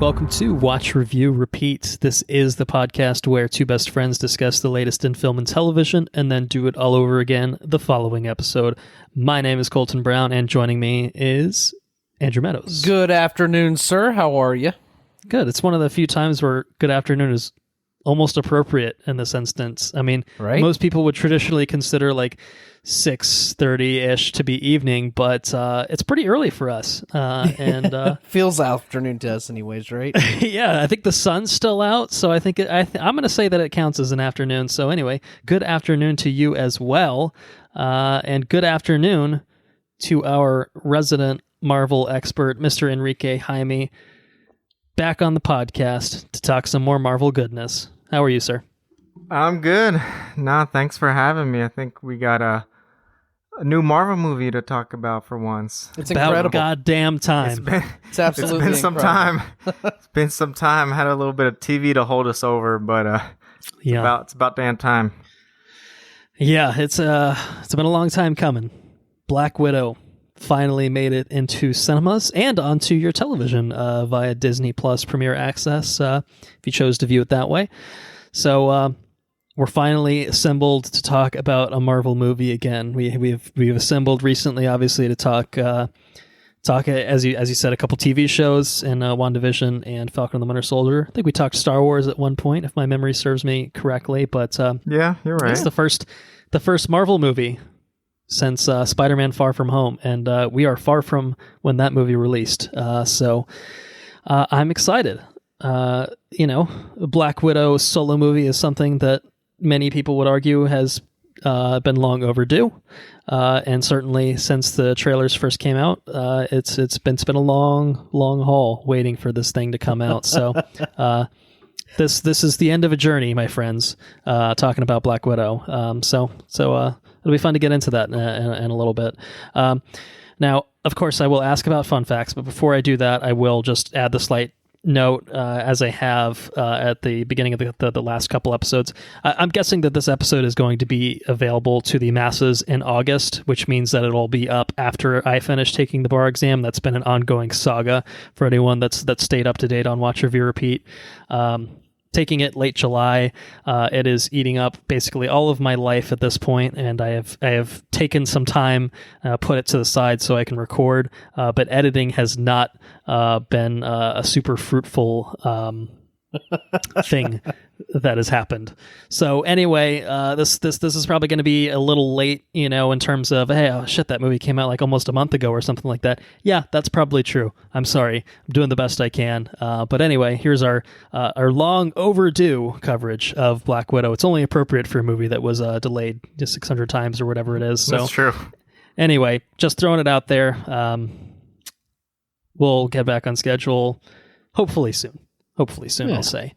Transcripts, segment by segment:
Welcome to Watch, Review, Repeat. This is the podcast where two best friends discuss the latest in film and television and then do it all over again the following episode. My name is Colton Brown, and joining me is Andrew Meadows. Good afternoon, sir. How are you? Good. It's one of the few times where good afternoon is almost appropriate in this instance. I mean, Most people would traditionally consider like 6:30-ish to be evening, but it's pretty early for us. And feels afternoon to us anyways, right? Yeah, I think the sun's still out, so I think I'm going to say that it counts as an afternoon. So anyway, good afternoon to you as well, and good afternoon to our resident Marvel expert, Mr. Henrique Jaime, back on the podcast to talk some more Marvel goodness. How are you, sir? I'm good. No, thanks for having me. I think we got a new Marvel movie to talk about for once. It's incredible. About goddamn time. It's absolutely it's been incredible. some time. It's been some time. I had a little bit of TV to hold us over, but it's about damn time. Yeah, it's been a long time coming. Black Widow finally made it into cinemas and onto your television via Disney Plus Premier Access, if you chose to view it that way. So we're finally assembled to talk about a Marvel movie again. We've assembled recently, obviously, to talk as you said, a couple TV shows in WandaVision and Falcon and the Winter Soldier. I think we talked Star Wars at one point, if my memory serves me correctly. But yeah, you're right. It's the first Marvel movie since Spider-Man: Far From Home, and we are far from when that movie released. So I'm excited. Black Widow solo movie is something that many people would argue has been long overdue, and certainly since the trailers first came out, it's been a long haul waiting for this thing to come out. So this is the end of a journey, my friends. Talking about Black Widow, so it'll be fun to get into that in a little bit. Now, of course, I will ask about fun facts, but before I do that, I will just add the slight note, as I have at the beginning of the last couple episodes. I'm guessing that this episode is going to be available to the masses in August, which means that it'll be up after I finish taking the bar exam. That's been an ongoing saga for anyone that's stayed up to date on Watch, Review, Repeat. Taking it late July, it is eating up basically all of my life at this point, and I have taken some time, put it to the side so I can record, but editing has not been a super fruitful thing that has happened. So anyway, this is probably going to be a little late, in terms of, hey, oh shit, that movie came out like almost a month ago or something like that. Yeah, that's probably true. I'm sorry. I'm doing the best I can. But anyway, here's our long overdue coverage of Black Widow. It's only appropriate for a movie that was delayed just 600 times or whatever it is. So that's true. Anyway, just throwing it out there. We'll get back on schedule hopefully soon. Yeah. I'll say.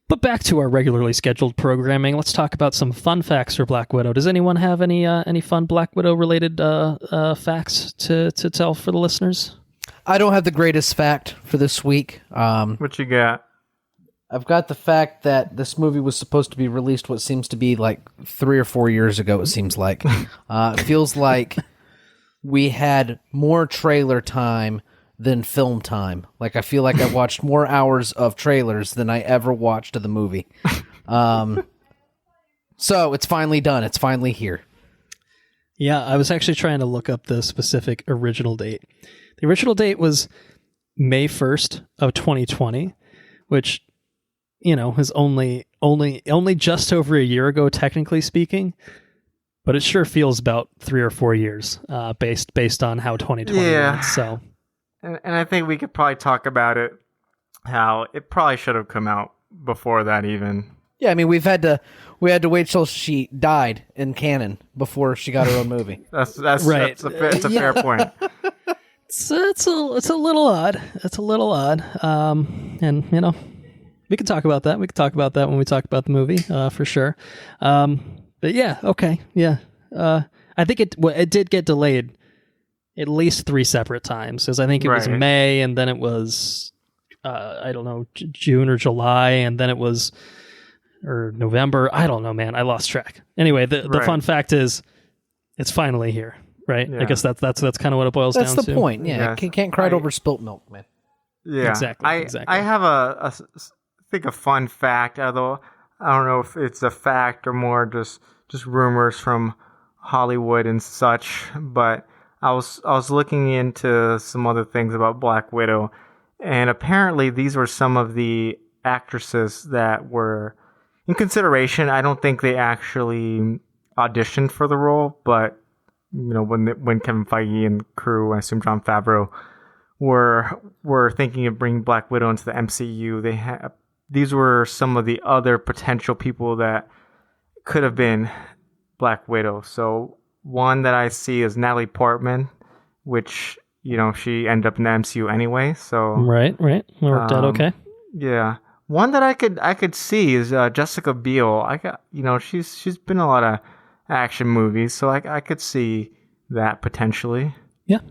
But back to our regularly scheduled programming. Let's talk about some fun facts for Black Widow. Does anyone have any fun Black Widow related facts to tell for the listeners? I don't have the greatest fact for this week. What you got? I've got the fact that this movie was supposed to be released what seems to be like 3 or 4 years ago, it seems like. It feels like we had more trailer time than film time. Like, I feel like I watched more hours of trailers than I ever watched of the movie. So it's finally done. It's finally here. Yeah, I was actually trying to look up the specific original date. The original date was May 1st of 2020, which, is only just over a year ago, technically speaking. But it sure feels about 3 or 4 years, based on how 2020 went. So. And I think we could probably talk about it, how it probably should have come out before that even. Yeah, I mean, we had to wait till she died in canon before she got her own movie. That's right. It's a fair point. It's a little odd. It's a little odd. And we can talk about that. We can talk about that when we talk about the movie, for sure. But yeah, okay, yeah. I think it did get delayed at least 3 separate times, because I think it was May, and then it was I don't know, June or July, and then it was or November. I don't know, man. I lost track. Anyway, the fun fact is, it's finally here, right? Yeah. I guess that's kind of what it boils down to. That's the point. Yeah, you can't cry over spilt milk, man. Yeah, Exactly. I have I think a fun fact, although I don't know if it's a fact or more just rumors from Hollywood and such. But I was looking into some other things about Black Widow, and apparently these were some of the actresses that were in consideration. I don't think they actually auditioned for the role, but when Kevin Feige and crew, I assume Jon Favreau, were thinking of bringing Black Widow into the MCU, these were some of the other potential people that could have been Black Widow. So one that I see is Natalie Portman, which she ended up in the MCU anyway. So right, worked out okay. Yeah, one that I could see is Jessica Biel. She's been in a lot of action movies, so I could see that potentially. Yeah.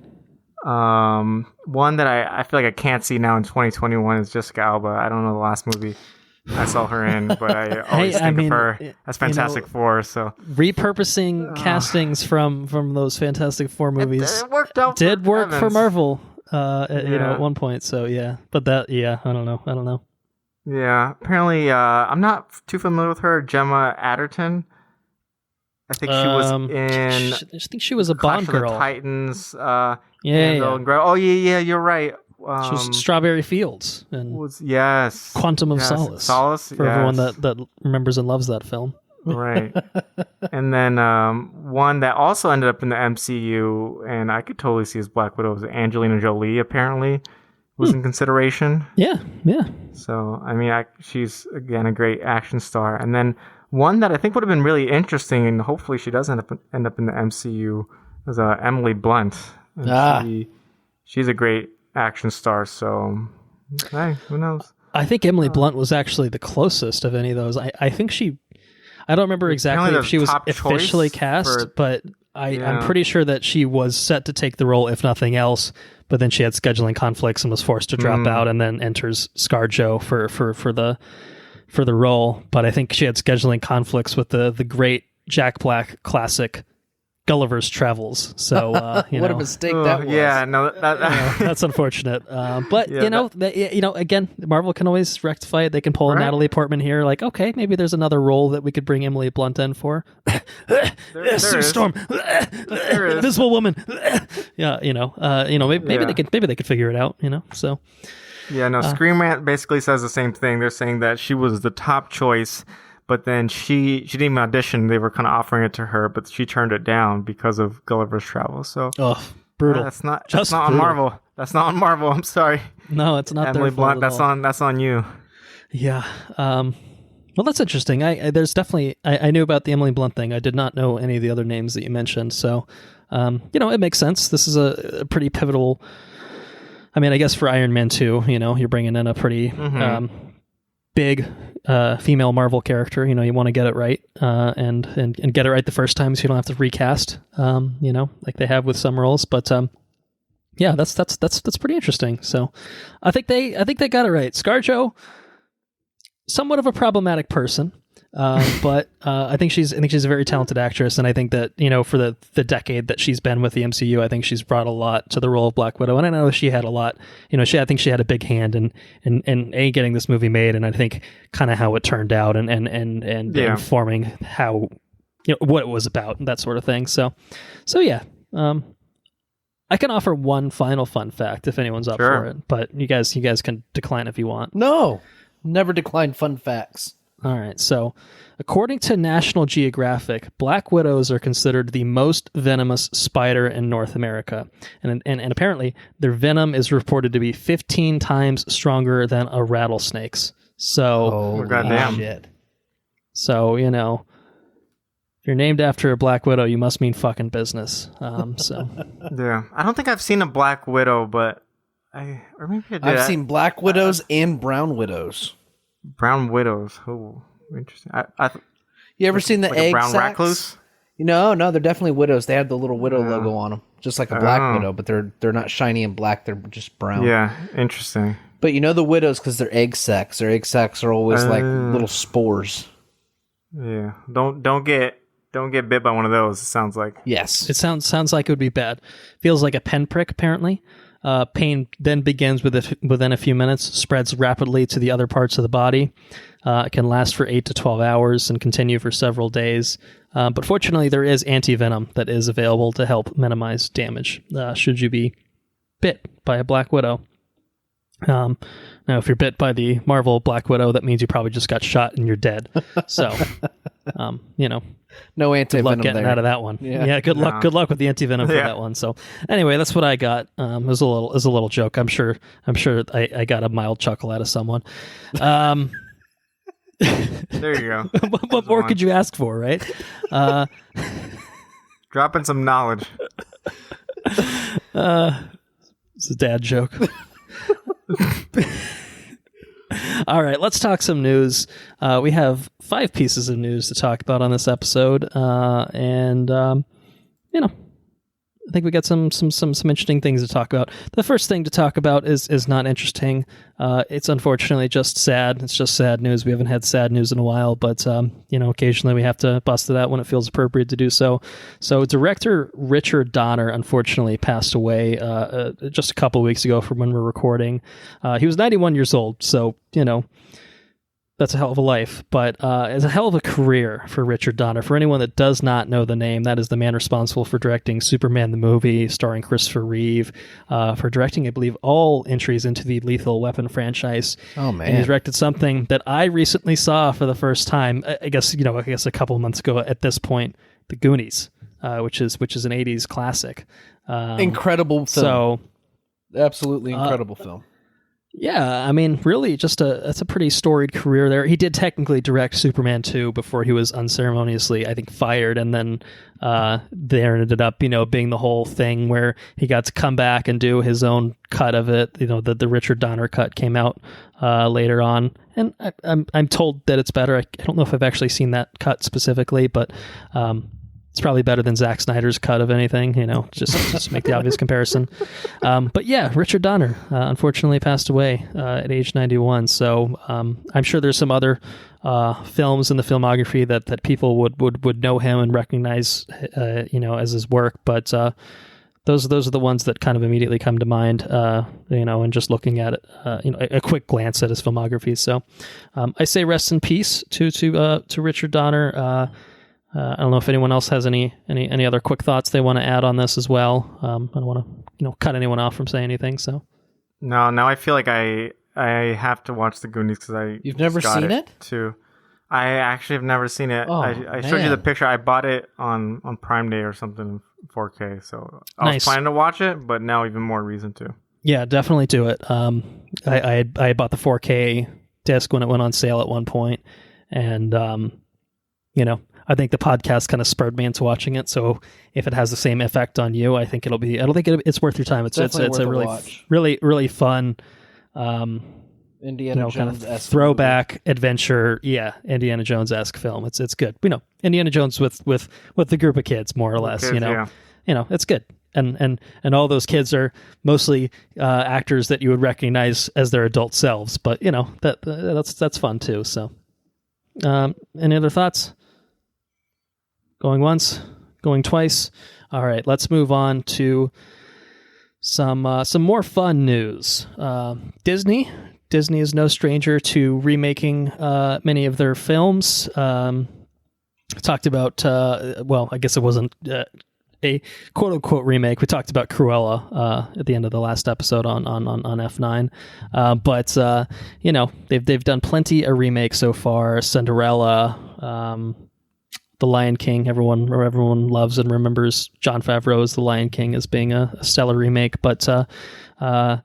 One that I feel like I can't see now in 2021 is Jessica Alba. I don't know the last movie I saw her in, but I always think of her as Fantastic Four. So repurposing castings from those Fantastic Four movies it worked out. Did work Evans. for Marvel, at one point. So yeah, but I don't know. Yeah, apparently, I'm not too familiar with her. Gemma Arterton. I think she was in. I think she was a Clash Bond of the girl. Titans. Yeah. Oh yeah, you're right. She was Strawberry Fields and yes, Quantum of Solace. For everyone that remembers and loves that film. Right. And then one that also ended up in the MCU, and I could totally see as Black Widow, was Angelina Jolie. Apparently, was in consideration. Yeah. So I mean, she's again a great action star. And then one that I think would have been really interesting, and hopefully she does end up in the MCU, is Emily Blunt. And she's a great action star. So hey, who knows? I think Emily Blunt was actually the closest of any of those. I think I don't remember exactly if she was officially cast, but I'm pretty sure that she was set to take the role, if nothing else. But then she had scheduling conflicts and was forced to drop out, and then enters ScarJo for the role. But I think she had scheduling conflicts with the great Jack Black classic Gulliver's Travels. So what a mistake that was. Yeah, no, that's unfortunate. But again, Marvel can always rectify it. They can pull a Natalie Portman here. Like, okay, maybe there's another role that we could bring Emily Blunt in for. Sue Storm, Invisible Woman. Yeah, maybe they could figure it out. So. Yeah, no. Screen Rant basically says the same thing. They're saying that she was the top choice. But then she didn't even audition. They were kind of offering it to her, but she turned it down because of Gulliver's Travels. So brutal. That's not on Marvel. That's not on Marvel. I'm sorry. No, it's not. Emily Blunt. That's on you. Yeah. Well, that's interesting. There's definitely I knew about the Emily Blunt thing. I did not know any of the other names that you mentioned. So, it makes sense. This is a pretty pivotal. I mean, I guess for Iron Man 2, you're bringing in a pretty big female Marvel character. You want to get it right and get it right the first time, so you don't have to recast. Like they have with some roles. But yeah, that's pretty interesting. So I think they got it right. ScarJo, somewhat of a problematic person. But I think she's a very talented actress, and I think that for the decade that she's been with the MCU, I think she's brought a lot to the role of Black Widow, and I know she had a lot. I think she had a big hand in getting this movie made, and I think kind of how it turned out, and informing how what it was about and that sort of thing. So yeah. I can offer one final fun fact if anyone's up for it, but you guys can decline if you want. No, never decline fun facts. All right, so according to National Geographic, black widows are considered the most venomous spider in North America. And apparently, their venom is reported to be 15 times stronger than a rattlesnake's. So, goddamn. Shit. So, if you're named after a black widow, you must mean fucking business. Yeah, I don't think I've seen a black widow, but I've seen black widows and brown widows. Brown widows. Oh, interesting. You ever seen the egg brown sacs? recluse? No, they're definitely widows. They have the little widow logo on them, just like a black widow, but they're not shiny and black. They're just brown. Yeah, interesting. But the widows because they're egg sacs. Their egg sacs are always like little spores. Yeah, don't get bit by one of those. It sounds like yes. It sounds like it would be bad. Feels like a pinprick apparently. Pain then begins within a few minutes, spreads rapidly to the other parts of the body. It can last for 8 to 12 hours and continue for several days. But fortunately, there is anti-venom that is available to help minimize damage should you be bit by a Black Widow. Now, if you're bit by the Marvel Black Widow, that means you probably just got shot and you're dead. So, no anti-venom good luck getting there. out of that one. Yeah, good luck. Good luck with the anti-venom for that one. So, anyway, that's what I got. It was a little joke. I'm sure I got a mild chuckle out of someone. There you go. What more could you ask for, right? Dropping some knowledge. It's a dad joke. All right, let's talk some news. We have 5 pieces of news to talk about on this episode, and I think we got some interesting things to talk about. The first thing to talk about is not interesting. It's unfortunately just sad. It's just sad news. We haven't had sad news in a while, but occasionally we have to bust it out when it feels appropriate to do so. So director Richard Donner unfortunately passed away just a couple of weeks ago from when we're recording. He was 91 years old, so that's a hell of a life, but it's a hell of a career for Richard Donner. For anyone that does not know the name, that is the man responsible for directing Superman the movie, starring Christopher Reeve, for directing, I believe, all entries into the Lethal Weapon franchise. Oh man! And he's directed something that I recently saw for the first time. I guess a couple of months ago. At this point, The Goonies, which is an '80s classic. Incredible film. So, absolutely incredible film. Yeah, I mean, really, that's a pretty storied career there. He did technically direct Superman 2 before he was unceremoniously, I think, fired, and then there ended up, being the whole thing where he got to come back and do his own cut of it. The Richard Donner cut came out later on, and I'm told that it's better. I don't know if I've actually seen that cut specifically, but it's probably better than Zack Snyder's cut of anything, just make the obvious comparison. But yeah, Richard Donner unfortunately passed away at age 91. So I'm sure there's some other films in the filmography that people would know him and recognize, as his work. But those are the ones that kind of immediately come to mind, and just looking at it, a quick glance at his filmography. So I say rest in peace to Richard Donner. I don't know if anyone else has any other quick thoughts they want to add on this as well. I don't want to cut anyone off from saying anything. So no, now I feel like I have to watch The Goonies because you've never seen it too. I actually have never seen it. Oh, I showed you the picture. I bought it on Prime Day or something, 4K. So I was planning to watch it, but now even more reason to. Yeah, definitely do it. I bought the 4K disc when it went on sale at one point, and I think the podcast kind of spurred me into watching it. So if it has the same effect on you, I think it's worth your time. It's a really fun, Indiana Jones kind of throwback adventure. Yeah. Indiana Jones-esque film. It's good. Indiana Jones with the group of kids, more or less, it's good. And all those kids are mostly actors that you would recognize as their adult selves, but that's fun too. So, any other thoughts? Going once, going twice. All right, let's move on to some more fun news. Disney is no stranger to remaking many of their films. Talked about I guess it wasn't a quote unquote remake. We talked about Cruella at the end of the last episode on F9. But they've done plenty of remakes so far. Cinderella. The Lion King, everyone loves and remembers Jon Favreau's The Lion King as being a stellar remake, but they're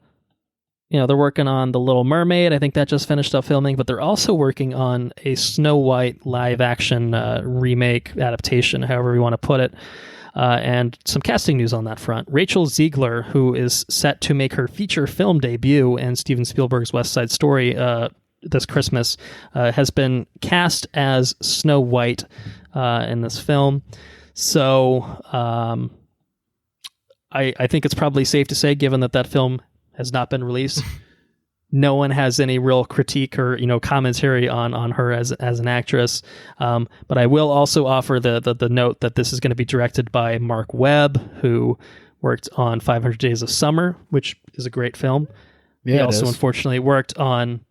working on The Little Mermaid. I think that just finished up filming, but they're also working on a Snow White live action remake adaptation, however you want to put it, and some casting news on that front. Rachel Zegler, who is set to make her feature film debut in Steven Spielberg's West Side Story this Christmas, has been cast as Snow White in this film. So I think it's probably safe to say, given that film has not been released, no one has any real critique or commentary on her as an actress. But I will also offer the note that this is going to be directed by Mark Webb, who worked on 500 Days of Summer, which is a great film. Yeah, he it also is. unfortunately worked on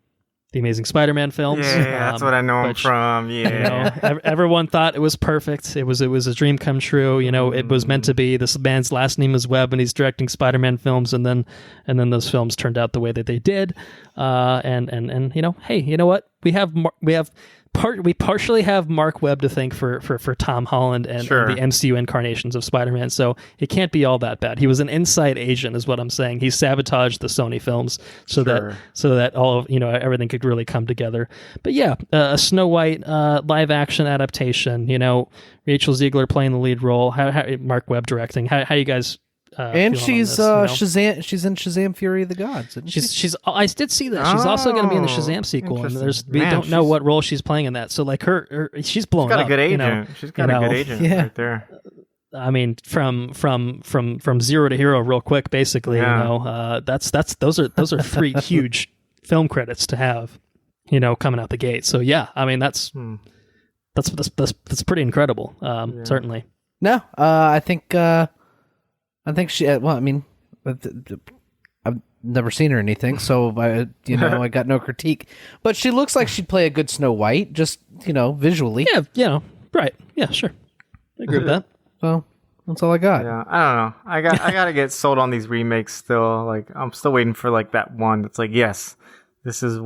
the Amazing Spider-Man films. Yeah, that's what I know him which, from. Yeah. Everyone thought it was perfect. It was a dream come true. It was meant to be. This man's last name is Webb, and he's directing Spider-Man films, and then those films turned out the way that they did. And hey, you know what? We partially have Mark Webb to thank for Tom Holland and the MCU incarnations of Spider-Man, so it can't be all that bad. He was an inside agent, is what I'm saying. He sabotaged the Sony films so that all of everything could really come together. But yeah, a Snow White live action adaptation. Rachel Zegler playing the lead role. How Mark Webb directing. How you guys? And she's Shazam. She's in Shazam: Fury of the Gods. Isn't she? She's. I did see that. She's also going to be in the Shazam sequel, and we don't know what role she's playing in that. So like she's blown up. She's got a good agent. She's got a good agent right there. I mean, from zero to hero, real quick, basically. Yeah. Those are three huge film credits to have. Coming out the gate. So yeah, I mean that's pretty incredible. Certainly. No, I think she. Well, I mean, I've never seen her or anything, so I got no critique. But she looks like she'd play a good Snow White, just visually. Yeah, right. Yeah, sure. I agree with that. So that's all I got. Yeah, I don't know. I gotta get sold on these remakes still. Like I'm still waiting for like that one that's like, yes, this is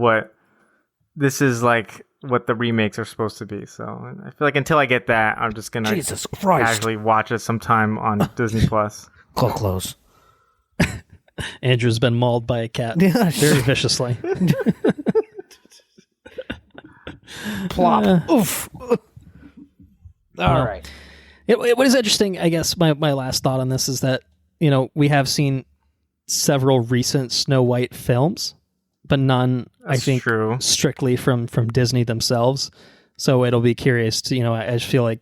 like what the remakes are supposed to be. So I feel like until I get that, I'm just gonna Jesus Christ. casually watch it sometime on Disney Plus. Close. Andrew's been mauled by a cat very viciously. Plop. Oof. All right. What is interesting, I guess, my last thought on this is that, we have seen several recent Snow White films, but none, I think, strictly from Disney themselves. So it'll be curious to, I just feel like,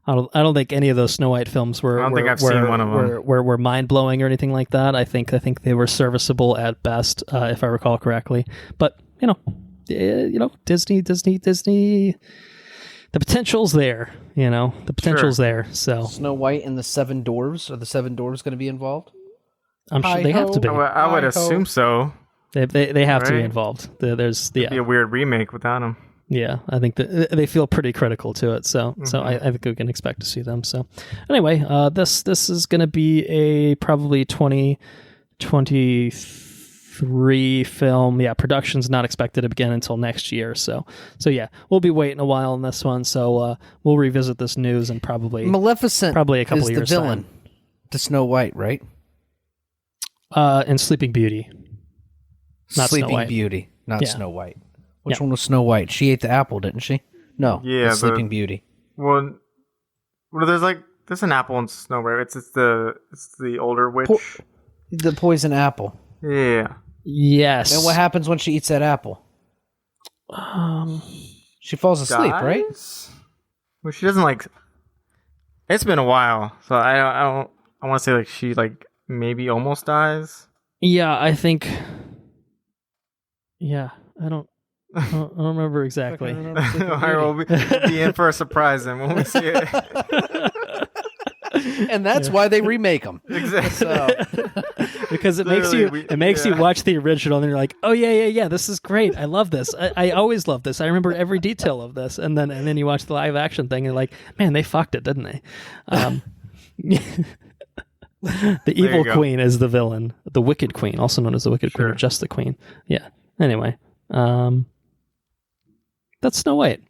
I don't think any of those Snow White films were. I don't think I've seen one of them. Were mind blowing or anything like that. I think they were serviceable at best, if I recall correctly. But Disney. The potential's there. The potential's there. So Snow White and the Seven Dwarves. Are the Seven Dwarves going to be involved? I'm sure they have to be. I would assume so. They have to be involved. It'd be a weird remake without them. Yeah, I think that they feel pretty critical to it, so I think we can expect to see them. So anyway, this is going to be a probably 2023 film. Yeah, production's not expected to begin until next year. So yeah, we'll be waiting a while on this one. So we'll revisit this news and probably Maleficent. Probably a couple is of years the villain time. To Snow White, right? And Sleeping Beauty, not Sleeping Snow White. Beauty, not Yeah. Snow White. Which one was Snow White? She ate the apple, didn't she? No. Yeah, the Sleeping Beauty. Well, there's an apple in Snow White. It's the older witch. The poison apple. Yeah. Yes. And what happens when she eats that apple? She falls asleep, right? Well, she doesn't like. It's been a while, so I want to say like she like maybe almost dies. Yeah, I think. Yeah, I don't remember exactly. All right, we'll be in for a surprise then when we see it. And that's why they remake them. Exactly. So. Because it makes you watch the original and you're like, oh yeah, this is great. I love this. I always love this. I remember every detail of this. And then you watch the live action thing and you're like, man, they fucked it, didn't they? The evil queen is the villain. The wicked queen, also known as the wicked queen or just the queen. Yeah. Anyway, that's Snow White.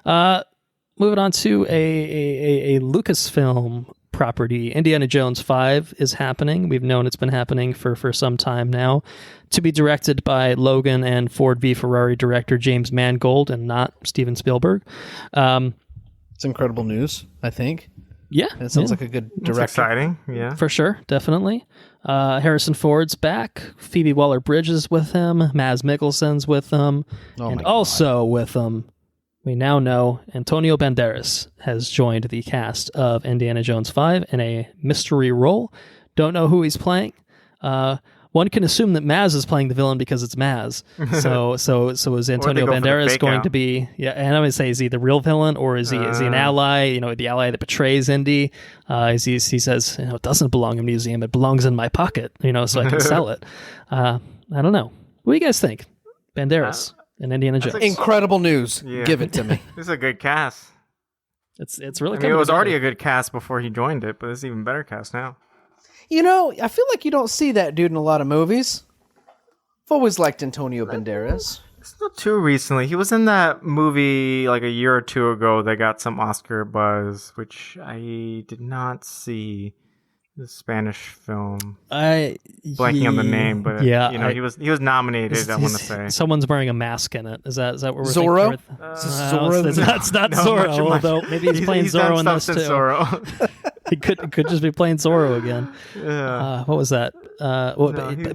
Moving on to a Lucasfilm property. Indiana Jones 5 is happening. We've known it's been happening for some time now. To be directed by Logan and Ford v Ferrari director James Mangold and not Steven Spielberg. It's incredible news, I think. Yeah. It sounds like a good director. It's exciting, yeah. For sure, definitely. Harrison Ford's back. Phoebe Waller-Bridge with him. Mads Mikkelsen's with him. And also with him, we now know Antonio Banderas has joined the cast of Indiana Jones 5 in a mystery role. Don't know who he's playing. One one can assume that Maz is playing the villain because it's Maz. So is Antonio Banderas going to be? Yeah, and I'm going to say, is he the real villain, or is he an ally? You know, the ally that betrays Indy. He says, it doesn't belong in a museum; it belongs in my pocket. So I can sell it. I don't know. What do you guys think? Banderas and Indiana Jones. Incredible news. Yeah. Give it to me. This is a good cast. It's really. It was already a good cast before he joined it, but it's even better cast now. I feel like you don't see that dude in a lot of movies. I've always liked Antonio Banderas. It's not too recently. He was in that movie like a year or two ago that got some Oscar buzz, which I did not see. The Spanish film. Blanking on the name, but he was nominated. I want to say someone's wearing a mask in it. Is that what we're Zorro? thinking? Zorro? It's not Zorro. Although maybe he's playing Zorro in this too. Zorro. He could just be playing Zorro again. Yeah. What was that?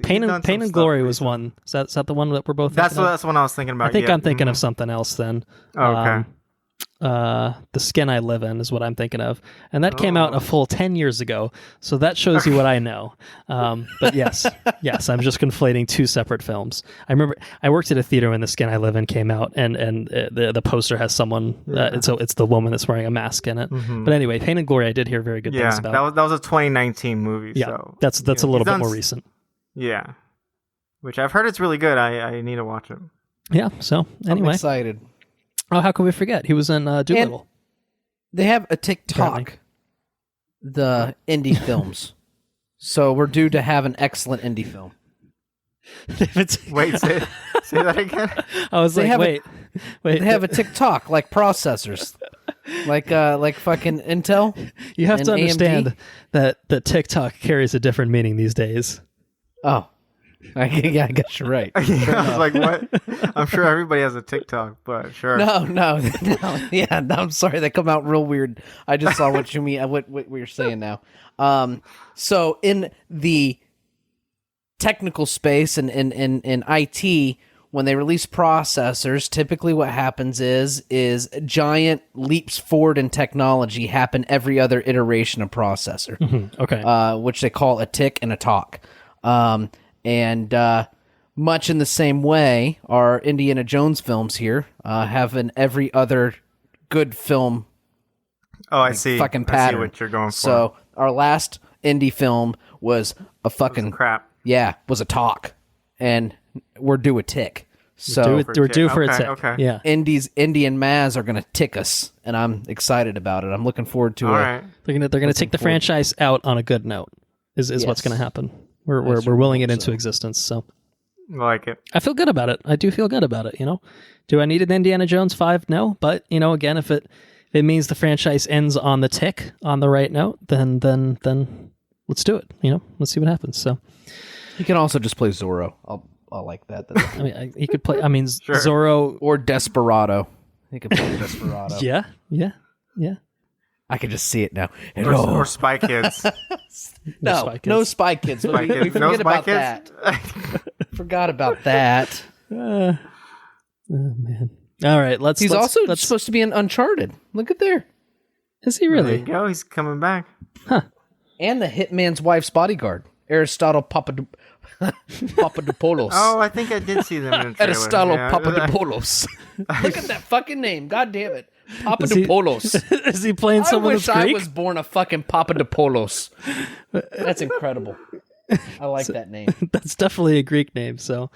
Pain and Glory was one. Is that the one that we're both? That's the one I was thinking about. I think I'm thinking of something else then. Oh, okay. The Skin I Live In is what I'm thinking of, and that came out a full 10 years ago, so that shows you what I know. But yes, I'm just conflating two separate films. I remember I worked at a theater when The Skin I Live In came out, and the poster has someone. It's the woman that's wearing a mask in it. Mm-hmm. But anyway, Pain and Glory, I did hear very good things about. That was a 2019 movie. Yeah, so, that's a little bit more recent. Yeah, which I've heard it's really good. I need to watch it. Yeah. So anyway, I'm excited. Oh, how can we forget? He was in Doolittle. And they have a TikTok, the indie films. So we're due to have an excellent indie film. Wait, say that again? I was wait. They have a TikTok, like processors. Like fucking Intel. You have to understand AMD. that TikTok carries a different meaning these days. Oh. I guess you're right. I was like, what? I'm sure everybody has a TikTok, but sure. No. Yeah, I'm sorry. They come out real weird. I just saw what you mean. What you're saying now. So in the technical space and in IT, when they release processors, typically what happens is giant leaps forward in technology happen every other iteration of processor. Mm-hmm. Okay. Which they call a tick and a talk. And much in the same way, our Indiana Jones films here have an every other good film. Oh, I see. Fucking pattern. I see what you're going for. So our last indie film was a fucking crap. Yeah, was a talk, and we're due a tick. So we're due for a tick. Okay. Yeah. Indy and Maz are gonna tick us, and I'm excited about it. I'm looking forward to it. Right. They're gonna take the franchise out on a good note. Is what's gonna happen. We're willing it into existence, so I like it. I feel good about it. I do feel good about it. Do I need an Indiana Jones 5? No, but again, if it means the franchise ends on the tick, on the right note, then let's do it. Let's see what happens. So he can also just play Zorro. I'll like that. I mean, he could play. I mean, sure. Zorro or Desperado. He could play Desperado. Yeah. I can just see it now. Or Spy Kids. No Spy Kids. We forget about that. Forgot about that. Oh man! All right, He's also supposed to be in Uncharted. Look at there. Is he really? There you go. He's coming back. Huh? And the Hitman's wife's bodyguard, Aristotle Papadopoulos. Oh, I think I did see them in the trailer. Aristotle Papadopoulos. Look at that fucking name. God damn it. Papadopoulos. Is he playing someone that's Greek? I was born a fucking Papadopoulos. That's incredible. I like that name. That's definitely a Greek name, so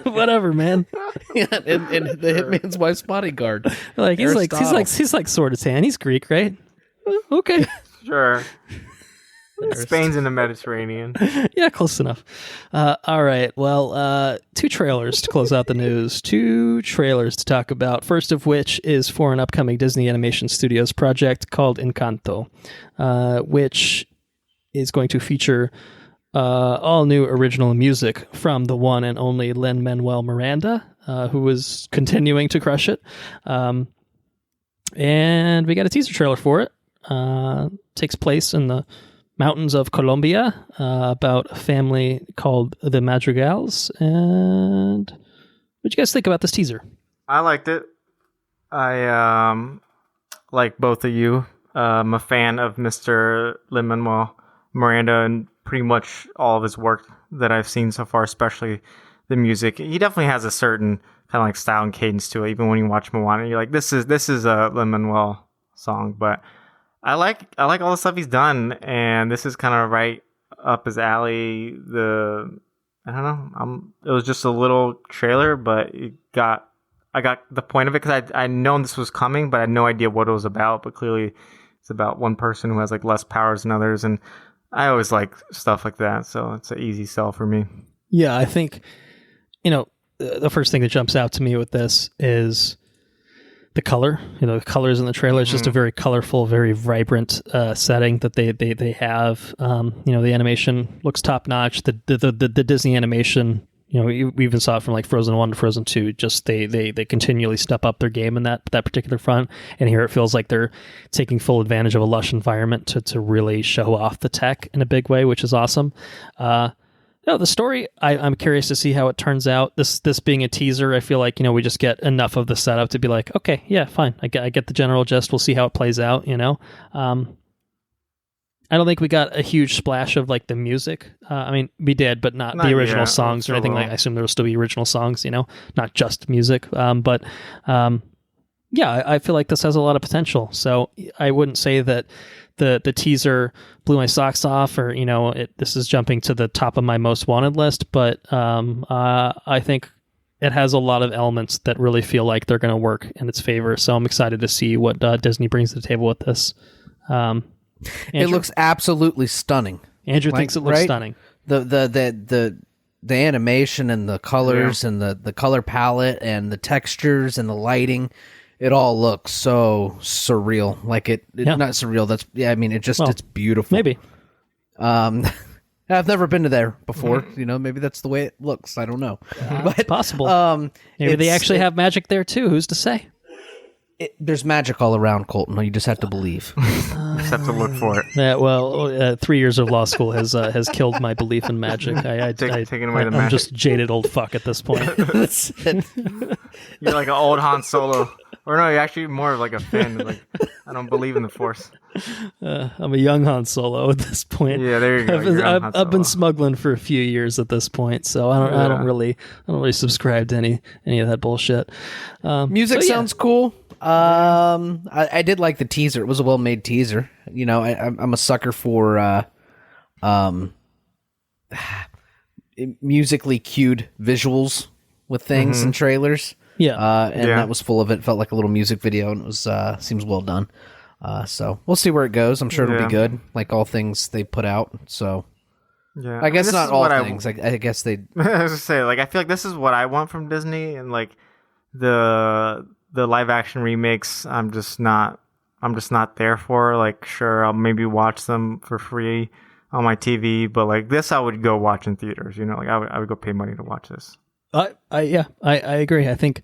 whatever, man. Yeah, and the Hitman's wife's bodyguard. He's like Sword of Tan. He's Greek, right? Okay. Sure. Spain's in the Mediterranean. Yeah, close enough. All right. Well, 2 trailers to close out the news. 2 trailers to talk about. First of which is for an upcoming Disney Animation Studios project called Encanto, which is going to feature all new original music from the one and only Lin-Manuel Miranda, who is continuing to crush it. And we got a teaser trailer for it. Takes place in the mountains of Colombia, about a family called the Madrigals. And what'd you guys think about this teaser? I liked it. I like both of you. I'm a fan of Mr. Lin-Manuel Miranda and pretty much all of his work that I've seen so far, especially the music. He definitely has a certain kind of like style and cadence to it. Even when you watch Moana, you're like, this is a Lin-Manuel song. But I like all the stuff he's done, and this is kind of right up his alley. I don't know. It was just a little trailer, but I got the point of it because I'd known this was coming, but I had no idea what it was about. But clearly, it's about one person who has like less powers than others, and I always like stuff like that, so it's an easy sell for me. Yeah, I think the first thing that jumps out to me with this is the color. The colors in the trailer is just a very colorful, very vibrant setting that they have. The animation looks top notch. The Disney animation, we even saw it from like Frozen 1 to Frozen 2. Just they continually step up their game in that particular front. And here it feels like they're taking full advantage of a lush environment to really show off the tech in a big way, which is awesome. The story, I'm curious to see how it turns out. This being a teaser, I feel like, we just get enough of the setup to be like, okay, yeah, fine. I get the general gist. We'll see how it plays out, I don't think we got a huge splash of like the music. We did, but not the original songs or anything like. I assume there will still be original songs, not just music. I feel like this has a lot of potential. So I wouldn't say that the teaser blew my socks off, or this is jumping to the top of my most wanted list. But I think it has a lot of elements that really feel like they're going to work in its favor. So I'm excited to see what Disney brings to the table with this. It looks absolutely stunning. Andrew thinks it looks stunning. The animation and the colors and the color palette and the textures and the lighting, it all looks so surreal. Like not surreal. It's beautiful. Maybe. I've never been to there before. Maybe that's the way it looks. I don't know. But it's possible. Maybe they actually have magic there too. Who's to say? There's magic all around, Colton. You just have to believe. Just have to look for it. Yeah, well, 3 years of law school has killed my belief in magic. Taking away the magic. I'm just jaded old fuck at this point. You're like an old Han Solo. Or no, you're actually more of like a fan. Like, I don't believe in the Force. I'm a young Han Solo at this point. Yeah, there you go. I've been smuggling for a few years at this point, so I don't really subscribe to any of that bullshit. Music sounds cool. I did like the teaser. It was a well-made teaser. I'm a sucker for musically cued visuals with things and trailers. Yeah. That was full of it. Felt like a little music video, and it was seems well done. So we'll see where it goes. I'm sure it'll be good, like all things they put out. So yeah, I guess not all things. I guess they. I was gonna say, like, I feel like this is what I want from Disney, and like the live action remakes, I'm just not there for. Like, sure, I'll maybe watch them for free on my TV, but like this, I would go watch in theaters. Like I would go pay money to watch this. I agree. I think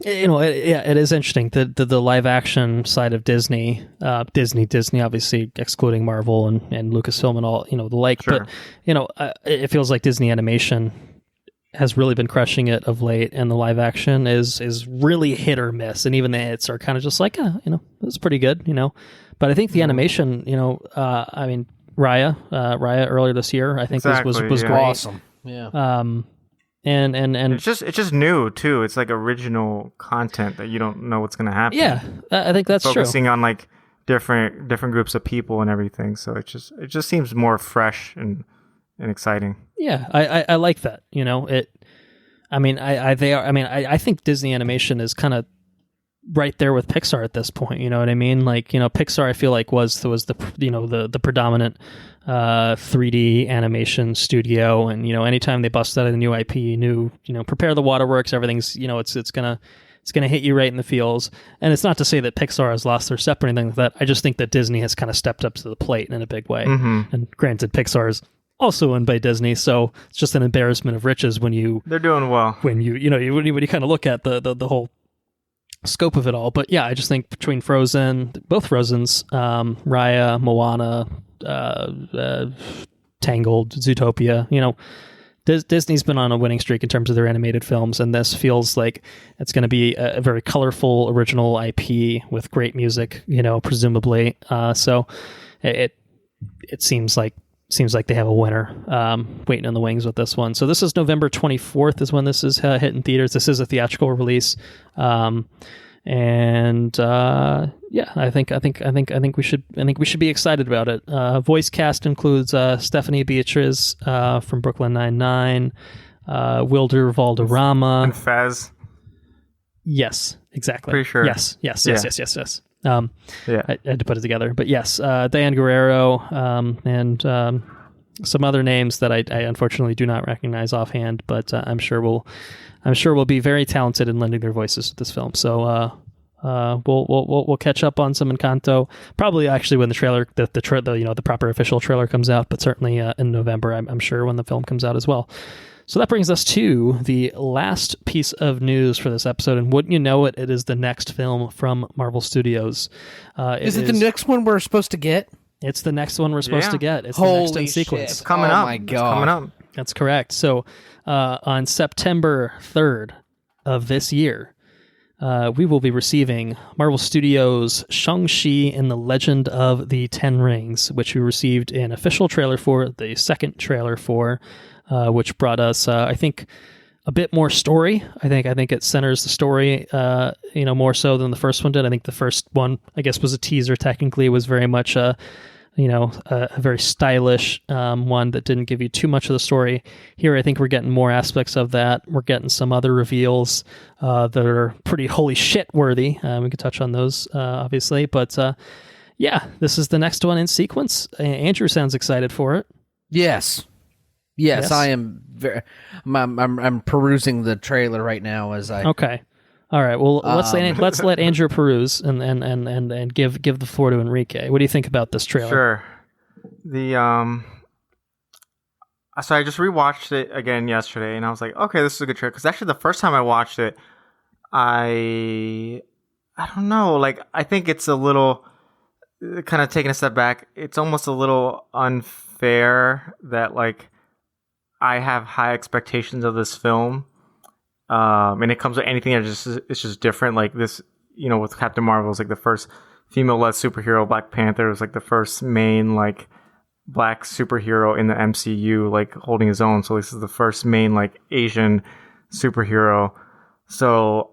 it is interesting the live action side of Disney, obviously excluding Marvel and Lucasfilm and all the like. Sure. But it feels like Disney animation has really been crushing it of late, and the live action is really hit or miss, and even the hits are kind of just like it's pretty good, But I think the animation, Raya earlier this year, I think was great. Awesome. Yeah. And it's just new too. It's like original content that you don't know what's going to happen. Yeah, I think that's focusing on like different groups of people and everything. So it just seems more fresh and exciting. Yeah, I like that. I think Disney animation is kind of right there with Pixar at this point. You know what I mean? Like, Pixar, I feel like was the predominant 3D animation studio, and anytime they bust out a new IP, prepare the waterworks, everything's it's gonna hit you right in the feels. And it's not to say that Pixar has lost their step or anything like that. I just think that Disney has kind of stepped up to the plate in a big way. Mm-hmm. And granted, Pixar is also owned by Disney, so it's just an embarrassment of riches when they're doing well. When you kind of look at the whole scope of it all. But yeah, I just think between both Frozens, Raya, Moana, Tangled, Zootopia, Disney's been on a winning streak in terms of their animated films, and this feels like it's going to be a very colorful original IP with great music, presumably. So it seems like seems like they have a winner waiting in the wings with this one. So this is November 24th is when this is hitting theaters. This is a theatrical release. I think we should be excited about it. Voice cast includes Stephanie Beatriz from Brooklyn Nine-Nine, Wilder Valderrama, and Fez. Yes, exactly. Pretty sure. Yes. Yeah. I had to put it together, but yes, Diane Guerrero and some other names that I unfortunately do not recognize offhand, but I'm sure will be very talented in lending their voices to this film. So we'll catch up on some Encanto, probably actually when the trailer, the proper official trailer comes out, but certainly in November, I'm sure when the film comes out as well. So that brings us to the last piece of news for this episode, and wouldn't you know it, it is the next film from Marvel Studios. Is it the next one we're supposed to get? It's the next one we're supposed to get. It's Holy the next in shit. sequence. It's coming up. My God. It's coming up. That's correct. So on September 3rd of this year, we will be receiving Marvel Studios' Shang-Chi and the Legend of the Ten Rings, which we received an official trailer for, the second trailer for, which brought us, I think, a bit more story. I think it centers the story, more so than the first one did. I think the first one, I guess, was a teaser. Technically, it was very much a very stylish one that didn't give you too much of the story. Here, I think we're getting more aspects of that. We're getting some other reveals that are pretty holy shit worthy. We could touch on those, obviously, but this is the next one in sequence. Andrew sounds excited for it. Yes, I am very. I'm perusing the trailer right now as I. Okay, all right. Well, let's let Andrew peruse and give the floor to Enrique. What do you think about this trailer? Sure. So I just rewatched it again yesterday, and I was like, okay, this is a good trailer. Because actually, the first time I watched it, I don't know. Like, I think it's a little kind of taking a step back. It's almost a little unfair that like. I have high expectations of this film, and it comes with anything that it's just different. Like this, with Captain Marvel, it's like the first female-led superhero. Black Panther was like the first main like black superhero in the MCU, like holding his own. So this is the first main like Asian superhero. So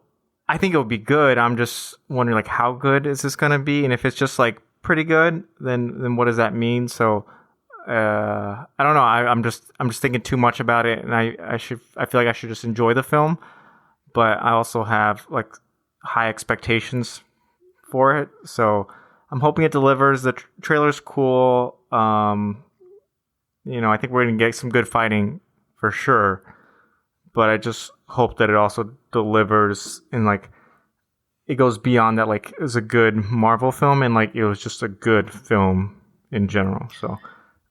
I think it would be good. I'm just wondering like how good is this gonna be, and if it's just like pretty good, then what does that mean? So. I don't know. I'm just thinking too much about it, and I feel like I should just enjoy the film, but I also have like high expectations for it. So I'm hoping it delivers. The trailer's cool. I think we're gonna get some good fighting for sure, but I just hope that it also delivers and like it goes beyond that. Like it was a good Marvel film, and like it was just a good film in general. So.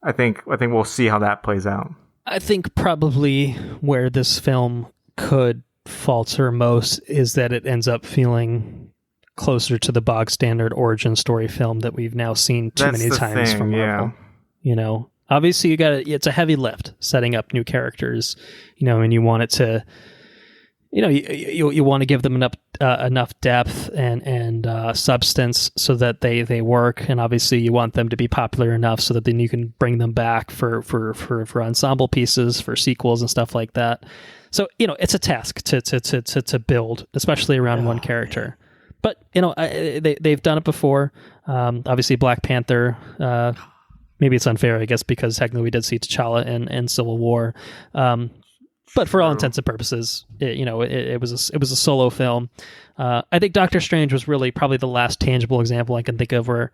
I think we'll see how that plays out. I think probably where this film could falter most is that it ends up feeling closer to the bog standard origin story film that we've now seen too many times from Marvel. Yeah. Obviously it's a heavy lift setting up new characters, and you want it to, you want to give them enough depth and substance so that they work, and obviously you want them to be popular enough so that then you can bring them back for ensemble pieces, for sequels and stuff like that. So it's a task to build, especially around one character. But they've done it before. Obviously, Black Panther. Maybe it's unfair, I guess, because technically we did see T'Challa in Civil War. But for all intents and purposes, it was a solo film. I think Doctor Strange was really probably the last tangible example I can think of where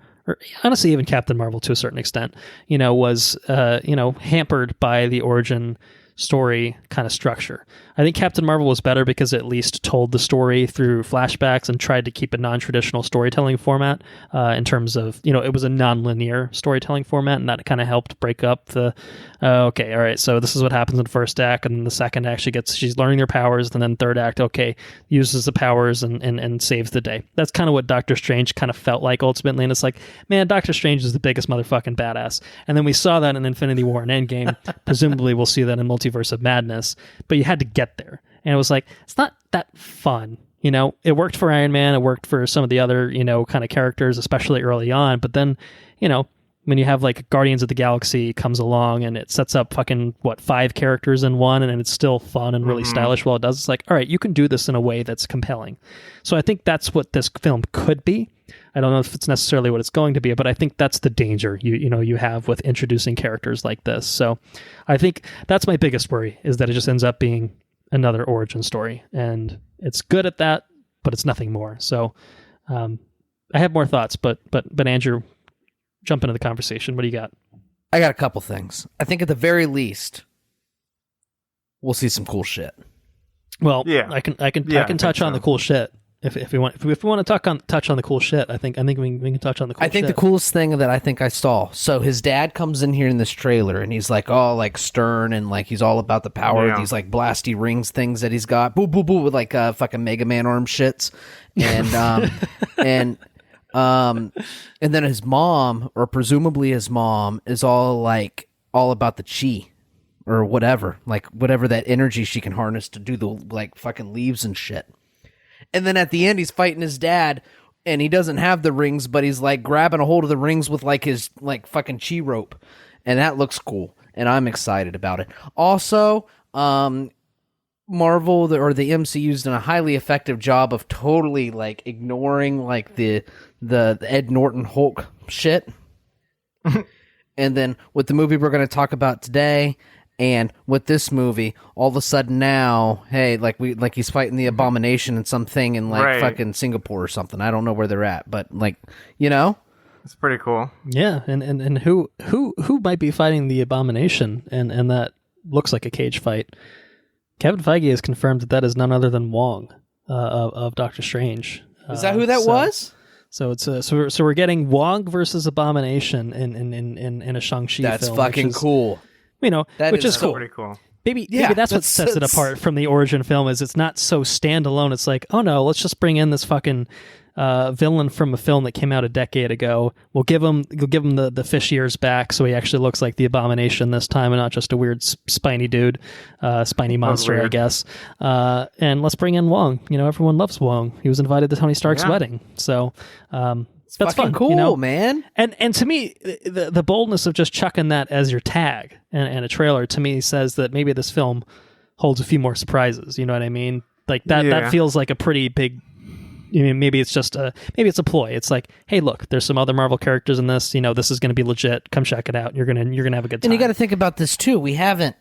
honestly, even Captain Marvel to a certain extent, was hampered by the origin story kind of structure. I think Captain Marvel was better because it at least told the story through flashbacks and tried to keep a non-traditional storytelling format in terms of, it was a non-linear storytelling format, and that kind of helped break up the, okay, all right, so this is what happens in the first act, and then the second act she's learning their powers, and then third act, okay, uses the powers and saves the day. That's kind of what Doctor Strange kind of felt like ultimately, and it's like, man, Doctor Strange is the biggest motherfucking badass. And then we saw that in Infinity War and Endgame. Presumably we'll see that in Multiverse of Madness, but you had to get there. And it was like, it's not that fun. It worked for Iron Man. It worked for some of the other, kind of characters, especially early on. But then, when you have like Guardians of the Galaxy comes along and it sets up fucking 5 characters in one, and it's still fun and really stylish while it does. It's like, all right, you can do this in a way that's compelling. So I think that's what this film could be. I don't know if it's necessarily what it's going to be, but I think that's the danger you have with introducing characters like this. So I think that's my biggest worry, is that it just ends up being another origin story, and it's good at that, but it's nothing more. So I have more thoughts, but Andrew, jump into the conversation. What do you got? I got a couple things. I think at the very least, we'll see some cool shit. Well, yeah, I can touch on the cool shit if we want. If we want to touch on the cool shit, I think we can touch on the cool shit. I think the coolest thing that I think I saw. So his dad comes in here in this trailer, and he's like all like stern, and like he's all about the power of these like blasty rings things that he's got. Boo boo boo with like fucking Mega Man arm shits, and and then his mom, or presumably his mom, is all about the chi or whatever that energy she can harness to do the like fucking leaves and shit. And then at the end, he's fighting his dad, and he doesn't have the rings, but he's like grabbing a hold of the rings with like his like fucking chi rope, and that looks cool, and I'm excited about it. Also, Marvel or the MCU's done a highly effective job of totally like ignoring like the Ed Norton Hulk shit. And then with the movie we're going to talk about today, and with this movie, all of a sudden now, hey, like he's fighting the Abomination and something in like fucking Singapore or something. I don't know where they're at, but like, it's pretty cool. Yeah, and who might be fighting the Abomination, and that looks like a cage fight. Kevin Feige has confirmed that is none other than Wong of Doctor Strange. Is that who that was? So it's so we're getting Wong versus Abomination in a Shang-Chi film. That's fucking cool. Which is cool. Pretty cool. Maybe that's what sets it apart from the origin film, is it's not so standalone. It's like, oh no, let's just bring in this fucking villain from a film that came out a decade ago. We'll give him the fish ears back, so he actually looks like the Abomination this time, and not just a weird spiny dude, spiny monster, I guess. And let's bring in Wong. Everyone loves Wong. He was invited to Tony Stark's wedding, so that's fucking fun, cool, man. And to me, the boldness of just chucking that as your tag and a trailer, to me, says that maybe this film holds a few more surprises. You know what I mean? Like that. Yeah. That feels like a pretty big. Maybe it's just maybe it's a ploy. It's like, hey, look, there's some other Marvel characters in this. This is going to be legit. Come check it out. You're gonna have a good time. And you got to think about this too. We haven't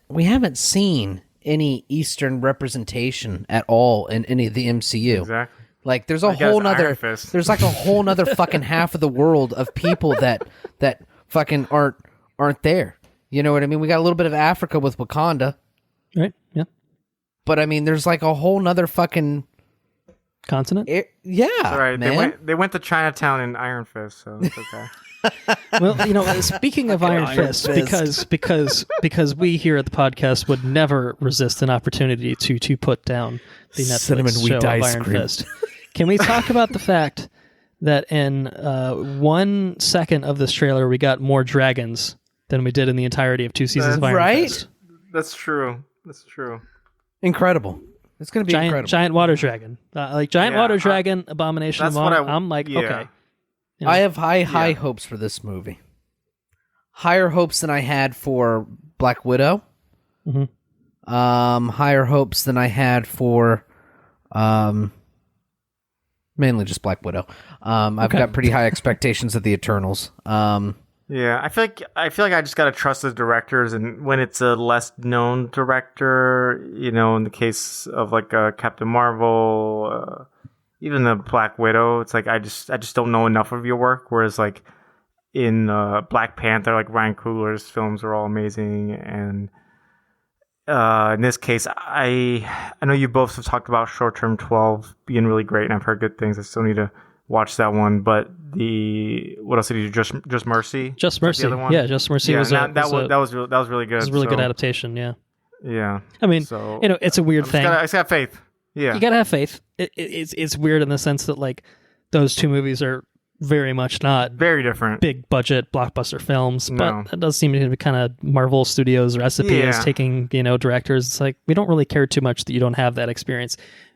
seen any Eastern representation at all in any of the MCU. Exactly. Like there's like a whole nother fucking half of the world of people that fucking aren't there. You know what I mean? We got a little bit of Africa with Wakanda. Right. Yeah. But I mean, there's like a whole nother fucking continent. Yeah. That's right. Man. They went to Chinatown in Iron Fist, so it's okay. Well, speaking of Iron Fist, because we here at the podcast would never resist an opportunity to put down the Netflix cinnamon show wheat of ice Iron cream. Fist. Can we talk about the fact that in 1 second of this trailer we got more dragons than we did in the entirety of 2 seasons of Iron Fist? That's true. Incredible. It's going to be incredible. Giant water dragon. Water dragon, Abomination of Wong. I'm like, okay. I have high hopes for this movie. Higher hopes than I had for Black Widow. Mm-hmm. Higher hopes than I had for mainly just Black Widow. I've got pretty high expectations of the Eternals. Yeah, I feel like I just gotta trust the directors, and when it's a less known director, in the case of like Captain Marvel, even the Black Widow, it's like I just don't know enough of your work. Whereas like in Black Panther, like Ryan Coogler's films are all amazing, and in this case, I know you both have talked about Short Term 12 being really great, and I've heard good things. I still need to watch that one, but what else did you do? Just Mercy? Just Mercy. The other one? Yeah, Just Mercy was really good. It was a really good adaptation, yeah. Yeah. I mean, it's a weird thing. I just got faith. Yeah. You gotta have faith. It's weird in the sense that like those two movies are very much not very different big budget blockbuster films, but that does seem to be kind of Marvel Studios recipe is taking, directors. It's like, we don't really care too much that you don't have that experience.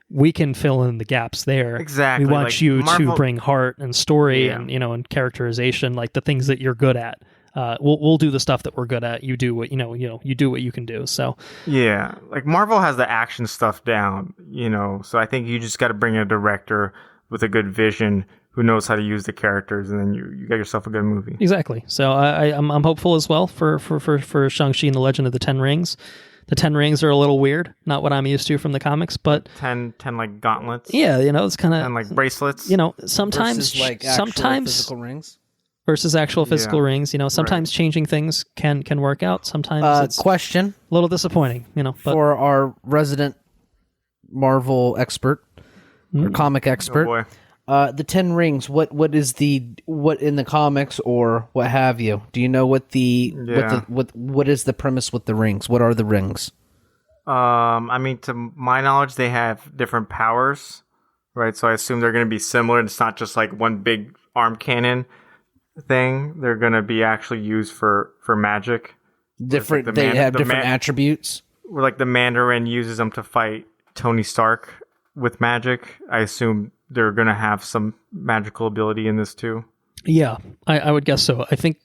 We can fill in the gaps there. Exactly. We want you to bring heart and story and, and characterization, like the things that you're good at. we'll do the stuff that we're good at. You do what you do what you can do. So yeah, like Marvel has the action stuff down, so I think you just got to bring a director with a good vision who knows how to use the characters, and then you got yourself a good movie. Exactly. So I'm hopeful as well for Shang-Chi and the Legend of the Ten Rings. The 10 rings are a little weird, not what I'm used to from the comics, but 10 like gauntlets. Yeah, it's kind of, and like bracelets. Sometimes physical rings versus actual physical rings. Sometimes changing things can work out. Sometimes it's question a little disappointing. But, for our resident Marvel expert or comic expert. Oh boy. The 10 rings, what in the comics or what have you? Do you know what what is the premise with the rings? What are the rings? I mean, to my knowledge, they have different powers, right? So I assume they're going to be similar. It's not just like one big arm cannon thing. They're going to be actually used for magic. Different. Like they have different attributes. Where like the Mandarin uses them to fight Tony Stark with magic. I assume they're going to have some magical ability in this too. Yeah, I would guess so. I think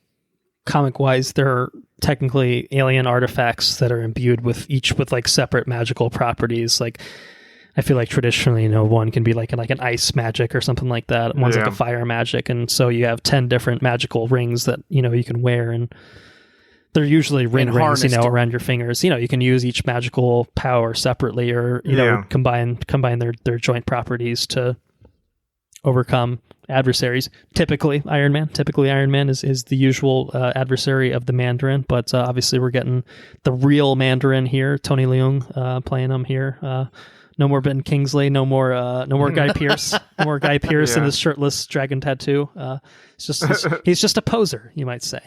comic-wise, there are technically alien artifacts that are imbued with like separate magical properties. Like, I feel like traditionally, one can be like an ice magic or something like that. One's like a fire magic, and so you have 10 different magical rings that you can wear, and they're usually rings, around your fingers. You can use each magical power separately, or combine their joint properties to overcome adversaries. Typically Iron Man is the usual adversary of the Mandarin, but obviously we're getting the real Mandarin here, Tony Leung playing him here. No more Ben Kingsley, no more Guy Pearce, no more Guy Pearce in his shirtless dragon tattoo. He's just a poser, you might say.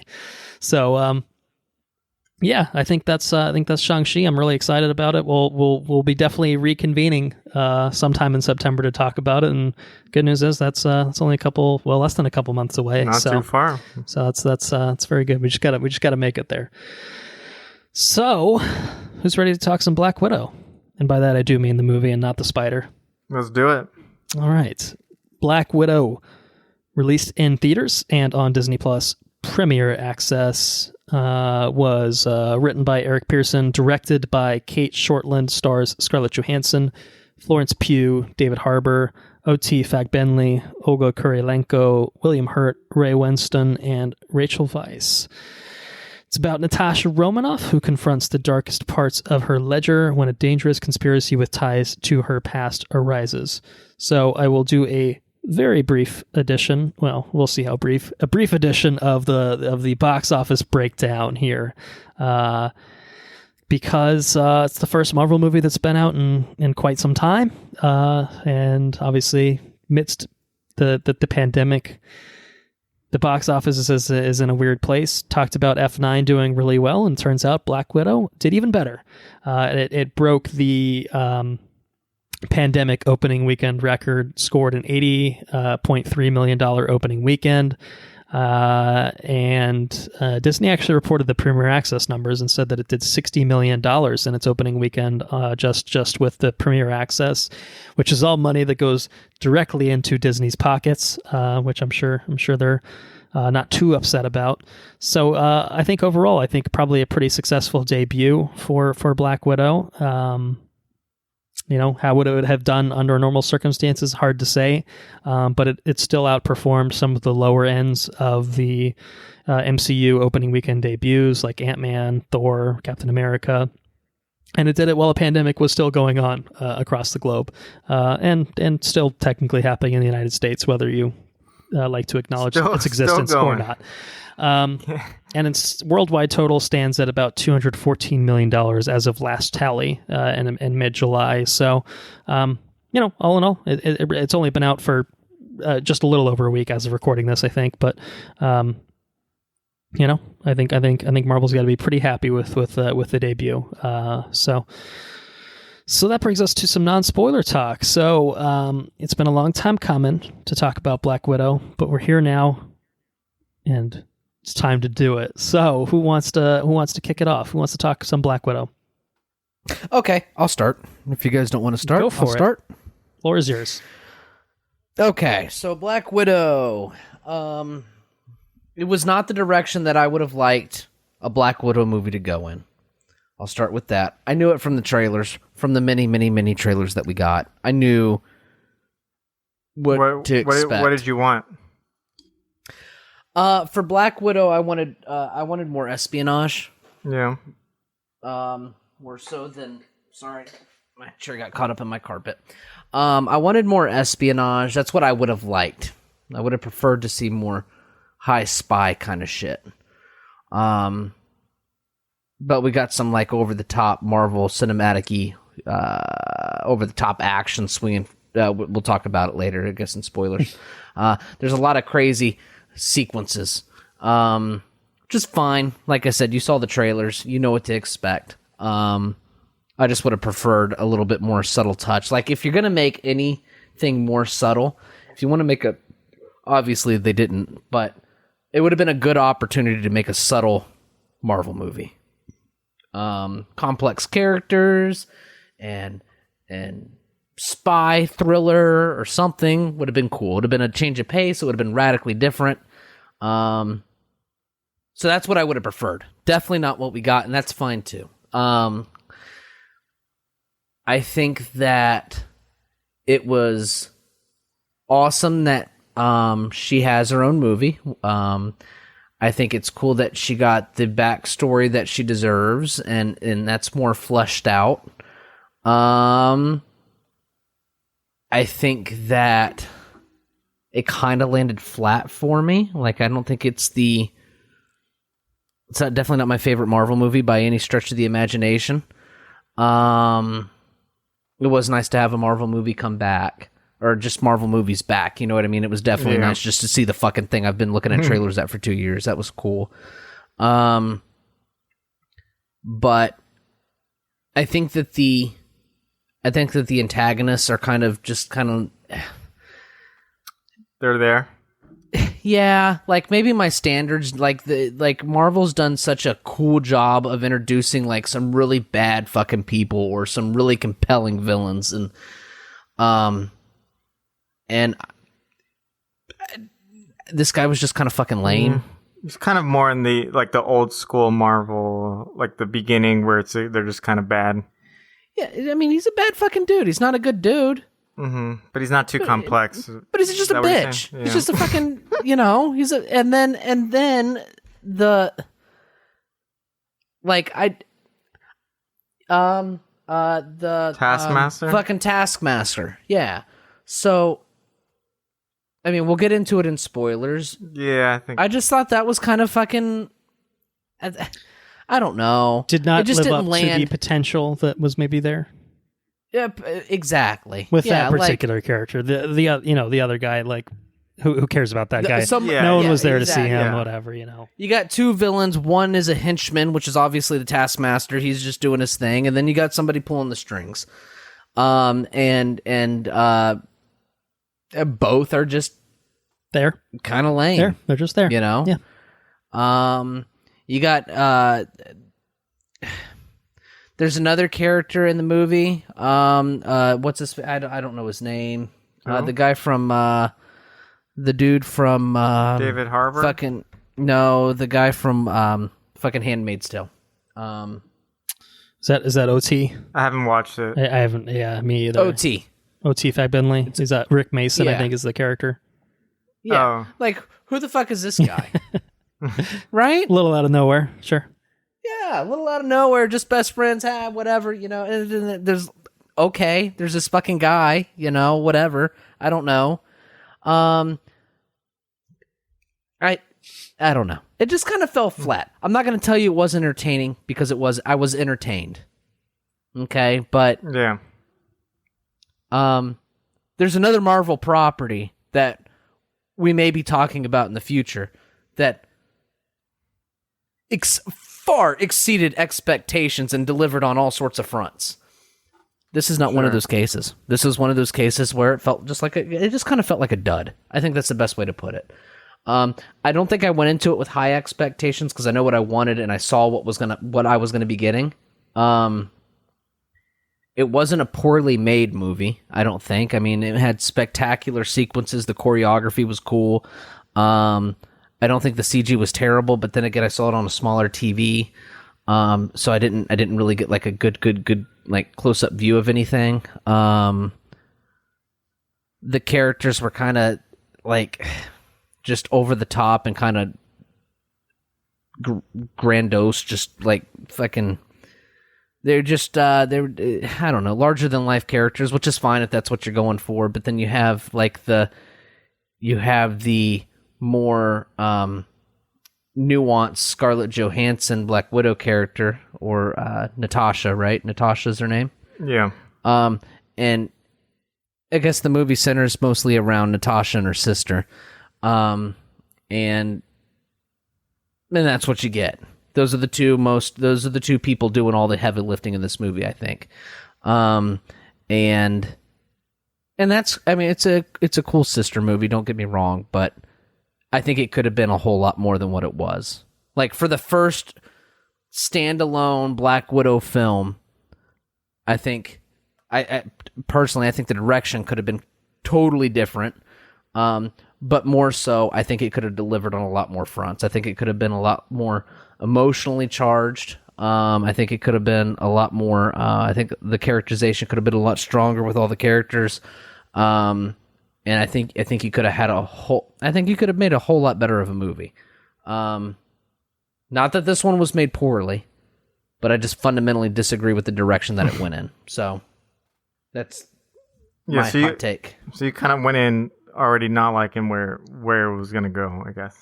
So yeah, I think that's Shang-Chi. I'm really excited about it. We'll be definitely reconvening sometime in September to talk about it. And good news is that's only less than a couple months away. Not too far. So that's very good. We just gotta make it there. So, who's ready to talk some Black Widow? And by that I do mean the movie and not the spider. Let's do it. All right, Black Widow, released in theaters and on Disney Plus Premier Access. Was written by Eric Pearson, directed by Kate Shortland, stars Scarlett Johansson, Florence Pugh, David Harbour, O.T. Fagbenle, Olga Kurylenko, William Hurt, Ray Winston, and Rachel Weisz. It's about Natasha Romanoff, who confronts the darkest parts of her ledger when a dangerous conspiracy with ties to her past arises. So I will do a very brief edition. Well, we'll see how brief. A brief edition of the box office breakdown here, because it's the first Marvel movie that's been out in quite some time, and obviously amidst the pandemic, the box office is in a weird place. Talked about F9 doing really well, and turns out Black Widow did even better. It broke the pandemic opening weekend record, scored an $80.3 million opening weekend, and Disney actually reported the Premier Access numbers and said that it did $60 million in its opening weekend, just with the Premier Access, which is all money that goes directly into Disney's pockets, which I'm sure they're not too upset about. So I think overall, probably a pretty successful debut for Black Widow. How would it have done under normal circumstances? Hard to say, but it still outperformed some of the lower ends of the MCU opening weekend debuts, like Ant-Man, Thor, Captain America. And it did it while a pandemic was still going on across the globe, and still technically happening in the United States, whether you like to acknowledge its existence or not. And its worldwide total stands at about $214 million as of last tally in mid-July. So, all in all, it's only been out for just a little over a week as of recording this, I think. But, I think Marvel's got to be pretty happy with the debut. So that brings us to some non-spoiler talk. So it's been a long time coming to talk about Black Widow, but we're here now, and it's time to do it. So who wants to kick it off? Who wants to talk some Black Widow? Okay, I'll start. If you guys don't want to start, I'll start. Floor is yours. Okay, so Black Widow. It was not the direction that I would have liked a Black Widow movie to go in. I'll start with that. I knew it from the trailers, from the many, many, many trailers that we got. I knew what to expect. What did you want? For Black Widow, I wanted more espionage. Yeah. More so than... Sorry, my chair got caught up in my carpet. I wanted more espionage. That's what I would have liked. I would have preferred to see more high spy kind of shit. But we got some like over the top Marvel cinematic-y, over the top action swinging. We'll talk about it later, I guess, in spoilers. There's a lot of crazy sequences. Just fine. Like I said, you saw the trailers. You know what to expect. I just would have preferred a little bit more subtle touch. Like, if you're going to make anything more subtle, if you want to make a... Obviously, they didn't, but it would have been a good opportunity to make a subtle Marvel movie. Complex characters and spy thriller or something would have been cool. It would have been a change of pace. It would have been radically different. So that's what I would have preferred. Definitely not what we got, and that's fine too. I think that it was awesome that she has her own movie. I think it's cool that she got the backstory that she deserves, and that's more fleshed out. I think that it kind of landed flat for me. Like, I don't think it's definitely not my favorite Marvel movie by any stretch of the imagination. It was nice to have a Marvel movie come back, or just Marvel movies back. You know what I mean? It was definitely nice just to see the fucking thing I've been looking at trailers at for 2 years. That was cool. But I think that the antagonists are kind of They're there. yeah, like maybe my standards, like Marvel's done such a cool job of introducing like some really bad fucking people or some really compelling villains, and this guy was just kind of fucking lame. It's kind of more in the old school Marvel, like the beginning where they're just kind of bad. Yeah, I mean, he's a bad fucking dude. He's not a good dude. Mm-hmm. But he's not too complex. But he's just a bitch. Yeah. He's just a fucking, and then the Taskmaster? Fucking Taskmaster. Yeah. So, I mean, we'll get into it in spoilers. Yeah, I just thought that was kind of fucking... I don't know. Did not just live up land. to the potential that was maybe there. Yep, exactly. With that particular character, the other guy, like who cares about that guy? No one was there to see him. Whatever, You got two villains. One is a henchman, which is obviously the Taskmaster. He's just doing his thing, and then you got somebody pulling the strings. Both are just there, kind of lame. They're just there. Yeah. You got there's another character in the movie. What's his? I don't know his name. The guy from the dude from David Harbour. The guy from fucking Handmaid's Tale. Is that OT? I haven't watched it. I haven't. Yeah, me either. OT Fagbenley. Is that Rick Mason? I think is the character. Yeah. Like, who the fuck is this guy? Right? A little out of nowhere. Sure. Yeah, a little out of nowhere, just best friends, whatever, and there's this fucking guy, whatever. I don't know. I don't know. It just kind of fell flat. I'm not going to tell you it was entertaining because I was entertained. Okay, but yeah. There's another Marvel property that we may be talking about in the future that far exceeded expectations and delivered on all sorts of fronts. This is not one of those cases. This is one of those cases where it felt just it just kind of felt like a dud. I think that's the best way to put it. I don't think I went into it with high expectations because I know what I wanted and I saw what I was gonna be getting. It wasn't a poorly made movie, I don't think. I mean, it had spectacular sequences. The choreography was cool. I don't think the CG was terrible, but then again, I saw it on a smaller TV, so I didn't really get like a good like close up view of anything. The characters were kind of like just over the top and kind of grandiose, just like fucking. They're just I don't know, larger than life characters, which is fine if that's what you're going for. But then you have like the more nuanced Scarlett Johansson Black Widow character, or Natasha, right? Natasha's her name. Yeah. And I guess the movie centers mostly around Natasha and her sister, and that's what you get. Those are the two people doing all the heavy lifting in this movie, I think. And that's, I mean, it's a cool sister movie, don't get me wrong, but I think it could have been a whole lot more than what it was. Like, for the first standalone Black Widow film, I think, I personally, I think the direction could have been totally different. But more so, I think it could have delivered on a lot more fronts. I think it could have been a lot more emotionally charged. I think it could have been a lot more. I think the characterization could have been a lot stronger with all the characters. And I think you could have had I think you could have made a whole lot better of a movie. Not that this one was made poorly, but I just fundamentally disagree with the direction that it went in. So that's my hot take. So you kind of went in already not liking where it was going to go, I guess.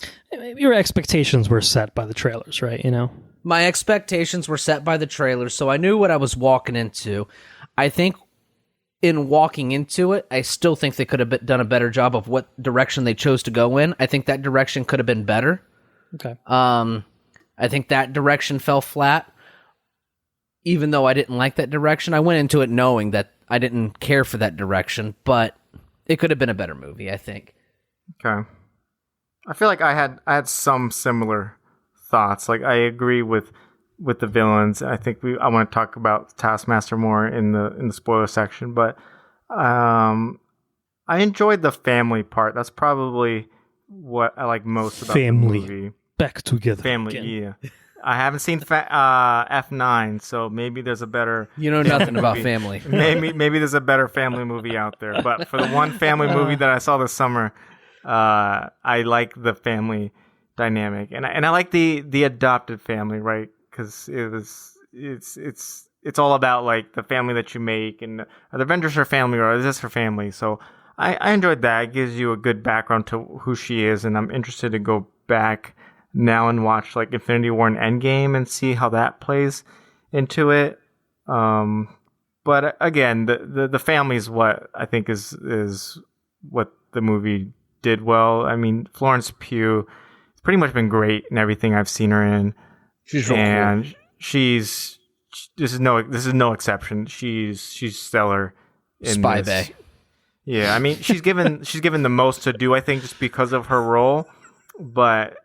Your expectations were set by the trailers, right? You know, my expectations were set by the trailers, so I knew what I was walking into. I think in walking into it, I still think they could have done a better job of what direction they chose to go in. I think that direction could have been better. Okay. I think that direction fell flat. Even though I didn't like that direction, I went into it knowing that I didn't care for that direction, but it could have been a better movie, I think. Okay. I feel like I had some similar thoughts. Like, I agree with the villains. I think I want to talk about Taskmaster more in the spoiler section, but I enjoyed the family part. That's probably what I like most about the movie. Back together. Family, again. yeah. I haven't seen F9, so maybe there's a better. You know nothing about family. Maybe there's a better family movie out there. But for the one family movie that I saw this summer, I like the family dynamic, and I like the adopted family, right? Because it's all about like the family that you make, and are the Avengers her family or is this her family? So I enjoyed that. It gives you a good background to who she is, and I'm interested to go back now and watch like Infinity War and Endgame and see how that plays into it. But again, the family is what I think is what the movie did well. I mean, Florence Pugh has pretty much been great in everything I've seen her in. She's real and cool. This is no exception. She's stellar in Spy this. Bay. Yeah, I mean, she's given the most to do, I think, just because of her role. But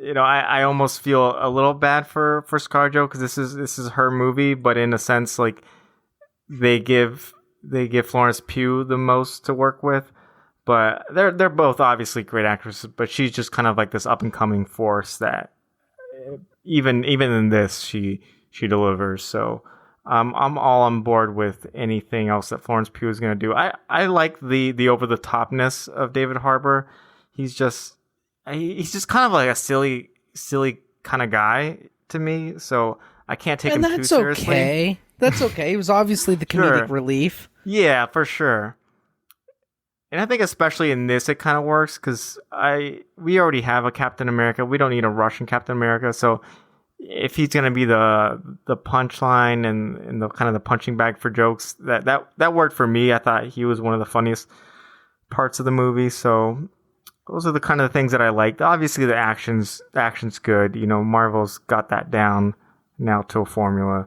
you know, I almost feel a little bad for ScarJo because this is her movie, but in a sense, like they give Florence Pugh the most to work with. But they're both obviously great actresses, but she's just kind of like this up and coming force that even in this she delivers. So I'm all on board with anything else that Florence Pugh is going to do. I like the over the topness of David Harbour. He's just kind of like a silly kind of guy to me. So I can't take him too seriously. Okay. That's okay. He was obviously the comedic relief. Yeah, for sure. And I think especially in this, it kind of works because we already have a Captain America. We don't need a Russian Captain America. So if he's going to be the punchline and the kind of the punching bag for jokes, that worked for me. I thought he was one of the funniest parts of the movie. So those are the kind of things that I liked. Obviously, the action's good. You know, Marvel's got that down now to a formula.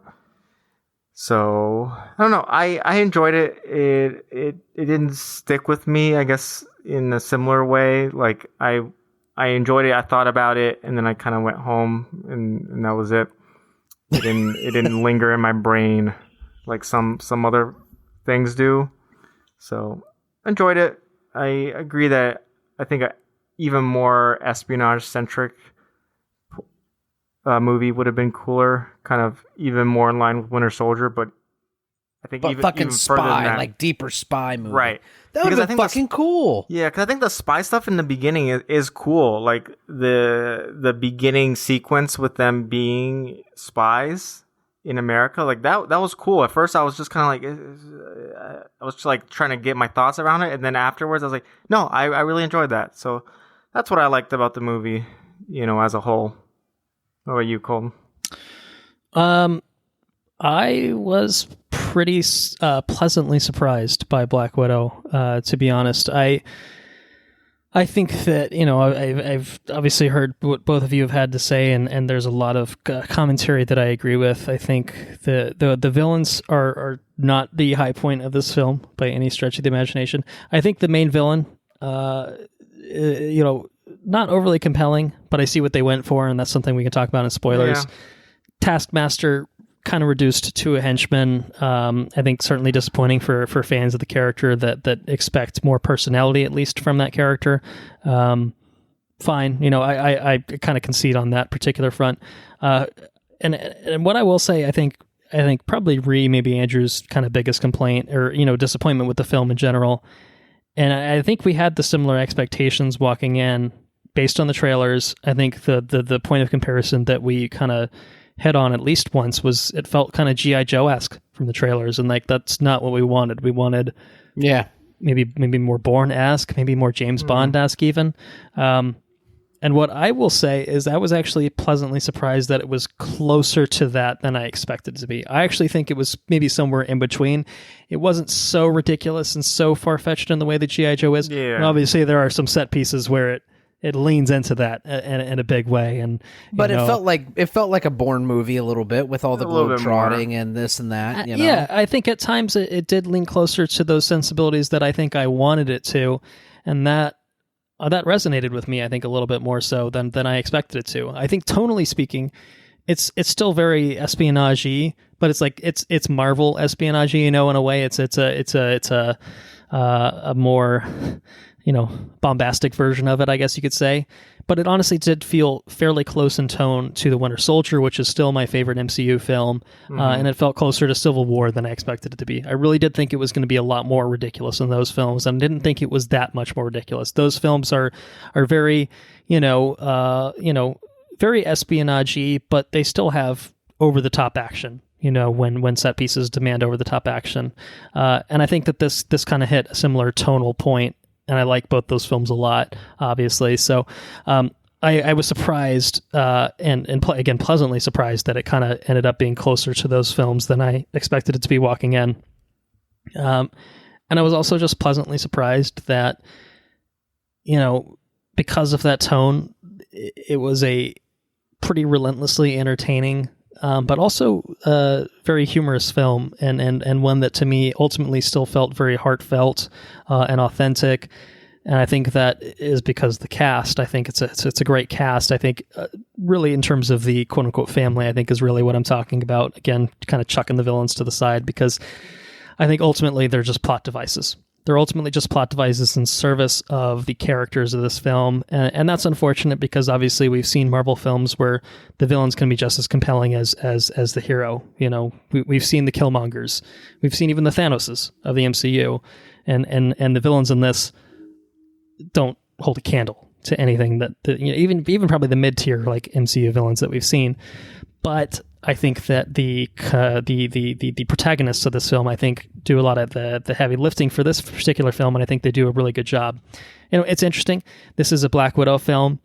So I don't know. I enjoyed it. It didn't stick with me, I guess, in a similar way. Like I enjoyed it. I thought about it, and then I kind of went home, and that was it. It didn't linger in my brain like some other things do. So enjoyed it. I agree that I think even more espionage centric movie would have been cooler, kind of even more in line with Winter Soldier, but I think But even fucking further than spy, that. like deeper spy movie. Right. That would Because I have been think fucking cool. Yeah, because I think the spy stuff in the beginning is cool. Like the beginning sequence with them being spies in America, like that was cool. At first, I was just kind of like, I was just like trying to get my thoughts around it, and then afterwards, I was like, no, I really enjoyed that. So that's what I liked about the movie, as a whole. What about you, Colton? I was pretty pleasantly surprised by Black Widow. To be honest, I think that I've obviously heard what both of you have had to say, and there's a lot of commentary that I agree with. I think the villains are not the high point of this film by any stretch of the imagination. I think the main villain, not overly compelling, but I see what they went for, and that's something we can talk about in spoilers. Yeah. Taskmaster, kind of reduced to a henchman. I think certainly disappointing for fans of the character that expect more personality, at least from that character. Fine, I kind of concede on that particular front. And what I will say, I think probably maybe Andrew's kind of biggest complaint or disappointment with the film in general. And I think we had the similar expectations walking in based on the trailers. I think the point of comparison that we kind of head on at least once was it felt kind of G.I. Joe-esque from the trailers, and like that's not what we wanted. We wanted maybe more Bourne-esque, maybe more James Bond-esque even. And what I will say is I was actually pleasantly surprised that it was closer to that than I expected it to be. I actually think it was maybe somewhere in between. It wasn't so ridiculous and so far-fetched in the way that G.I. Joe is. Yeah. And obviously there are some set pieces where it leans into that in a big way, But it felt like a Bourne movie a little bit with all the globe trotting and this and that. Yeah, I think at times it did lean closer to those sensibilities that I think I wanted it to, and that resonated with me. I think a little bit more so than I expected it to. I think tonally speaking, it's still very espionage-y, but it's like it's Marvel espionage-y, in a way. It's a more bombastic version of it, I guess you could say. But it honestly did feel fairly close in tone to The Winter Soldier, which is still my favorite MCU film. And it felt closer to Civil War than I expected it to be. I really did think it was going to be a lot more ridiculous in those films, and didn't think it was that much more ridiculous. Those films are very, very espionage-y, but they still have over-the-top action. When set pieces demand over-the-top action. And I think that this kind of hit a similar tonal point, and I like both those films a lot, obviously. So I was surprised, again, pleasantly surprised that it kind of ended up being closer to those films than I expected it to be walking in. And I was also just pleasantly surprised that, because of that tone, it was a pretty relentlessly entertaining but also a very humorous film, and one that to me ultimately still felt very heartfelt and authentic. And I think that is because the cast. I think it's a great cast. I think really in terms of the quote unquote family, I think is really what I'm talking about. Again, kind of chucking the villains to the side, because I think ultimately they're just plot devices. They're ultimately just plot devices in service of the characters of this film. And that's unfortunate, because obviously we've seen Marvel films where the villains can be just as compelling as the hero. We've seen the Killmongers. We've seen even the Thanoses of the MCU. And the villains in this don't hold a candle to anything that even probably the mid-tier like MCU villains that we've seen. But I think that the protagonists of this film, I think, do a lot of the heavy lifting for this particular film, and I think they do a really good job. It's interesting. This is a Black Widow film,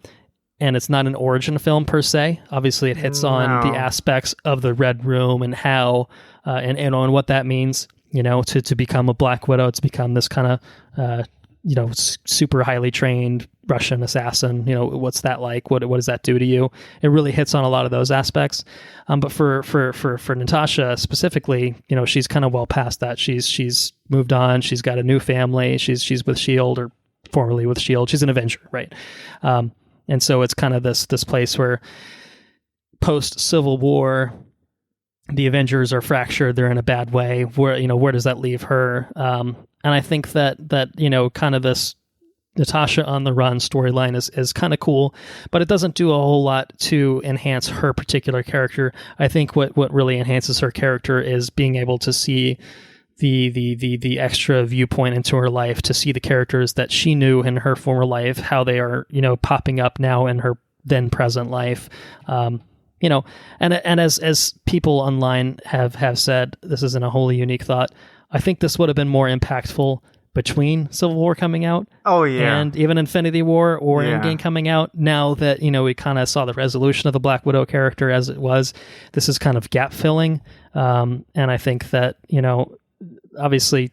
and it's not an origin film per se. Obviously, it hits on the aspects of the Red Room and how and what that means. To become a Black Widow, to become this kind of super highly trained Russian assassin. What's that like? What does that do to you? It really hits on a lot of those aspects. But for Natasha specifically, she's kind of well past that. She's moved on. She's got a new family. She's with S.H.I.E.L.D., or formerly with S.H.I.E.L.D. She's an Avenger, right? And so it's kind of this place where post Civil War, the Avengers are fractured. They're in a bad way. Where does that leave her? And I think that kind of this Natasha on the Run storyline is kind of cool, but it doesn't do a whole lot to enhance her particular character. I think what really enhances her character is being able to see the extra viewpoint into her life, to see the characters that she knew in her former life, how they are, popping up now in her then present life. And as people online have said, this isn't a wholly unique thought. I think this would have been more impactful between Civil War coming out and even Infinity War or Endgame coming out. Now that, we kind of saw the resolution of the Black Widow character as it was, this is kind of gap filling. And I think that, obviously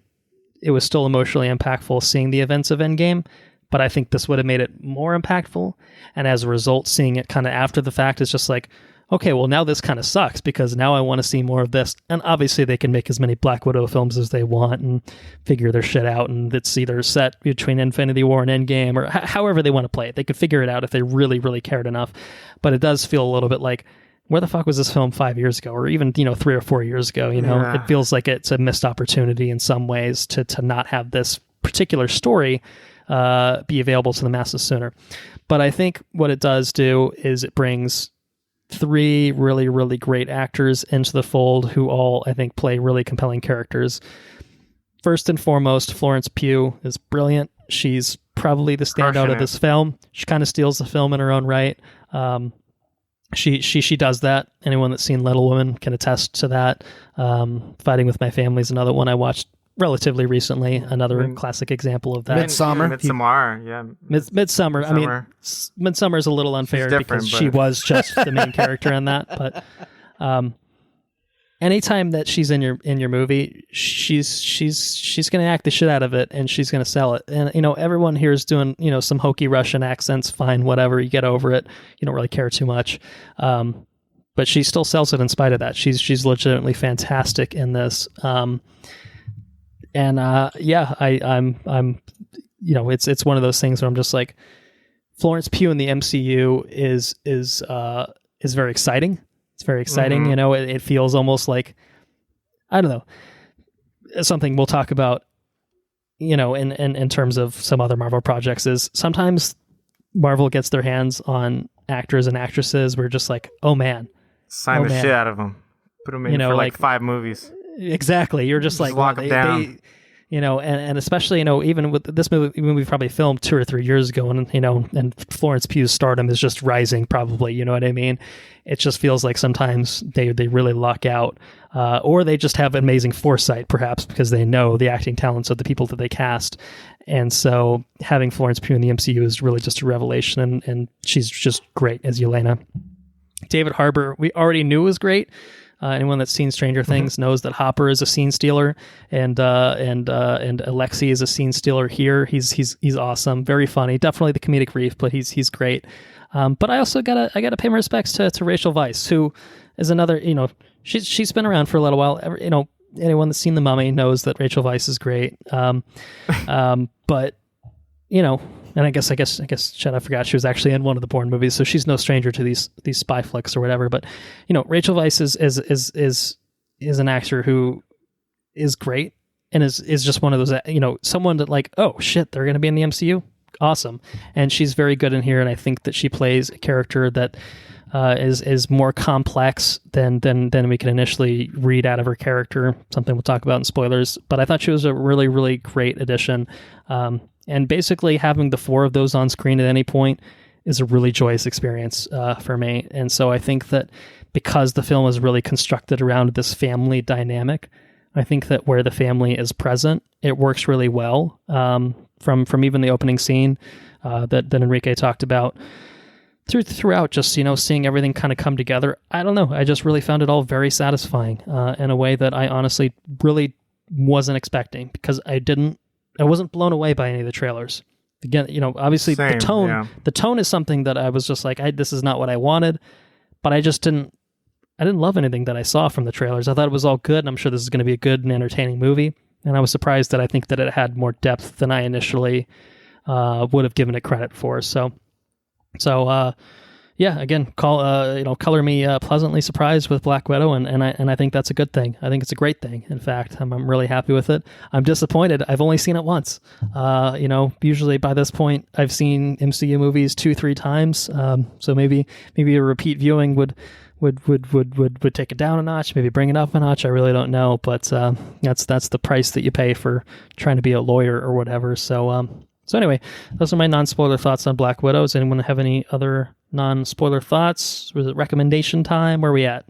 it was still emotionally impactful seeing the events of Endgame, but I think this would have made it more impactful. And as a result, seeing it kind of after the fact is just like, okay, well, now this kind of sucks because now I want to see more of this. And obviously they can make as many Black Widow films as they want and figure their shit out. And it's either set between Infinity War and Endgame or however they want to play it. They could figure it out if they really, really cared enough. But it does feel a little bit like, where the fuck was this film 5 years ago or even, 3 or 4 years ago? It feels like it's a missed opportunity in some ways to not have this particular story be available to the masses sooner. But I think what it does do is it brings 3 really, really great actors into the fold who all, I think, play really compelling characters. First and foremost, Florence Pugh is brilliant. She's probably the standout of this film. She kind of steals the film in her own right. She does that. Anyone that's seen Little Women can attest to that. Fighting with My Family is another one I watched relatively recently. Another classic example of that. Midsommar. Midsommar. I mean, Midsommar is a little unfair because she was just the main character in that. But anytime that she's in your movie, she's going to act the shit out of it and she's going to sell it. And everyone here is doing some hokey Russian accents. Fine, whatever. You get over it. You don't really care too much. But she still sells it in spite of that. She's legitimately fantastic in this. I'm it's one of those things where I'm just like, Florence Pugh in the MCU is very exciting. It's very exciting. Mm-hmm. It feels almost like, I don't know, something we'll talk about, in terms of some other Marvel projects is sometimes Marvel gets their hands on actors and actresses. We're just like, oh man, sign the shit out of them. Put them in for like 5 movies. Exactly. You're just like, lock them down. And especially, even with this movie, we probably filmed 2 or 3 years ago, and Florence Pugh's stardom is just rising, probably. You know what I mean? It just feels like sometimes they really luck out, or they just have amazing foresight, perhaps because they know the acting talents of the people that they cast. And so having Florence Pugh in the MCU is really just a revelation, and she's just great as Yelena. David Harbour, we already knew was great. Anyone that's seen Stranger Things knows that Hopper is a scene stealer, and Alexei is a scene stealer here. He's awesome, very funny, definitely the comedic relief, but he's great. But I also gotta pay my respects to Rachel Weisz, who is another. She's been around for a little while. Anyone that's seen The Mummy knows that Rachel Weisz is great. But and I guess shit, I forgot she was actually in one of the Bourne movies, so she's no stranger to these spy flicks or whatever. But Rachel Weisz is an actor who is great and is just one of those someone that like, oh shit, they're going to be in the MCU, awesome. And she's very good in here, and I think that she plays a character that is more complex than we can initially read out of her character. Something we'll talk about in spoilers. But I thought she was a really, really great addition. And basically having the 4 of those on screen at any point is a really joyous experience for me. And so I think that because the film is really constructed around this family dynamic, I think that where the family is present, it works really well. From even the opening scene that Enrique talked about, throughout just, seeing everything kind of come together. I don't know. I just really found it all very satisfying in a way that I honestly really wasn't expecting, because I wasn't blown away by any of the trailers. Again, obviously the tone is something that I was just like, this is not what I wanted, but I didn't love anything that I saw from the trailers. I thought it was all good, and I'm sure this is going to be a good and entertaining movie. And I was surprised that I think that it had more depth than I initially would have given it credit for. So yeah, again, color me pleasantly surprised with Black Widow, and I think that's a good thing. I think it's a great thing. In fact, I'm really happy with it. I'm disappointed. I've only seen it once. Usually by this point, I've seen MCU movies 2-3 times. So maybe a repeat viewing would take it down a notch, maybe bring it up a notch. I really don't know, but that's the price that you pay for trying to be a lawyer or whatever. So anyway, those are my non-spoiler thoughts on Black Widow. Does anyone have any other non-spoiler thoughts? Was it recommendation time? Where are we at?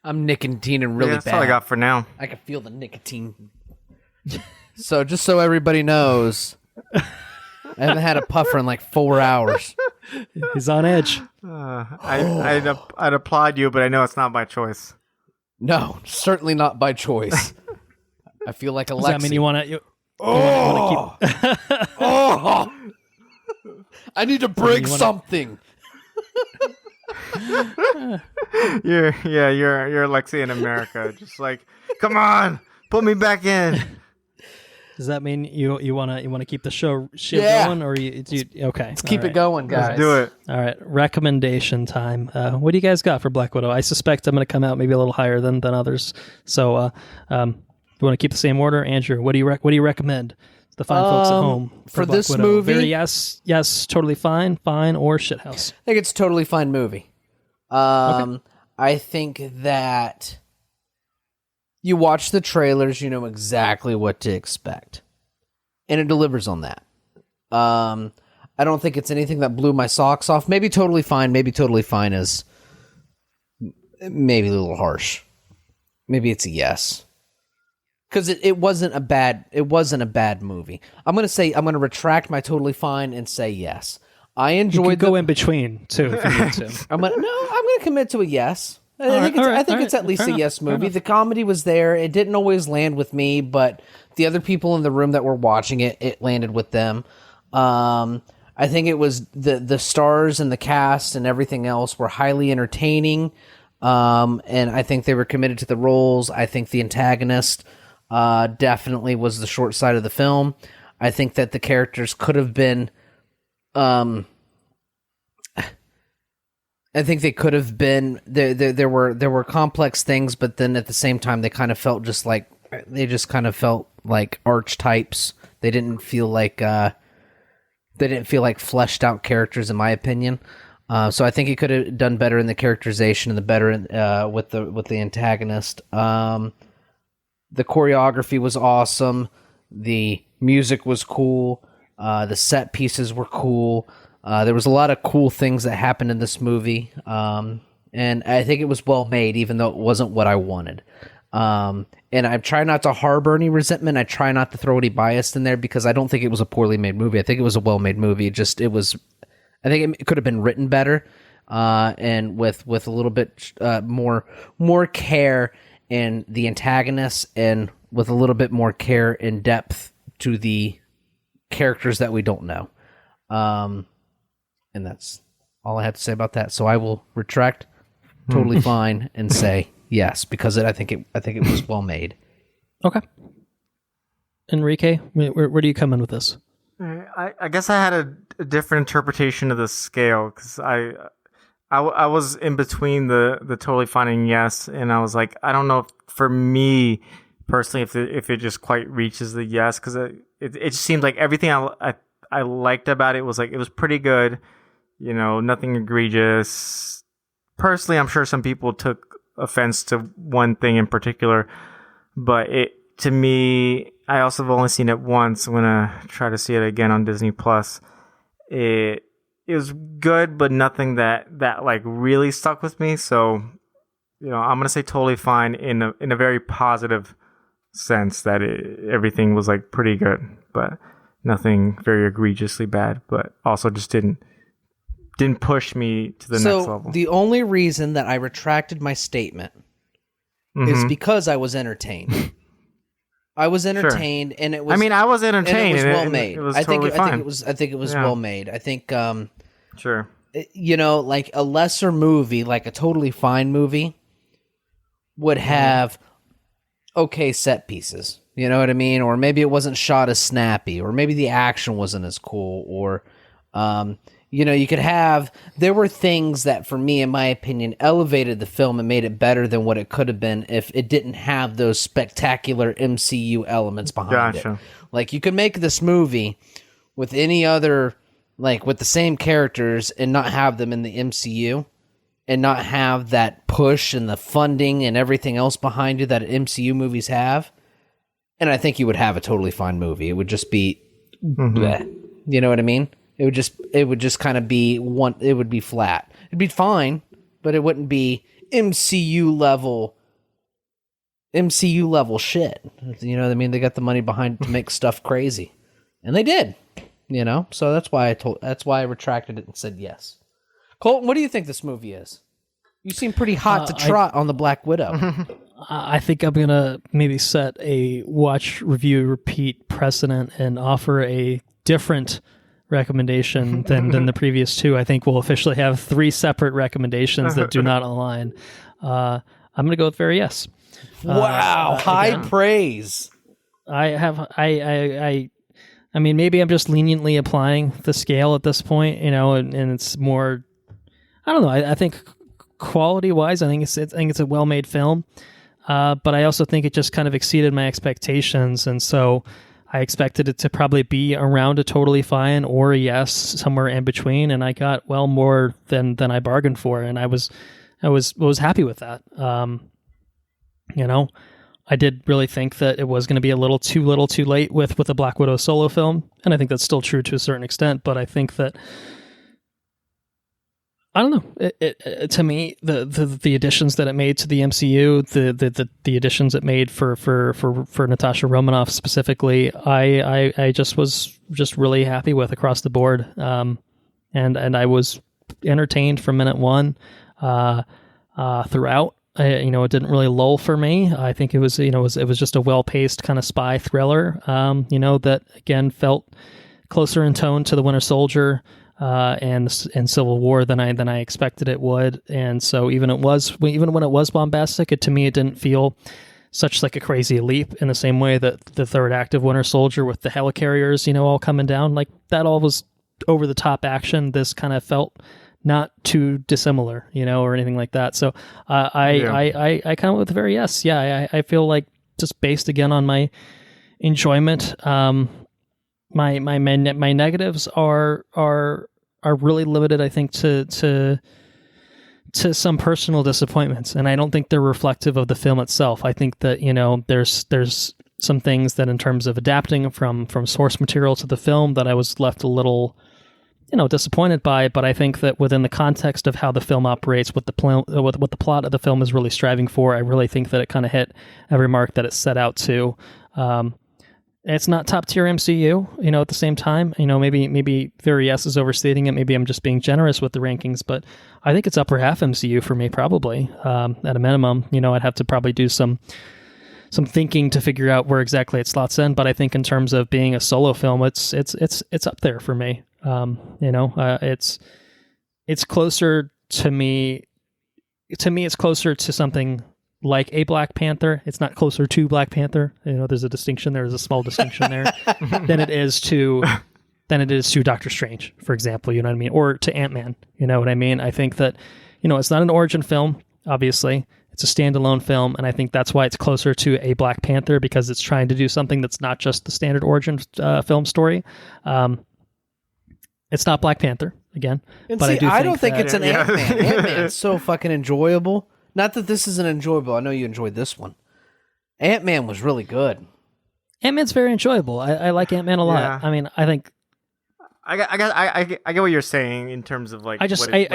I'm nicotining really that's bad. all I got for now. I can feel the nicotine. So just so everybody knows, I haven't had a puffer in like 4 hours. He's on edge. I'd applaud you, but I know it's not my choice. No, certainly not by choice. I feel like Alexi. Does that mean you want to... I need to break something. You're Alexi in America. Just like, come on, put me back in. Does that mean you want to keep the show going, or you okay? Let's keep it going, guys. Let's do it. All right, recommendation time. What do you guys got for Black Widow? I suspect I'm going to come out maybe a little higher than others. So, you want to keep the same order, Andrew? What do you recommend to the fine folks at home for Black this Widow? movie? Very yes, totally fine, or shithouse. I think it's a totally fine movie. Okay. I think that you watch the trailers, you know exactly what to expect, and it delivers on that. I don't think it's anything that blew my socks off. Maybe totally fine. Maybe totally fine is maybe a little harsh. Maybe it's a yes. Because it wasn't a bad movie. I'm gonna retract my totally fine and say yes. I enjoyed. You could go in between too if you need to. I'm gonna commit to a yes. I think it's at least a yes movie. The comedy was there. It didn't always land with me, but the other people in the room that were watching it landed with them. I think it was the stars and the cast and everything else were highly entertaining. And I think they were committed to the roles. I think the antagonist definitely was the short side of the film. I think that the characters could have been, I think they could have been, there were complex things, but then at the same time, they kind of felt like archetypes. They didn't feel like fleshed out characters, in my opinion. So I think he could have done better in the characterization and the better with the antagonist. The choreography was awesome. The music was cool. The set pieces were cool. There was a lot of cool things that happened in this movie. And I think it was well made, even though it wasn't what I wanted. And I try not to harbor any resentment. I try not to throw any bias in there because I don't think it was a poorly made movie. I think it was a well made movie. I think it could have been written better, and with a little bit more care in the antagonist, and with a little bit more care and depth to the characters that we don't know. And that's all I have to say about that. So I will retract totally fine and say yes, because I think it was well made. Okay. Enrique, where do you come in with this? I guess I had a different interpretation of the scale, because I was in between the totally fine and yes, and I was like, I don't know if, for me personally, if it just quite reaches the yes, because it just seemed like everything I liked about it was like, it was pretty good, nothing egregious. Personally, I'm sure some people took offense to one thing in particular, but to me, I also have only seen it once. I'm gonna try to see it again on Disney Plus. It was good, but nothing that like really stuck with me. So, I'm gonna say totally fine in a very positive sense, that everything was like pretty good, but nothing very egregiously bad. But also just didn't push me to the next level. So the only reason that I retracted my statement is because I was entertained. I was entertained, and it was. I mean, I was entertained. And it was well made. It was totally fine. I think it was well made. I think. Sure. Like a lesser movie, like a totally fine movie, would have okay set pieces. You know what I mean? Or maybe it wasn't shot as snappy, or maybe the action wasn't as cool, or You could have, there were things that, for me, in my opinion, elevated the film and made it better than what it could have been if it didn't have those spectacular MCU elements behind it. Like, you could make this movie with any other, like, with the same characters and not have them in the MCU and not have that push and the funding and everything else behind you that MCU movies have. And I think you would have a totally fine movie. It would just be, bleh, you know what I mean? It would just kind of be one. It would be flat. It'd be fine, but it wouldn't be MCU level shit. You know what I mean? They got the money behind to make stuff crazy, and they did. So that's why I retracted it and said yes. Colton, what do you think this movie is? You seem pretty hot to trot on the Black Widow. I think I'm gonna maybe set a watch, review, repeat precedent and offer a different recommendation than the previous two. I think we'll officially have 3 separate recommendations that do not align. I'm going to go with very yes. Wow, high praise. I mean, maybe I'm just leniently applying the scale at this point, and it's more, I don't know. I think quality-wise, I think it's a well-made film, but I also think it just kind of exceeded my expectations, and so I expected it to probably be around a totally fine or a yes, somewhere in between, and I got more than I bargained for, and I was happy with that. I did really think that it was going to be a little too late with a Black Widow solo film, and I think that's still true to a certain extent. But I think that, I don't know. It to me, the additions that it made to the MCU, the additions it made for Natasha Romanoff specifically, I just was really happy with across the board, and I was entertained from minute one throughout. It didn't really lull for me. I think it was just a well-paced kind of spy thriller, that again felt closer in tone to The Winter Soldier and Civil War than I expected it would. And so even when it was bombastic, to me it didn't feel such like a crazy leap in the same way that the third act of Winter Soldier with the helicarriers, all coming down, like that all was over the top action. This kind of felt not too dissimilar, or anything like that. So I kind of went with a very yes. Yeah, I feel like just based again on my enjoyment, my negatives are really limited, I think, to some personal disappointments, and I don't think they're reflective of the film itself. I think that there's some things that in terms of adapting from source material to the film that I was left a little disappointed by, but I think that within the context of how the film operates, what the plot of the film is really striving for, I really think that it kind of hit every mark that it set out to. It's not top tier MCU, at the same time, maybe very yes is overstating it. Maybe I'm just being generous with the rankings, but I think it's upper half MCU for me, probably, at a minimum. I'd have to probably do some thinking to figure out where exactly it slots in, but I think in terms of being a solo film, it's up there for me. It's closer to me. To me, it's closer to something like a Black Panther. It's not closer to Black Panther. There's a distinction. There's a small distinction there than it is to Doctor Strange, for example. You know what I mean? Or to Ant-Man. You know what I mean? I think that, it's not an origin film, obviously. It's a standalone film, and I think that's why it's closer to a Black Panther, because it's trying to do something that's not just the standard origin film story. It's not Black Panther, again. And but see, I don't think it's an Ant-Man. Ant-Man's so fucking enjoyable. Not that this isn't enjoyable. I know you enjoyed this one. Ant-Man was really good. Ant-Man's very enjoyable. I like Ant-Man a lot. Yeah. I mean, I think... I get what you're saying in terms of like... I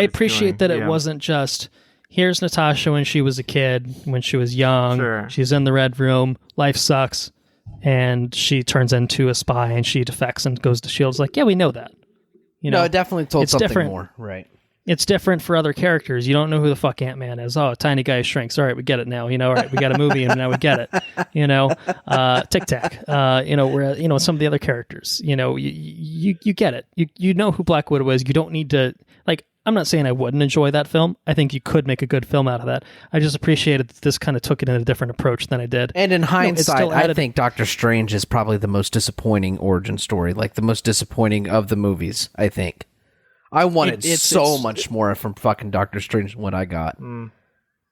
appreciate that it wasn't just... Here's Natasha when she was a kid, when she was young. Sure. She's in the Red Room. Life sucks. And she turns into a spy and she defects and goes to S.H.I.E.L.D. It's like, yeah, we know that. No, it definitely told something different. More. Right. It's different for other characters. You don't know who the fuck Ant-Man is. Oh, tiny guy shrinks. All right, we get it now. All right, we got a movie and now we get it. Tic Tac. Where some of the other characters, you get it. You know who Black Widow is. You don't need to, like, I'm not saying I wouldn't enjoy that film. I think you could make a good film out of that. I just appreciated that this kind of took it in a different approach than I did. And in hindsight, I think Doctor Strange is probably the most disappointing origin story, like the most disappointing of the movies, I think. I wanted It's so much more from fucking Doctor Strange than what I got.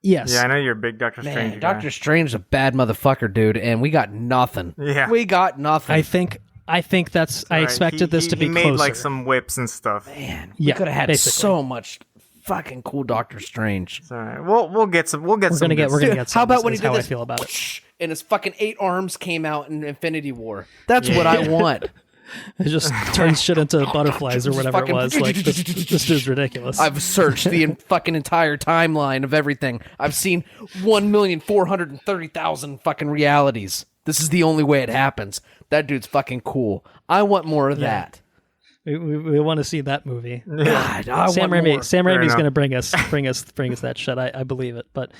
Yes. Yeah, I know you're a big Doctor Strange Man, guy. Doctor Strange is a bad motherfucker, dude, and we got nothing. Yeah. We got nothing. I think that's. I expected this to be He made closer. like some whips and stuff. Man, we Yeah, could have had basically. so much fucking cool Doctor Strange. It's all right. We'll get some. We're We're gonna get. Some. How about when is he did how this? I feel about it. And his fucking 8 arms came out in Infinity War. That's what I want. It just turns shit into butterflies or Just whatever it fucking- was. Like this dude's ridiculous. I've searched the fucking entire timeline of everything. I've seen 1,430,000 fucking realities. This is the only way it happens. That dude's fucking cool. I want more of that. We want to see that movie. God, I Sam want more. Raimi. Sam Fair Raimi's enough. going to bring us that shit. I believe it. But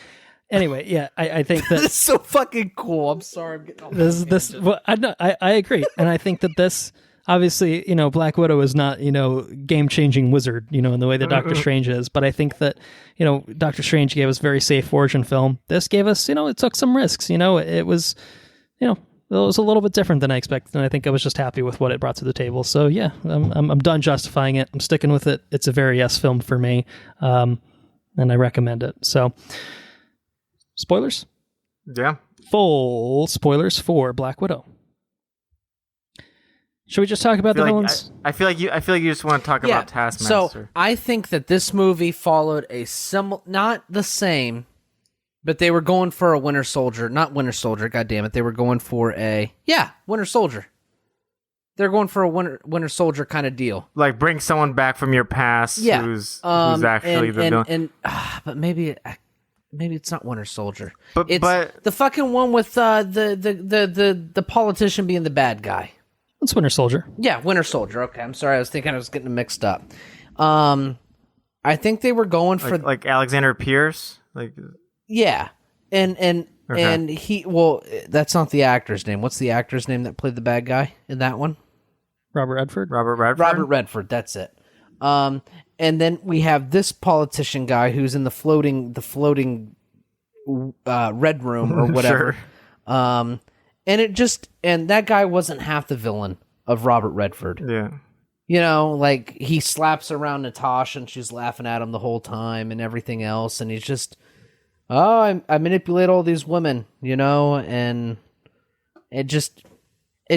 anyway, yeah, I think that This is so fucking cool. I'm sorry. I'm getting all this. Well, I agree, and I think that this. Obviously, Black Widow is not, game-changing wizard, in the way that Doctor Strange is. But I think that, Doctor Strange gave us very safe origin film. This gave us, it took some risks. It was, it was a little bit different than I expected, and I think I was just happy with what it brought to the table. So yeah, I'm done justifying it. I'm sticking with it. It's a very yes film for me, and I recommend it. So, spoilers? Yeah. Full spoilers for Black Widow. Should we just talk about the villains? I feel like you just want to talk about Taskmaster. So I think that this movie followed a similar, not the same, but they were going for a Winter Soldier, not Winter Soldier. God damn it, they were going for Winter Soldier. They're going for a Winter Soldier kind of deal. like bring someone back from your past who's actually the villain. But maybe it's not Winter Soldier. But the fucking one with the politician being the bad guy. It's Winter Soldier. Yeah, Winter Soldier. Okay, I'm sorry. I was thinking I was getting mixed up. I think they were going for like Alexander Pierce. Like and he. Well, that's not the actor's name. What's the actor's name that played the bad guy in that one? Robert Redford. Robert Redford. Robert Redford. That's it. And then we have this politician guy who's in the floating red room or whatever. Sure. And that guy wasn't half the villain of Robert Redford. Yeah. Like he slaps around Natasha and she's laughing at him the whole time and everything else. And he's just, I manipulate all these women, and it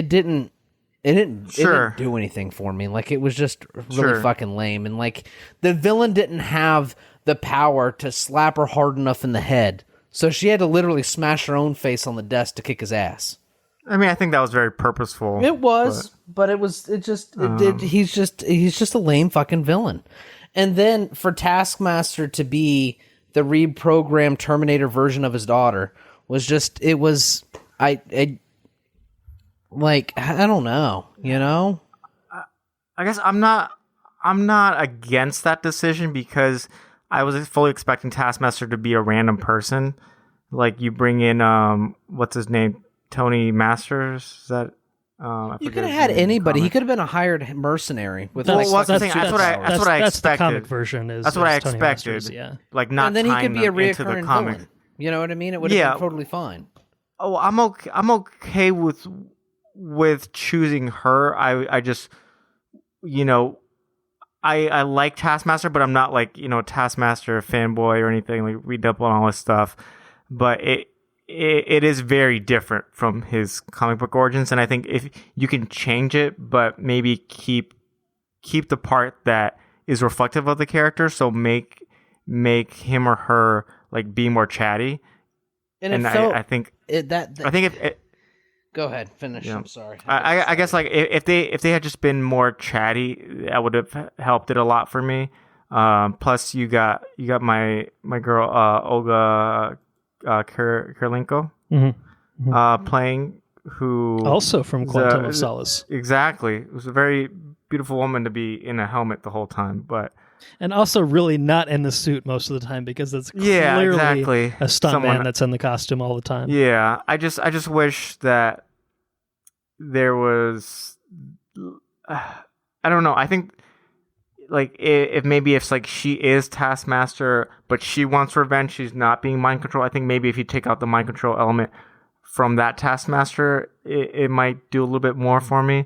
didn't do anything for me. Like it was just really fucking lame. And like the villain didn't have the power to slap her hard enough in the head. So she had to literally smash her own face on the desk to kick his ass. I mean, I think that was very purposeful. It was, but he's just a lame fucking villain. And then for Taskmaster to be the reprogrammed Terminator version of his daughter was just, I don't know, I guess I'm not against that decision because I was fully expecting Taskmaster to be a random person. Like you bring in what's his name? Tony Masters? Is that you could have had anybody. He could have been a hired mercenary with that's what I That's expected. the comic version. That's what I Tony expected. Masters, yeah. Like not and then he tying could be a them into the reoccurring comic. villain. You know what I mean? It would have been totally fine. Oh, I'm okay with choosing her. I just I like Taskmaster, but I'm not like Taskmaster fanboy or anything. Like read up on all this stuff, but it is very different from his comic book origins, and I think if you can change it, but maybe keep the part that is reflective of the character, so make him or her like be more chatty. And I think go ahead, finish. Yeah. I'm sorry. I guess like if they had just been more chatty, that would have helped it a lot for me. Plus you got my girl Olga Kurylenko playing, who also from Quantum of Solace. Exactly, it was a very beautiful woman to be in a helmet the whole time, and also really not in the suit most of the time because it's clearly a stuntman that's in the costume all the time. Yeah, I just wish that there was I don't know. I think like if like she is Taskmaster, but she wants revenge, she's not being mind controlled. I think maybe if you take out the mind control element from that Taskmaster, it might do a little bit more for me.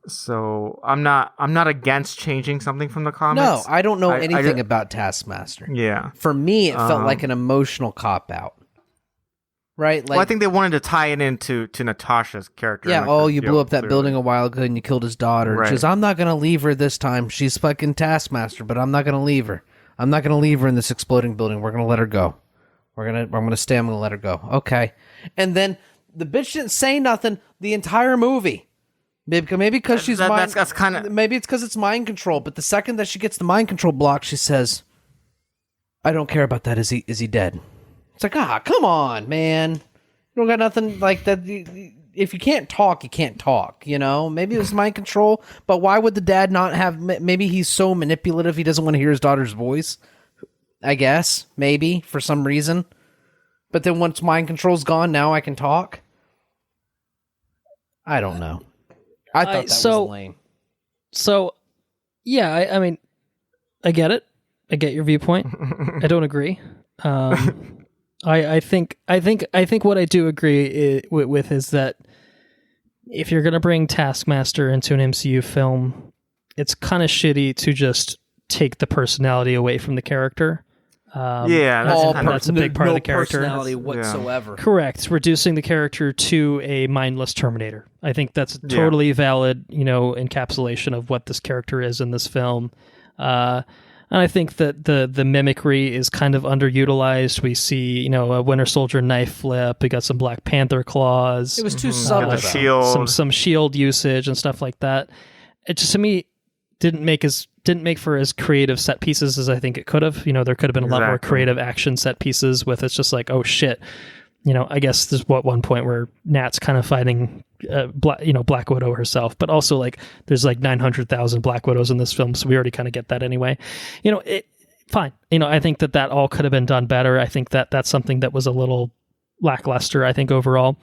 So I'm not against changing something from the comics. No, I don't know anything about Taskmaster. Yeah. For me, it felt like an emotional cop-out. Right? Like, well, I think they wanted to tie it into Natasha's character. Yeah, like you blew up that building a while ago and you killed his daughter. Right. She says, I'm not going to leave her this time. She's fucking Taskmaster, but I'm not going to leave her. I'm not going to leave her in this exploding building. We're going to let her go. I'm going to stay. I'm going to let her go. Okay. And then the bitch didn't say nothing the entire movie. Maybe because she's mind. That's kind of. Maybe it's because it's mind control. But the second that she gets the mind control block, she says, "I don't care about that. Is he dead?" It's like, come on, man. You don't got nothing like that. If you can't talk, you can't talk. You know. Maybe it was mind control. But why would the dad not have? Maybe he's so manipulative he doesn't want to hear his daughter's voice. I guess maybe for some reason. But then once mind control's gone, now I can talk. I don't know. I thought that was lame. So, yeah, I mean, I get it. I get your viewpoint. I don't agree. I think what I do agree with is that if you're going to bring Taskmaster into an MCU film, it's kind of shitty to just take the personality away from the character. That's a big part of the character. No personality whatsoever. Yeah. Correct. Reducing the character to a mindless Terminator. I think that's a totally valid, encapsulation of what this character is in this film. And I think that the mimicry is kind of underutilized. We see, a Winter Soldier knife flip. We got some Black Panther claws. It was too subtle. Shield. Some shield usage and stuff like that. It just, to me, didn't make for as creative set pieces as I think it could have. There could have been a lot more creative action set pieces with it's just like, oh shit. I guess there's one point where Nat's kind of fighting Black Widow herself, but also like there's like 900,000 Black Widows in this film, so we already kind of get that anyway. Fine. I think that all could have been done better. I think that's something that was a little lackluster, I think, overall.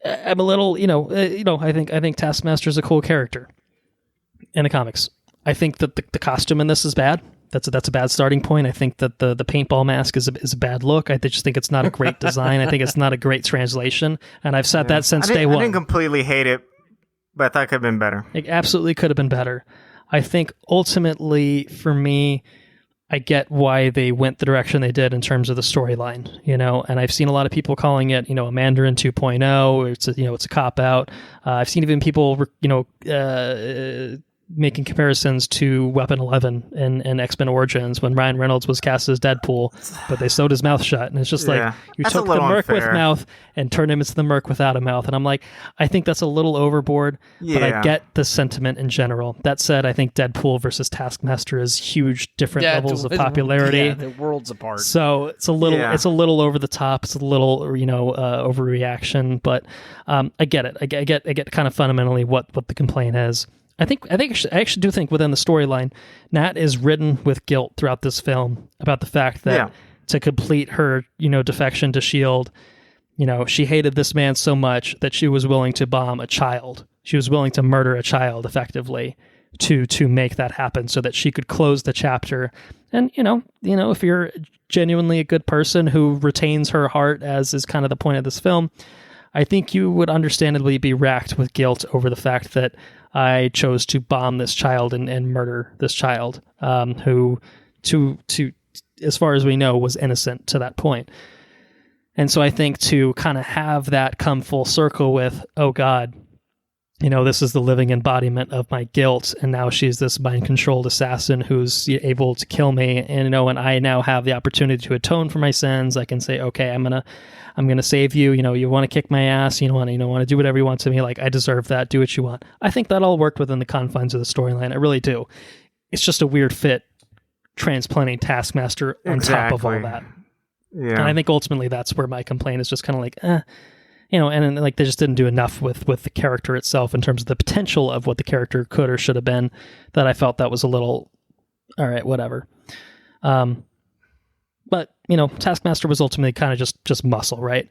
I'm a little, I think Taskmaster's a cool character in the comics. I think that the costume in this is bad. That's a bad starting point. I think that the paintball mask is a bad look. I just think it's not a great design. I think it's not a great translation. And I've said that since day one. I didn't completely hate it, but I thought it could have been better. It absolutely could have been better. I think ultimately, for me, I get why they went the direction they did in terms of the storyline, and I've seen a lot of people calling it, a Mandarin 2.0. It's a cop out. I've seen even people, making comparisons to Weapon 11 and X-Men Origins when Ryan Reynolds was cast as Deadpool, but they sewed his mouth shut. And it's just like, you took the Merc with mouth and turned him into the Merc without a mouth. And I'm like, I think that's a little overboard, but I get the sentiment in general. That said, I think Deadpool versus Taskmaster is huge, different levels of popularity. Yeah, they're worlds apart. So it's a little over the top. It's a little, overreaction, but I get it. I get kind of fundamentally what the complaint is. I actually do think within the storyline, Nat is ridden with guilt throughout this film about the fact that to complete her, defection to S.H.I.E.L.D., she hated this man so much that she was willing to bomb a child. She was willing to murder a child effectively to make that happen so that she could close the chapter. And, if you're genuinely a good person who retains her heart, as is kind of the point of this film, I think you would understandably be racked with guilt over the fact that I chose to bomb this child and murder this child, who, as far as we know, was innocent to that point. And so I think to kind of have that come full circle with, oh God, this is the living embodiment of my guilt, and now she's this mind-controlled assassin who's able to kill me, and and I now have the opportunity to atone for my sins. I can say, okay, I'm gonna save you. You want to kick my ass. You want to do whatever you want to me. Like, I deserve that. Do what you want. I think that all worked within the confines of the storyline. I really do. It's just a weird fit transplanting Taskmaster on top of all that. Yeah. And I think ultimately that's where my complaint is just kind of like, and like they just didn't do enough with the character itself in terms of the potential of what the character could or should have been, that I felt that was a little, all right, whatever. But, Taskmaster was ultimately kind of just muscle, right?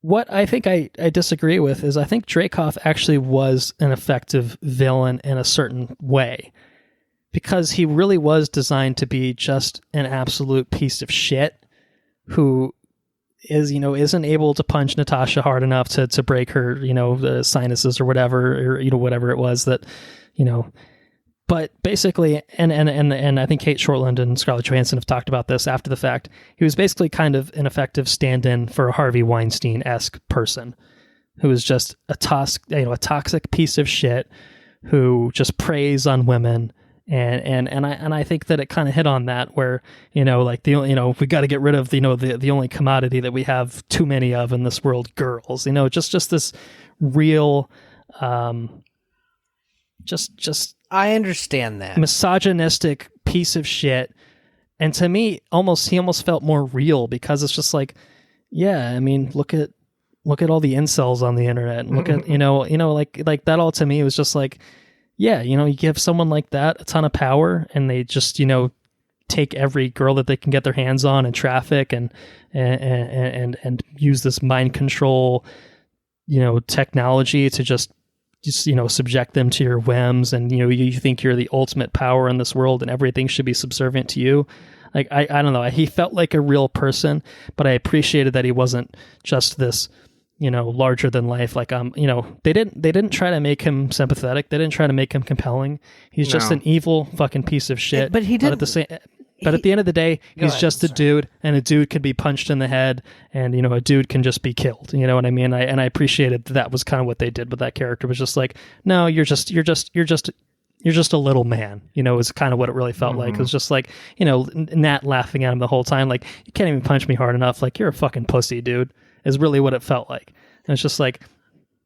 What I think I disagree with is I think Dreykov actually was an effective villain in a certain way, because he really was designed to be just an absolute piece of shit who isn't able to punch Natasha hard enough to break her, the sinuses or whatever, or, whatever it was that, but basically, and I think Kate Shortland and Scarlett Johansson have talked about this after the fact. He was basically kind of an effective stand-in for a Harvey Weinstein-esque person who was just a toxic piece of shit who just preys on women. And I think that it kind of hit on that where, we got to get rid of, the only commodity that we have too many of in this world, girls, just this real, just I understand that misogynistic piece of shit. And to me, he almost felt more real because it's just like, yeah, I mean, look at all the incels on the internet and look at, like that all to me was just like, yeah, you give someone like that a ton of power and they just, take every girl that they can get their hands on and traffic and use this mind control, technology to just subject them to your whims. And, you think you're the ultimate power in this world and everything should be subservient to you. Like, I don't know. He felt like a real person, but I appreciated that he wasn't just this, larger than life. Like, they didn't try to make him sympathetic. They didn't try to make him compelling. He's just an evil fucking piece of shit. But he didn't. But at the end of the day, he's just a dude, and a dude could be punched in the head, and a dude can just be killed. You know what I mean? And I appreciated that was kind of what they did with that character. It was just like, no, you're just a little man. Is kind of what it really felt like. It was just like, Nat laughing at him the whole time, like, you can't even punch me hard enough. Like, you're a fucking pussy, dude. Is really what it felt like. And it's just like,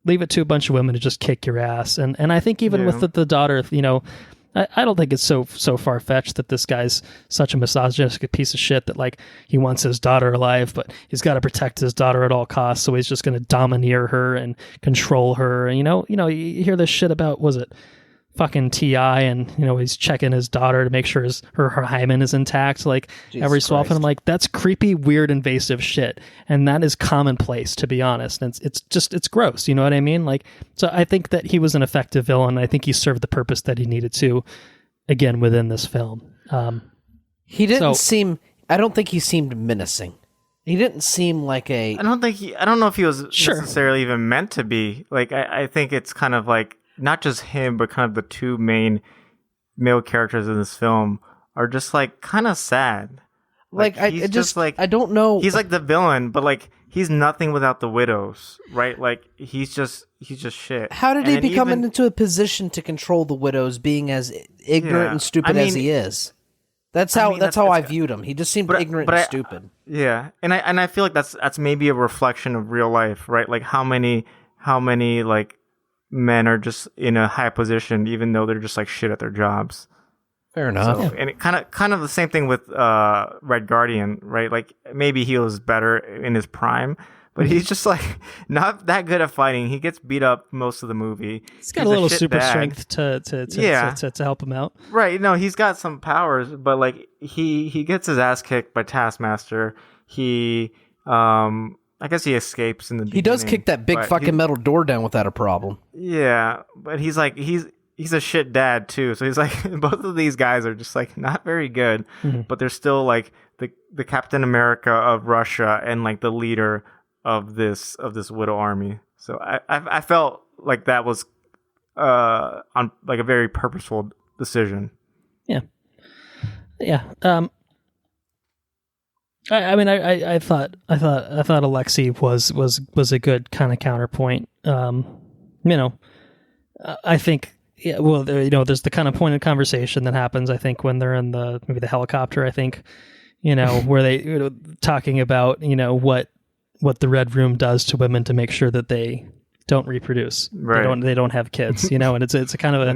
leave it to a bunch of women to just kick your ass. And I think even with the daughter, I don't think it's so far-fetched that this guy's such a misogynistic piece of shit that, like, he wants his daughter alive, but he's got to protect his daughter at all costs, so he's just going to domineer her and control her. And, you hear this shit about, was it fucking T.I., and, he's checking his daughter to make sure her hymen is intact, like, Jesus every so often. I'm like, that's creepy, weird, invasive shit. And that is commonplace, to be honest. And it's gross, you know what I mean? Like, so I think that he was an effective villain. I think he served the purpose that he needed to, again, within this film. He didn't seem, I don't think he seemed menacing. He didn't seem like I don't know if he was necessarily even meant to be. Like, I think it's kind of like, not just him, but kind of the two main male characters in this film are just like kind of sad. Like I don't know. He's like the villain, but like he's nothing without the widows, right? Like he's just shit. How did he become into a position to control the widows, being as ignorant and stupid as he is? That's how I viewed him. He just seemed ignorant and stupid. Yeah, and I feel like that's maybe a reflection of real life, right? Like how many like men are just in a high position, even though they're just like shit at their jobs. Fair enough. So, and it kind of the same thing with Red Guardian, right? Like maybe he was better in his prime, but he's just like not that good at fighting. He gets beat up most of the movie. He's got a little super strength to help him out. Right. No, he's got some powers, but like he gets his ass kicked by Taskmaster. He I guess he escapes in the beginning. He does kick that big fucking metal door down without a problem. Yeah, but he's like he's a shit dad too. So he's like both of these guys are just like not very good, but they're still like the Captain America of Russia and like the leader of this widow army. So I felt like that was on like a very purposeful decision. Yeah. I mean, I thought Alexei was a good kind of counterpoint. I think, there's the kind of pointed conversation that happens, I think, when they're in maybe the helicopter, I think, where they talking about, what the Red Room does to women to make sure that they don't reproduce. Right. They don't have kids, and it's a kind of a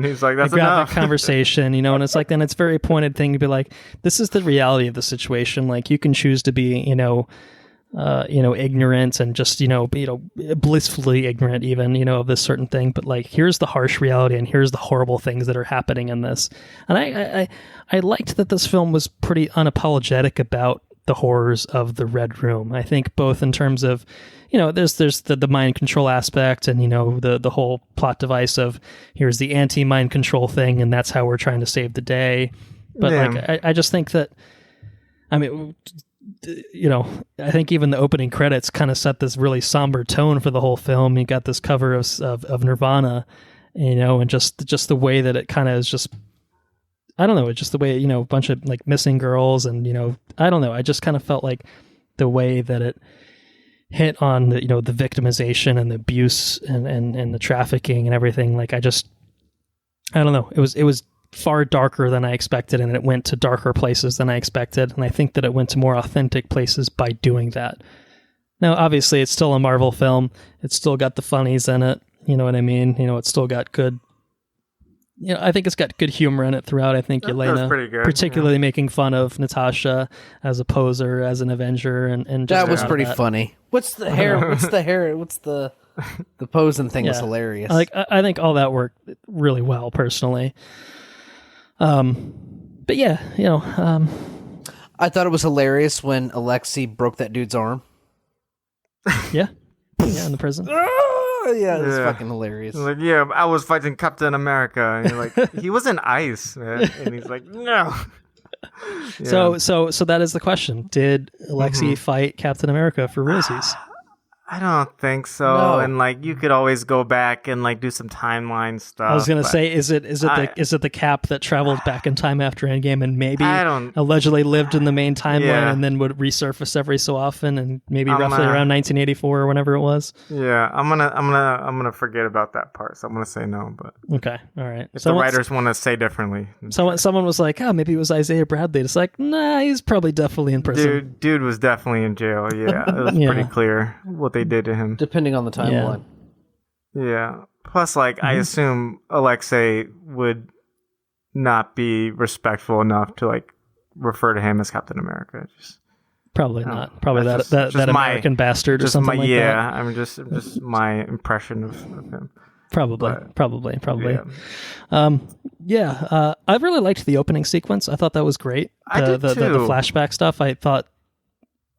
graphic conversation, and it's like, then it's a very pointed thing to be like, this is the reality of the situation. Like you can choose to be, ignorant and just, blissfully ignorant even, of this certain thing. But like, here's the harsh reality and here's the horrible things that are happening in this. And I liked that this film was pretty unapologetic about the horrors of the Red Room. I think both in terms of, there's the mind control aspect and, the whole plot device of here's the anti-mind control thing and that's how we're trying to save the day. But like, I just think that, I mean, you know, I think even the opening credits kind of set this really somber tone for the whole film. You got this cover of Nirvana, you know, and just the way that it kind of is just, I don't know, it's just the way, you know, a bunch of like missing girls and, you know, I don't know. I just kind of felt like the way that it hit on the, you know, the victimization and the abuse and the trafficking and everything. Like I don't know. It was far darker than I expected, and it went to darker places than I expected. And I think that it went to more authentic places by doing that. Now, obviously, it's still a Marvel film. It's still got the funnies in it. You know what I mean? You know, it's still got good. You know, I think it's got good humor in it throughout. I think Yelena, particularly making fun of Natasha as a poser, as an Avenger, and just that was pretty funny. What's the hair? What's the posing thing was hilarious. I think all that worked really well, personally. But yeah, you know, I thought it was hilarious when Alexei broke that dude's arm. Yeah, in the prison. Yeah, it was fucking hilarious. Like, yeah, I was fighting Captain America, and you're like, he was in ice, man, and he's like, no. Yeah. So that is the question: did Alexei fight Captain America for Rosie's? I don't think so. No. And like you could always go back and like do some timeline stuff. I was gonna say, is it the Cap that traveled back in time after Endgame and maybe allegedly lived in the main timeline and then would resurface every so often and maybe roughly around 1984 or whenever it was? Yeah, I'm gonna forget about that part. So I'm gonna say no. But okay, all right. If the writers want to say differently, someone was like, oh, maybe it was Isaiah Bradley. It's like, nah, he's probably definitely in prison. Dude was definitely in jail. Yeah, it was pretty clear what they did to him, depending on the timeline. Yeah. Plus, like, I assume Alexei would not be respectful enough to like refer to him as Captain America. Probably not. Probably that American bastard or something like that. Yeah, I mean, just my impression of him. Probably. I really liked the opening sequence. I thought that was great. I did too. The flashback stuff. I thought,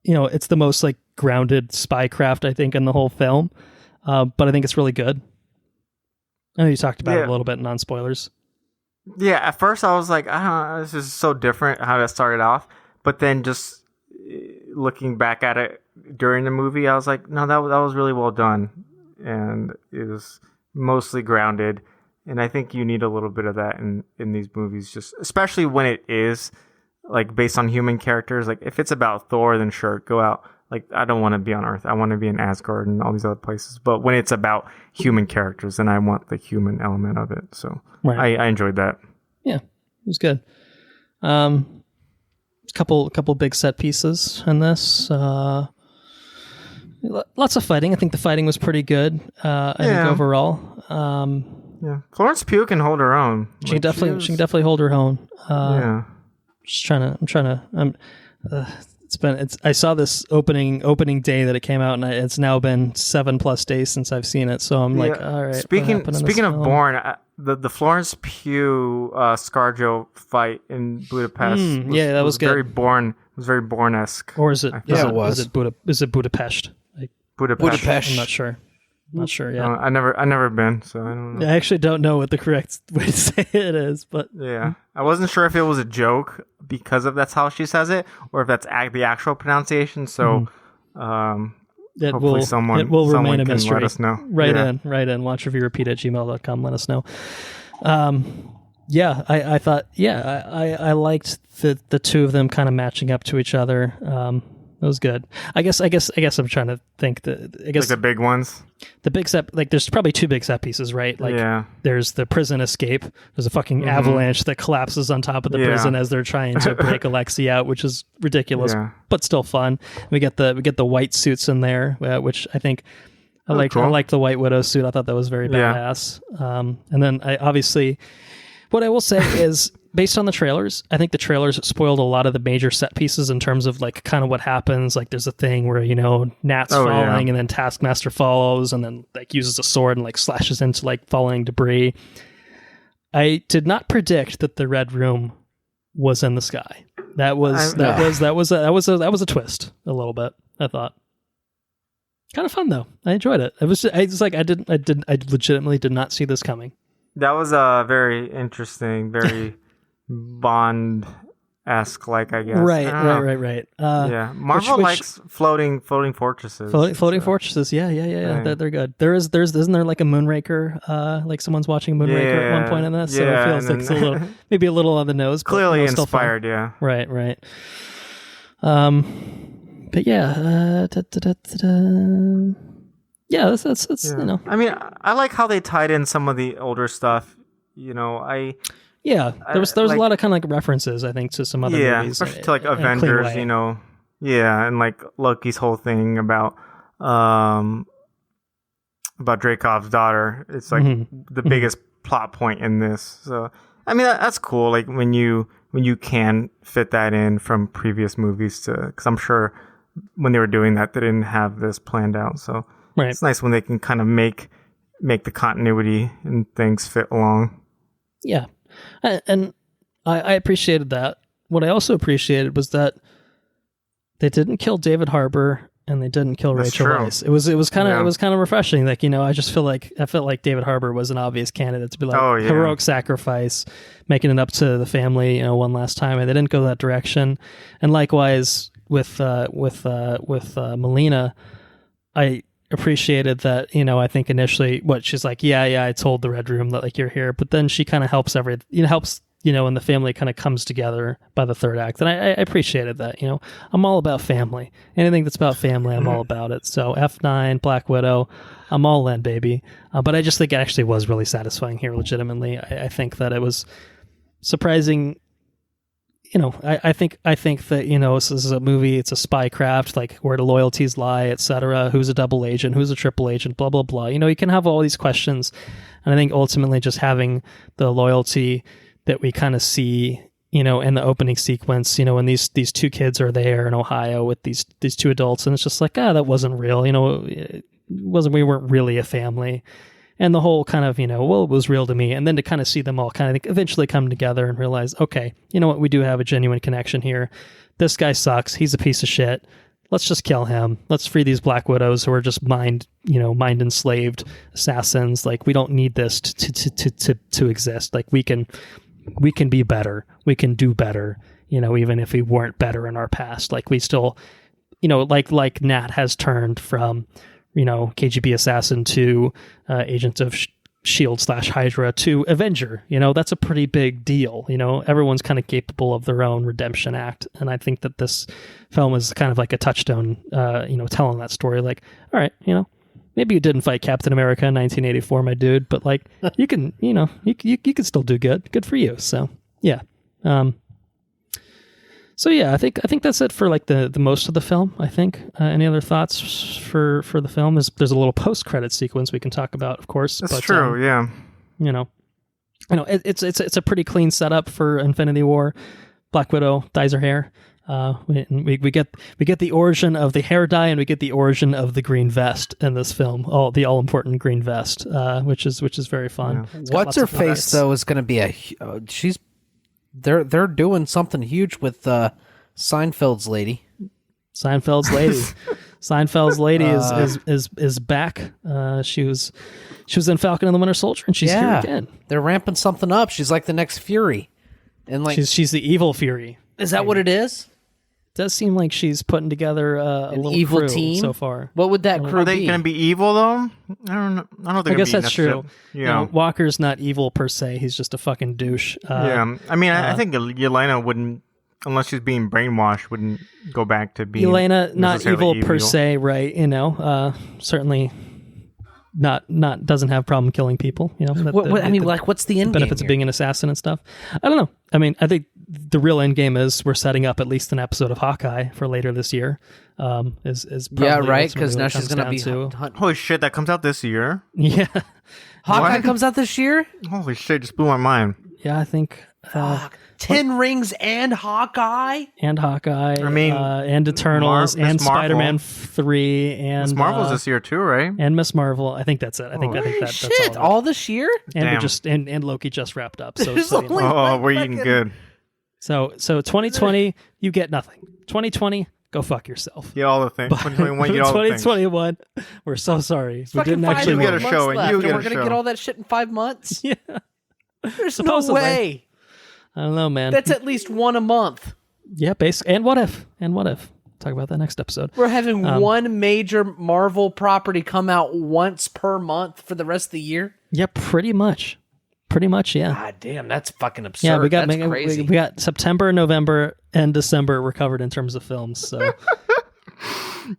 you know, it's the most like grounded spycraft I think in the whole film, but I think it's really good. I know you talked about it a little bit, non-spoilers. Yeah, at first I was like, I don't know, this is so different how that started off, but then just looking back at it during the movie, I was like, no, that was really well done, and it was mostly grounded, and I think you need a little bit of that in these movies, just especially when it is like based on human characters. Like if it's about Thor, then sure, go out. Like I don't want to be on Earth. I want to be in Asgard and all these other places. But when it's about human characters, then I want the human element of it. So I enjoyed that. Yeah, it was good. Couple big set pieces in this. Lots of fighting. I think the fighting was pretty good. I think overall. Florence Pugh can hold her own. She can definitely hold her own. I saw this opening day that it came out, and it's now been 7+ days since I've seen it. So I'm like, all right. Speaking of Bourne, the Florence Pugh ScarJo fight in Budapest, was good. Very Bourne. It was very Bourne-esque. Or is it? It was. Is it Budapest? Budapest. I'm not sure. Yeah. I never been, so I don't know. I actually don't know what the correct way to say it is, but yeah, I wasn't sure if it was a joke because of that's how she says it, or if that's the actual pronunciation. So, hopefully someone remain a can mystery. let us know. Write in. watchreviewrepeat@gmail.com. Let us know. I thought, I liked the two of them kind of matching up to each other. It was good. I guess I'm trying to think like the big ones. The big set, like there's probably two big set pieces, right? Like there's the prison escape. There's a fucking avalanche that collapses on top of the prison as they're trying to break Alexei out, which is ridiculous, but still fun. We get the white suits in there, which I think I liked. Cool. I liked the White Widow suit. I thought that was very badass. And then what I will say is, based on the trailers, I think the trailers spoiled a lot of the major set pieces in terms of like kind of what happens. Like there's a thing where, you know, Nat's falling and then Taskmaster follows and then like uses a sword and like slashes into like falling debris. I did not predict that the Red Room was in the sky. That was a twist a little bit, I thought. Kind of fun though. I enjoyed it. I legitimately did not see this coming. That was very interesting, very Bond esque, like, I guess. Right. Yeah, Marvel likes floating fortresses. Floating fortresses. Yeah. Right. They're good. Isn't there like a Moonraker? Like someone's watching Moonraker at one point in this, so it feels like it's a little, maybe a little on the nose. Clearly but, still fun. inspired. Yeah. Right. But yeah. Yeah, that's Yeah. you know. I mean, I like how they tied in some of the older stuff. Yeah, there was a lot of kind of like references, I think, to some other movies, especially to like Avengers. Yeah, and like Loki's whole thing about Dracov's daughter. It's like the biggest plot point in this. So I mean, that's cool. Like when you can fit that in from previous movies because I'm sure when they were doing that, they didn't have this planned out. So it's nice when they can kind of make the continuity and things fit along. Yeah, and I appreciated that. What I also appreciated was that they didn't kill David Harbour and they didn't kill Rachel Weisz. It was kind of refreshing. Like, I just felt like David Harbour was an obvious candidate to be like heroic sacrifice, making it up to the family, one last time, and they didn't go that direction. And likewise with Melina, I appreciated that, I think initially she's like, I told the Red Room that like you're here, but then she kind of helps and the family kind of comes together by the third act. And I appreciated that, I'm all about family. Anything that's about family, I'm all about it. So F9, Black Widow, I'm all in, baby. But I just think it actually was really satisfying here, legitimately. I think that it was surprising. I think that, this is a movie, it's a spy craft, like where the loyalties lie, etc. Who's a double agent, who's a triple agent, blah, blah, blah. You can have all these questions. And I think ultimately just having the loyalty that we kind of see, in the opening sequence, when these two kids are there in Ohio with these two adults, and it's just like, that wasn't real. We weren't really a family. And the whole kind of, it was real to me. And then to kind of see them all kind of eventually come together and realize, okay, you know what, we do have a genuine connection here. This guy sucks. He's a piece of shit. Let's just kill him. Let's free these Black Widows who are just mind enslaved assassins. Like, we don't need this to exist. Like, we can be better. We can do better, even if we weren't better in our past. Like, we still, like Nat has turned from, KGB assassin to agent of S.H.I.E.L.D. / Hydra to Avenger. That's a pretty big deal. Everyone's kind of capable of their own redemption act. And I think that this film is kind of like a touchstone, telling that story. Like, all right, maybe you didn't fight Captain America in 1984, my dude, but like, you can, you can still do good. Good for you. So, yeah. So yeah, I think that's it for like the most of the film. I think. Any other thoughts for the film? There's a little post-credit sequence we can talk about, of course. That's true. Yeah. It's a pretty clean setup for Infinity War. Black Widow dyes her hair. We get the origin of the hair dye, and we get the origin of the green vest in this film. The all important green vest, which is very fun. Yeah. What's her face though is going to be They're doing something huge with Seinfeld's lady. Seinfeld's lady is back. She was in Falcon and the Winter Soldier, and she's here again. They're ramping something up. She's like the next Fury, and like she's the evil Fury. Is that what it is? It does seem like she's putting together a little evil crew team so far. What would that crew be? Are they going to be evil though? I don't know. I guess that's true. Yeah, Walker's not evil per se. He's just a fucking douche. I think Yelena wouldn't, unless she's being brainwashed, wouldn't go back to being Yelena. Not evil per se, right? Certainly not doesn't have problem killing people. What's the end benefits game of being an assassin and stuff? I don't know. I think the real end game is we're setting up at least an episode of Hawkeye for later this year. Is probably right, because now she's going to be holy shit, that comes out this year. Yeah, Hawkeye comes out this year. Holy shit, just blew my mind. Yeah, I think. 10 Rings and Hawkeye? And Eternals and Spider-Man 3 and Miss Marvel's this year too, right? And Miss Marvel. I think that's it. I think that's shit, all this year? And and Loki just wrapped up. So we're eating good. So 2020, you get nothing. 2020, go fuck yourself. Yeah, all the things. 2021, you get all the things. 2021, we're so sorry. It's we didn't actually get a show, and we're gonna get all that shit in 5 months. Yeah, there's no way. I don't know, man. That's at least one a month. Yeah, and what if? Talk about that next episode. We're having one major Marvel property come out once per month for the rest of the year. Yeah, pretty much. Yeah. God damn, that's fucking absurd. Yeah, that's crazy. We got September, November, and December were covered in terms of films. So,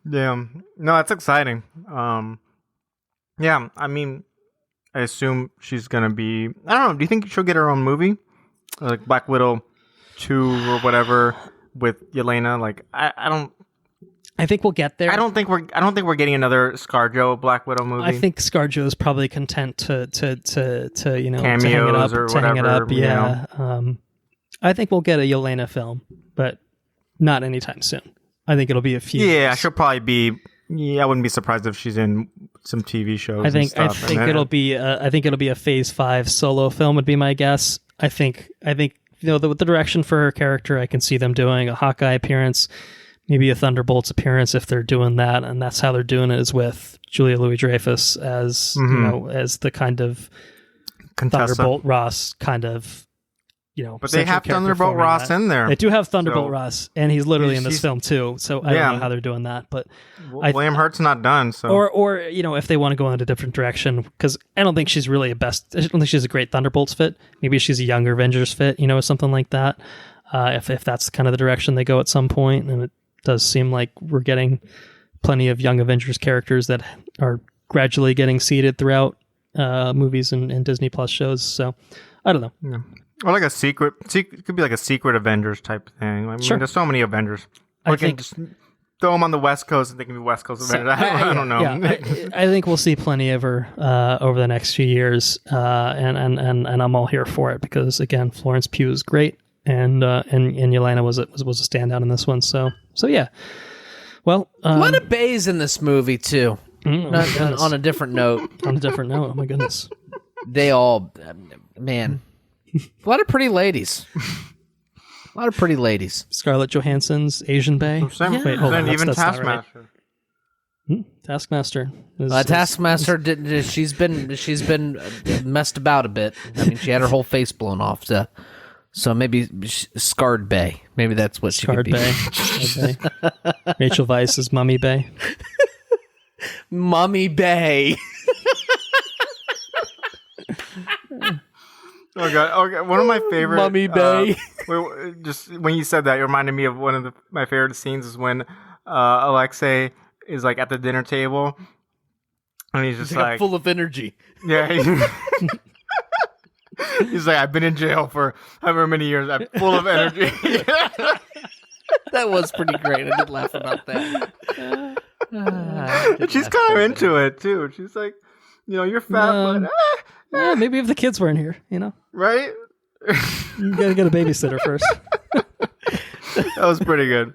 Damn. No, that's exciting. Yeah, I mean, I assume she's gonna be. I don't know. Do you think she'll get her own movie, like Black Widow 2 or whatever with Yelena? Like, I don't. I think we'll get there. I don't think we're getting another ScarJo Black Widow movie. I think ScarJo is probably content to Cameos to hang it up, or to hang it up. whatever, Yeah. I think we'll get a Yelena film, but not anytime soon. I think it'll be a few. Yeah, years. she'll probably be. Yeah, I wouldn't be surprised if she's in some TV shows. I think it'll be a Phase 5 solo film would be my guess. I think the direction for her character, I can see them doing a Hawkeye appearance. Maybe a Thunderbolts appearance if they're doing that, and that's how they're doing it is with Julia Louis-Dreyfus as as the kind of Contessa. Thunderbolt Ross kind of But they have Thunderbolt Ross in there. They do have Thunderbolt Ross, and he's literally in this film too. So I don't know how they're doing that, but William Hurt's not done. So or if they want to go in a different direction, because I don't think she's really I don't think she's a great Thunderbolts fit. Maybe she's a younger Avengers fit, something like that. If that's kind of the direction they go at some point, and it does seem like we're getting plenty of young Avengers characters that are gradually getting seeded throughout movies and Disney Plus shows. So I don't know. Yeah. Or like a secret. It could be like a secret Avengers type thing. I mean, Sure. There's so many Avengers. I think just throw them on the West Coast and they can be West Coast Avengers. I don't know. Yeah, I think we'll see plenty of her over the next few years, and I'm all here for it because again, Florence Pugh is great, and Yelena was a standout in this one. So yeah. Well, a lot of bays in this movie too. On a different note. On a different note. Oh my goodness. They all, man, a lot of pretty ladies. Scarlett Johansson's Asian Bae. Wait, hold on. Even That's not right. Taskmaster. Taskmaster. Taskmaster she's been messed about a bit. I mean, she had her whole face blown off. So maybe Scarred Bae. Maybe that's what she could be. Scarred Bae. Rachel Weisz is Mummy Bae. Mummy Bae. Oh god! Okay, one of my favorite Mummy Bae. Just when you said that, it reminded me of one of my favorite scenes is when Alexei is like at the dinner table, and he's just like full of energy. Yeah, he's like, I've been in jail for however many years. I'm full of energy. That was pretty great. I did laugh about that. She's kind of into it too. She's like, you're fat, but. Yeah, maybe if the kids weren't here, Right? You gotta get a babysitter first. That was pretty good.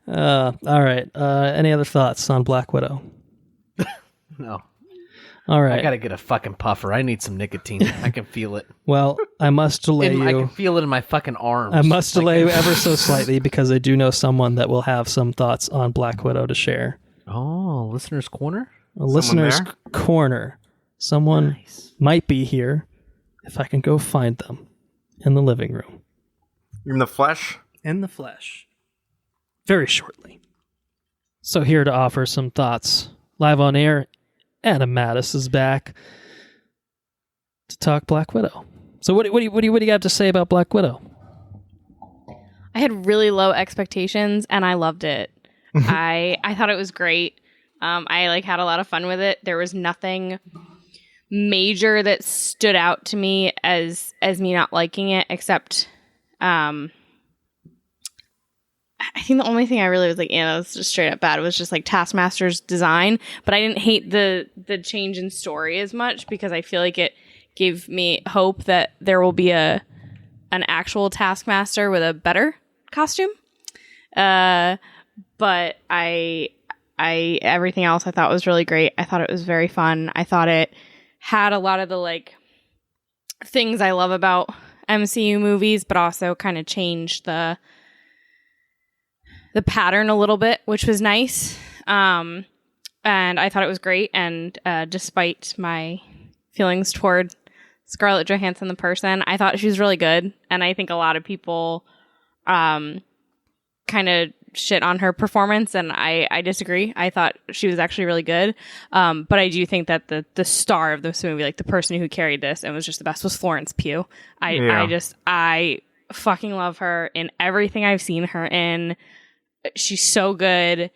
All right. Any other thoughts on Black Widow? No. All right. I gotta get a fucking puffer. I need some nicotine. I can feel it. Well, I must delay you. I can feel it in my fucking arms. I must delay you ever so slightly because I do know someone that will have some thoughts on Black Widow to share. Oh, listener's corner? A listener's corner. Someone might be here if I can go find them in the living room. In the flesh? In the flesh. Very shortly. So here to offer some thoughts. Live on air, Adam Mattis is back to talk Black Widow. So what do you have to say about Black Widow? I had really low expectations and I loved it. I thought it was great. I had a lot of fun with it. There was nothing major that stood out to me as me not liking it, except I think the only thing I really was like, that was just straight up bad, was just Taskmaster's design. But I didn't hate the change in story as much because I feel like it gave me hope that there will be an actual Taskmaster with a better costume. But everything else I thought was really great. I thought it was very fun. I thought it had a lot of the things I love about MCU movies, but also kind of changed the pattern a little bit, which was nice. And I thought it was great. And despite my feelings toward Scarlett Johansson the person. I thought she was really good, and I think a lot of people kind of shit on her performance, and I disagree. I thought she was actually really good, but I do think that the star of this movie, like the person who carried this and was just the best, was Florence Pugh. I fucking love her in everything I've seen her in. She's so good,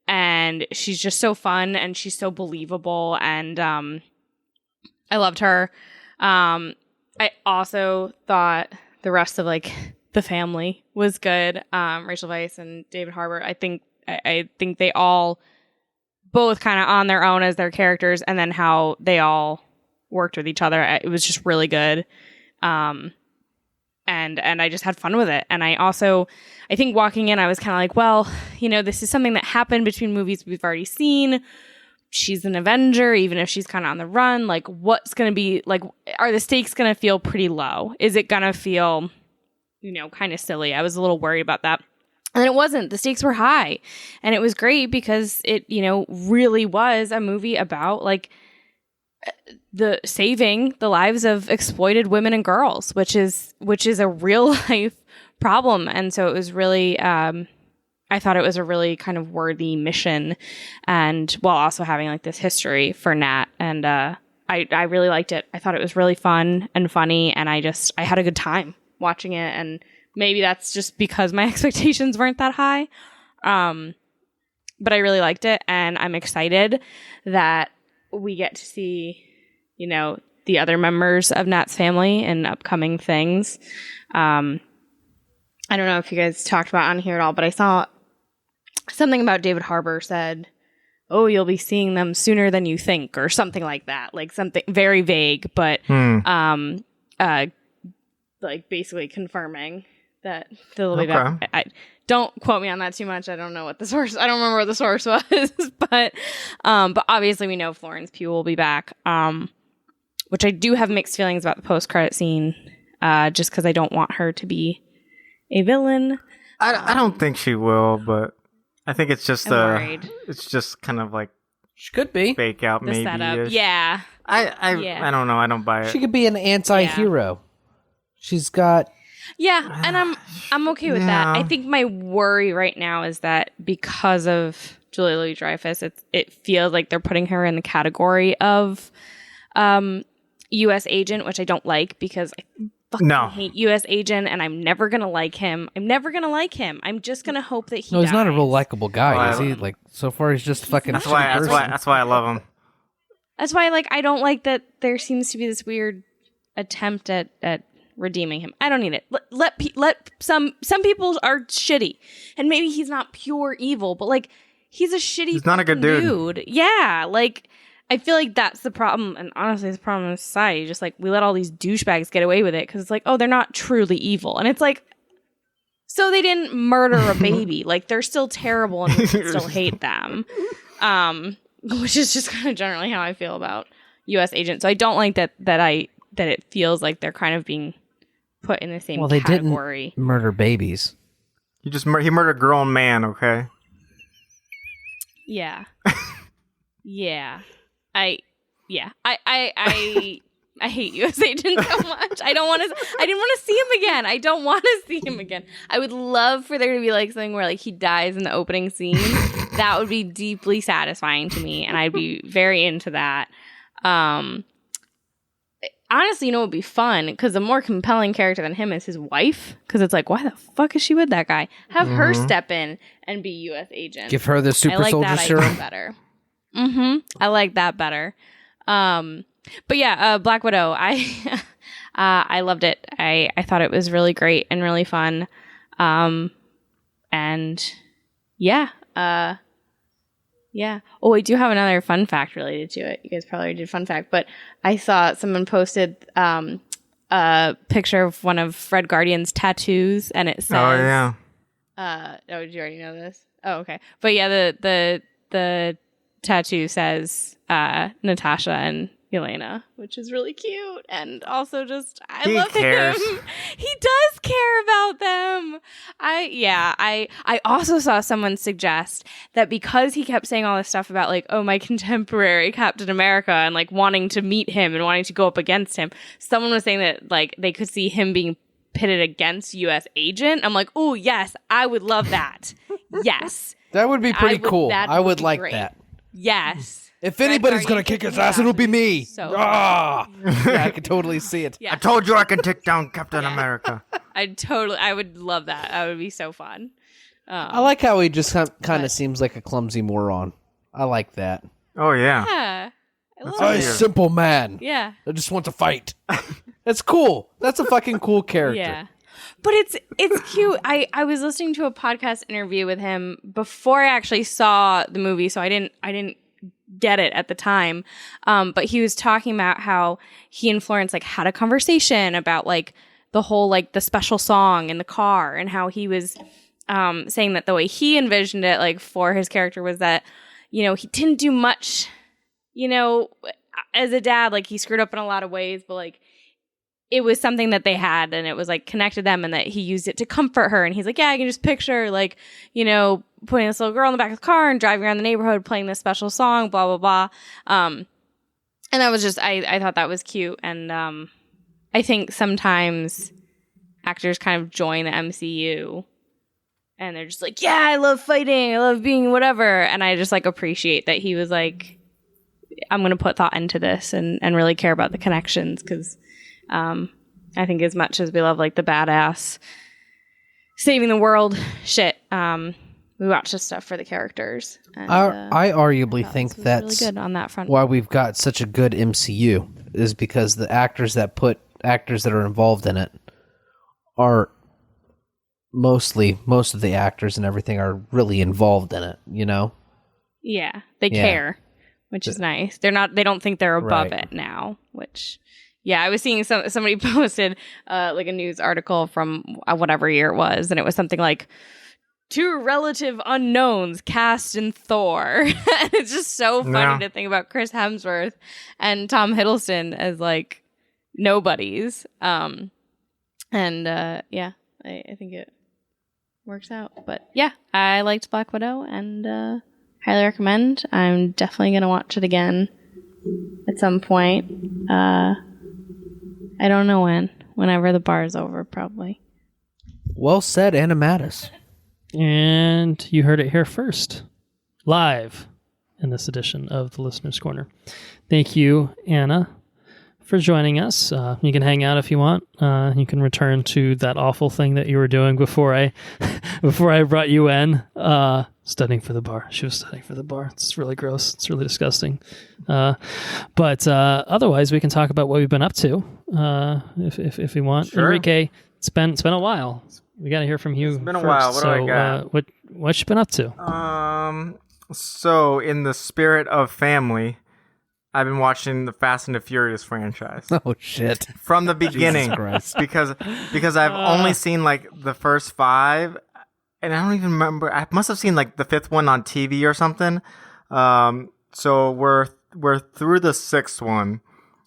and she's just so fun, and she's so believable, and I loved her. I also thought the rest of like the family was good. Rachel Weisz and David Harbour. I think they all both kind of on their own as their characters, and then how they all worked with each other. It was just really good. And I just had fun with it. And I think walking in, I was kind of like, well, this is something that happened between movies we've already seen. She's an Avenger, even if she's kind of on the run. Like, what's going to be, like, are the stakes going to feel pretty low? Is it going to feel, kind of silly? I was a little worried about that. And it wasn't. The stakes were high. And it was great because it, really was a movie about, like, the saving the lives of exploited women and girls, which is a real life problem. And so it was really, I thought it was a really kind of worthy mission, and while also having like this history for Nat. And I really liked it. I thought it was really fun and funny, and I had a good time watching it. And maybe that's just because my expectations weren't that high. But I really liked it, and I'm excited that we get to see, the other members of Nat's family in upcoming things. I don't know if you guys talked about on here at all, but I saw something about David Harbour said, "Oh, you'll be seeing them sooner than you think," or something like that. Like something very vague, but like basically confirming that they'll be back. I don't quote me on that too much. I don't know what the source. I don't remember what the source was, but obviously we know Florence Pugh will be back. Which I do have mixed feelings about the post-credit scene, just because I don't want her to be a villain. I don't think she will, but I think it's just it's just kind of like she could be fake out, the maybe. setup. Yeah. I don't know. I don't buy it. She could be an anti-hero. She's got. Yeah, and I'm okay with that. I think my worry right now is that because of Julia Louis-Dreyfus, it feels like they're putting her in the category of U.S. agent, which I don't like, because I fucking hate U.S. agent, and I'm never gonna like him. I'm just gonna hope that he. No, he's dies. not a real likable guy, is he? Like, so far, he's just fucking. That's why I love him. That's why, like, I don't like that there seems to be this weird attempt at redeeming him. I don't need it. Let some people are shitty, and maybe he's not pure evil, but like he's a shitty. He's not a good dude. Yeah, like I feel like that's the problem, and honestly, it's the problem in society. Just like we let all these douchebags get away with it because it's like, oh, they're not truly evil, and it's like, so they didn't murder a baby. Like they're still terrible, and we should still hate them. Which is just kind of generally how I feel about U.S. agents. So I don't like that it feels like they're kind of being put in the same category. Well, they didn't murder babies. He murdered a grown man, okay? Yeah. Yeah. I hate U.S. agents so much. I didn't want to see him again. I don't want to see him again. I would love for there to be like something where like he dies in the opening scene. That would be deeply satisfying to me, and I'd be very into that. Honestly, it would be fun because the more compelling character than him is his wife. Because it's like, why the fuck is she with that guy? Have her step in and be U.S. agent. Give her the super soldier serum. Better. I like that better. But yeah, Black Widow. I loved it. I thought it was really great and really fun. And yeah. Yeah. Oh, I do have another fun fact related to it. You guys probably already did fun fact, but I saw someone posted a picture of one of Fred Guardian's tattoos, and it says, "Oh yeah." Oh, did you already know this? Oh, okay. But yeah, the tattoo says Natasha and Elena, which is really cute. And also just, I He love cares. him. He does care about them. I also saw someone suggest that because he kept saying all this stuff about like, oh, my contemporary Captain America and like wanting to meet him and wanting to go up against him, someone was saying that like they could see him being pitted against U.S. Agent. I'm like, oh, yes, I would love that. Yes. That would be pretty cool. I would be like great. that. Yes. If anybody's Red going to Guardian kick his kicking ass, his it'll be ass me. is so Yeah, I can totally see it. Yeah. I told you I can take down Captain America. I would love that. That would be so fun. I like how he just kind of seems like a clumsy moron. I like that. Oh, yeah. Yeah. I love I'm a it. simple man. Yeah. I just want to fight. That's cool. That's a fucking cool character. Yeah. But it's cute. I was listening to a podcast interview with him before I actually saw the movie, so I didn't get it at the time. But he was talking about how he and Florence like had a conversation about like the whole like the special song in the car, and how he was saying that the way he envisioned it like for his character was that, you know, he didn't do much, you know, as a dad, like he screwed up in a lot of ways, but like it was something that they had and it was like connected them, and that he used it to comfort her. And he's like, yeah, I can just picture like, you know, putting this little girl in the back of the car and driving around the neighborhood playing this special song, blah, blah, blah. And that was just, I thought that was cute. And I think sometimes actors kind of join the MCU and they're just like, yeah, I love fighting, I love being whatever. And I just like appreciate that he was like, I'm going to put thought into this and really care about the connections, because I think as much as we love like the badass saving the world shit, we watch this stuff for the characters. And, I arguably think this was that's really good on that front. why we've got such a good MCU, is because the actors that are involved in it are most of the actors and everything are really involved in it, you know? Yeah, they care, which is nice. They don't think they're above it now, which, yeah, I was seeing somebody posted like a news article from whatever year it was, and it was something like 2 relative unknowns cast in Thor. And it's just so funny to think about Chris Hemsworth and Tom Hiddleston as like nobodies. I think it works out. But yeah, I liked Black Widow and highly recommend. I'm definitely going to watch it again at some point. I don't know whenever the bar is over, probably. Well said, Anna Mattis. And you heard it here first, live in this edition of the Listener's Corner. Thank you, Anna, for joining us. You can hang out if you want. You can return to that awful thing that you were doing before I brought you in. Studying for the bar. She was studying for the bar. It's really gross. It's really disgusting. But otherwise, we can talk about what we've been up to if we want. Sure. Enrique, it's been a while. We got to hear from you. It's been a first. while. What do I got? What you been up to? So in the spirit of family, I've been watching the Fast and the Furious franchise Oh, shit. from the beginning because I've only seen like the first 5, and I don't even remember. I must have seen like the 5th one on TV or something. So we're through the 6th one,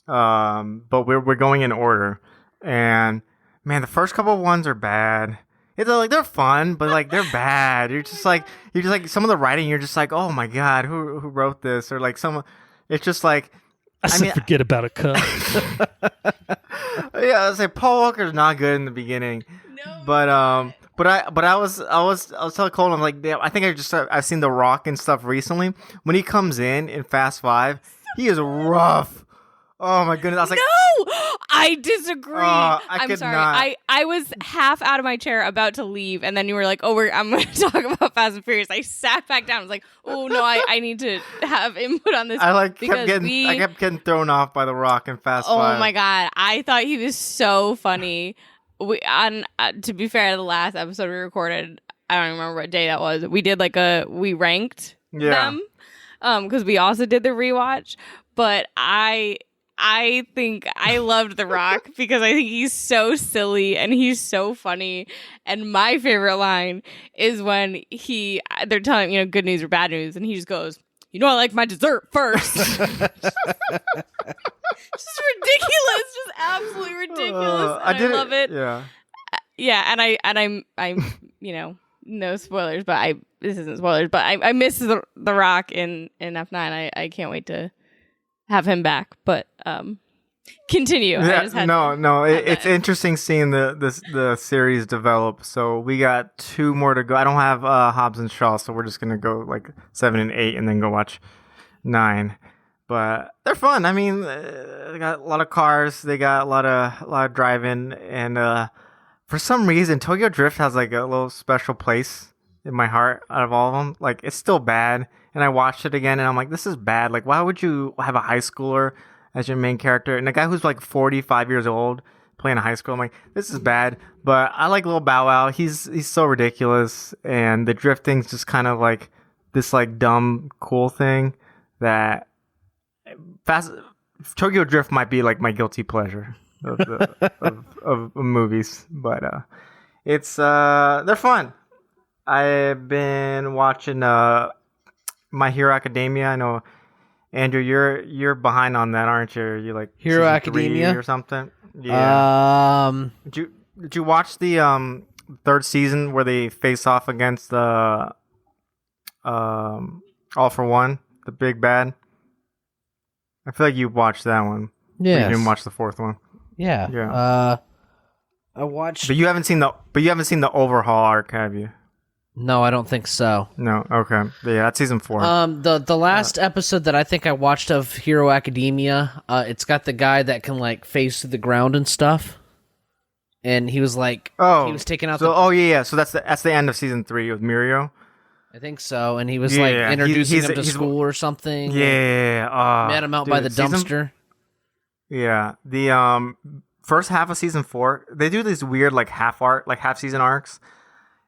but we're going in order. And man, the first couple of ones are bad. They're fun, but like they're bad. You're just like some of the writing. You're just like, oh my god, who wrote this? Or like some. It's just like, Forget about a cup. yeah, I was like, Paul Walker's not good in the beginning. No. But I was telling Colton, I'm like, damn, I think I've seen The Rock and stuff recently. When he comes in Fast 5, he is rough. Oh my goodness! I was like, no, I disagree. I'm sorry. not. I was half out of my chair about to leave, and then you were like, "Oh, I'm going to talk about Fast and Furious." I sat back down. I was like, "Oh no, I need to have input on this." I kept getting thrown off by The Rock and Fast 5. Oh my god, I thought he was so funny. To be fair, the last episode we recorded, I don't even remember what day that was. We did we ranked them, because we also did the rewatch. But I think I loved The Rock because I think he's so silly and he's so funny. And my favorite line is when they're telling, good news or bad news, and he just goes, you know I like my dessert first. Just ridiculous, just absolutely ridiculous. I love it. Yeah. Yeah, and I'm no spoilers, but this isn't spoilers, but I miss the Rock in F9. I can't wait to have him back. But continue. Yeah, it's interesting seeing the series develop. So we got 2 more to go. I don't have Hobbs and Shaw, so we're just gonna go like 7 and 8, and then go watch 9. But they're fun. I mean, they got a lot of cars. They got a lot of driving, and for some reason, Tokyo Drift has like a little special place in my heart out of all of them. Like, it's still bad, and I watched it again, and I'm like, this is bad. Like, why would you have a high schooler as your main character, and a guy who's like 45 years old playing a high school? I'm like, this is bad. But I like Lil Bow Wow. He's so ridiculous, and the drifting's just kind of like this like dumb cool thing that Tokyo Drift might be like my guilty pleasure of movies, but it's they're fun. I've been watching My Hero Academia. I know, Andrew, you're behind on that, aren't you? You like Hero season Academia 3 or something? Yeah. Did you watch the 3rd season where they face off against the All for One, the big bad? I feel like you watched that one. Yeah. You didn't watch the 4th one. Yeah. Yeah. I watched. But you haven't seen the overhaul arc, have you? No, I don't think so. No. Okay. Yeah, that's season 4. The last episode that I think I watched of Hero Academia, it's got the guy that can like phase through the ground and stuff. And he was like, he was taking out. Yeah. So that's the end of season 3 with Mirio. I think so, and he was like introducing him to school or something. Yeah. Met him out by the dumpster. Yeah. The first half of season 4, they do these weird like half season arcs,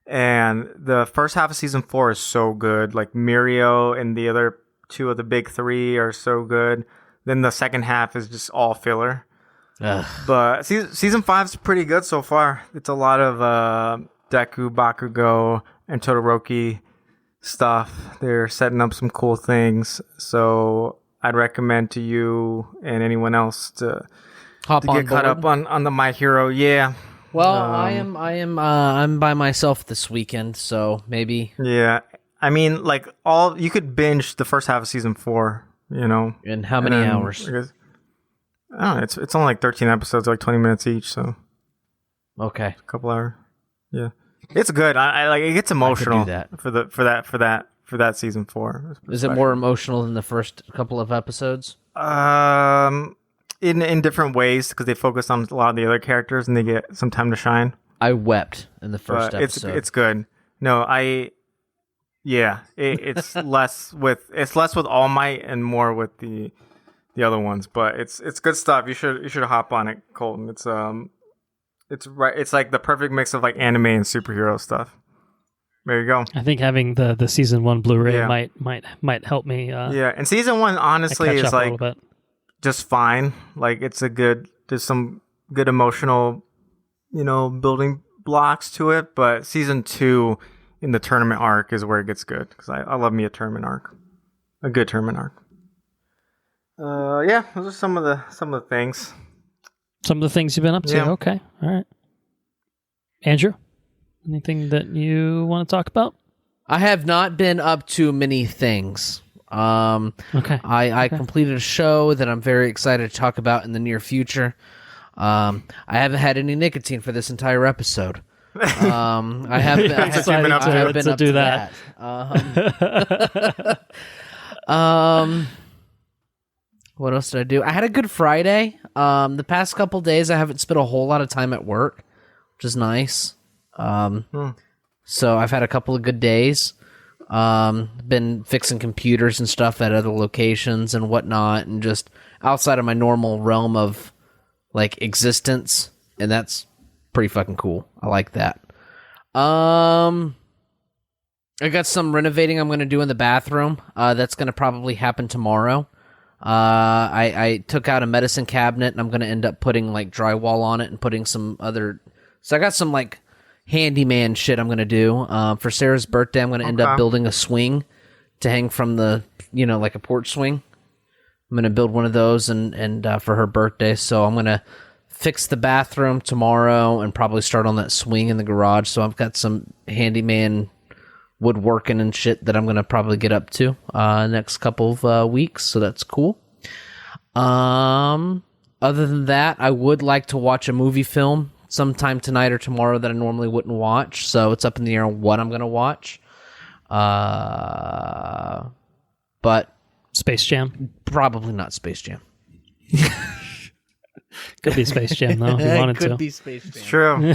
and the first half of season 4 is so good. Like Mirio and the other 2 of the big 3 are so good. Then the second half is just all filler. Ugh. But season 5 is pretty good so far. It's a lot of Deku, Bakugo, and Todoroki stuff. They're setting up some cool things, so I'd recommend to you and anyone else to get caught up on the My Hero. Yeah. Well, I'm by myself this weekend, so maybe. Yeah, I mean, like you could binge the first half of season 4. You know, in how many hours? I don't know. It's only like 13 episodes, like 20 minutes each, so okay, a couple hours. Yeah. It's good. I like it gets emotional for that season 4. Is it more emotional than the first couple of episodes? In different ways, because they focus on a lot of the other characters and they get some time to shine. I wept in the first episode. It's good. No, it's less with All Might and more with the other ones, but it's good stuff. You should hop on it, Colton. It's like the perfect mix of like anime and superhero stuff. There you go. I think having the season 1 Blu-ray might help me. And season 1 honestly is like just fine. Like there's some good emotional, building blocks to it. But season 2 in the tournament arc is where it gets good, because I love me a tournament arc, a good tournament arc. Those are some of the things. Some of the things you've been up to. Yeah. Okay. All right. Andrew, anything that you want to talk about? I have not been up to many things. Okay. I completed a show that I'm very excited to talk about in the near future. I haven't had any nicotine for this entire episode. I have been, I have been up to that. What else did I do? I had a good Friday. The past couple days, I haven't spent a whole lot of time at work, which is nice. So I've had a couple of good days. Been fixing computers and stuff at other locations and whatnot, and just outside of my normal realm of like existence, and that's pretty fucking cool. I like that. I got some renovating I'm going to do in the bathroom. That's going to probably happen tomorrow. I took out a medicine cabinet, and I'm going to end up putting like drywall on it and putting some other. So I got some like handyman shit I'm going to do. For Sarah's birthday, I'm going to end up building a swing to hang from the like a porch swing. I'm going to build one of those and for her birthday. So I'm going to fix the bathroom tomorrow and probably start on that swing in the garage. So I've got some handyman woodworking and shit that I'm going to probably get up to next couple of weeks. So that's cool. Other than that, I would like to watch a movie film sometime tonight or tomorrow that I normally wouldn't watch. So it's up in the air on what I'm going to watch. But Space Jam? Probably not Space Jam. Could be Space Jam, though, if you wanted to. Could be Space Jam. It's true.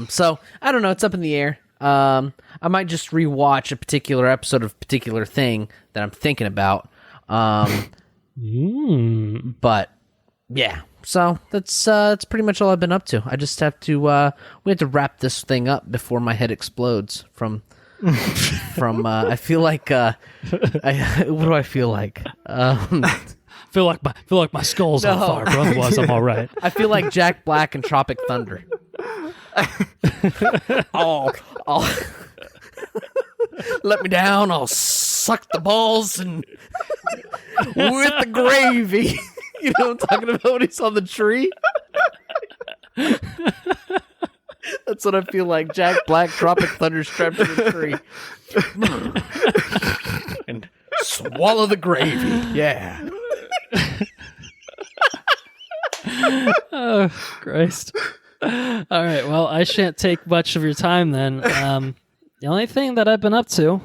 So, I don't know. It's up in the air. I might just rewatch a particular episode of a particular thing that I'm thinking about. But, yeah. So, that's pretty much all I've been up to. I just have to, we have to wrap this thing up before my head explodes from I feel like, what do I feel like? feel like my skull's on fire, but otherwise I'm all right. I feel like Jack Black and Tropic Thunder. I'll let me down. I'll suck the balls and with the gravy. You know what I'm talking about when he's on the tree? That's what I feel like. Jack Black, Tropic Thunder strapped to the tree. And swallow the gravy. Yeah. Oh, Christ. All right, well, I shan't take much of your time then. The only thing that I've been up to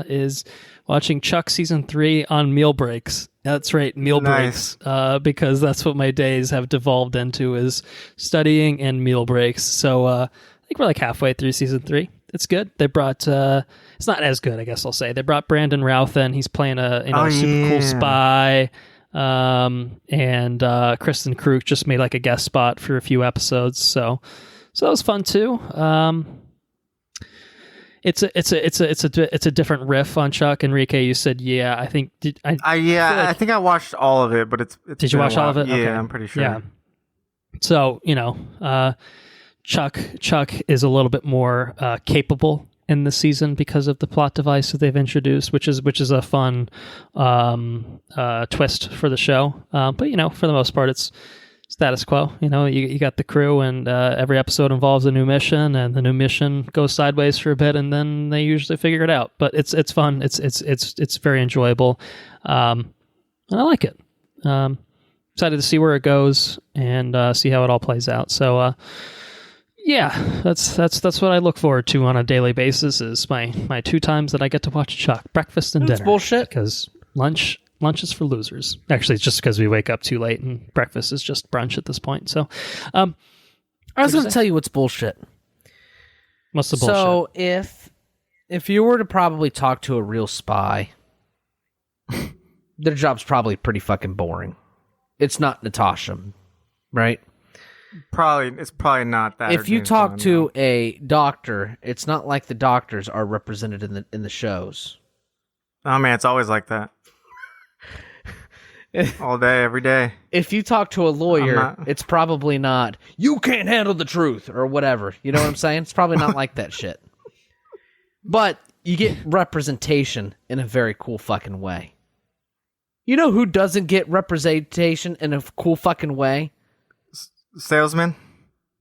is watching Chuck Season 3 on meal breaks. That's right, meal breaks, because that's what my days have devolved into, is studying and meal breaks. So I think we're like halfway through Season 3. It's good. They brought, it's not as good, I guess I'll say. They brought Brandon Routh in. He's playing a super cool spy. And Kristen Krug just made like a guest spot for a few episodes. So that was fun too. It's a different riff on Chuck. Enrique, you said, yeah, I think I think I watched all of it, but it's did you watch all of it? Yeah, okay. I'm pretty sure. Yeah. So, Chuck is a little bit more capable in the season because of the plot device that they've introduced, which is a fun twist for the show. But for the most part, it's status quo. You got the crew, and every episode involves a new mission, and the new mission goes sideways for a bit, and then they usually figure it out. But it's fun. It's very enjoyable, and I like it. Excited to see where it goes and see how it all plays out. So. Yeah, that's what I look forward to on a daily basis, is my 2 times that I get to watch Chuck, breakfast and dinner. That's bullshit. Because lunch is for losers. Actually, it's just because we wake up too late, and breakfast is just brunch at this point. So, I was going to tell you what's bullshit. What's the bullshit? So if you were to probably talk to a real spy, their job's probably pretty fucking boring. It's not Natasha, right? It's probably not that. If you talk to a doctor, it's not like the doctors are represented in the shows. Oh man, it's always like that. All day, every day. If you talk to a lawyer, it's probably not, you can't handle the truth, or whatever. You know what I'm saying? It's probably not like that shit. But you get representation in a very cool fucking way. You know who doesn't get representation in a cool fucking way? Salesman?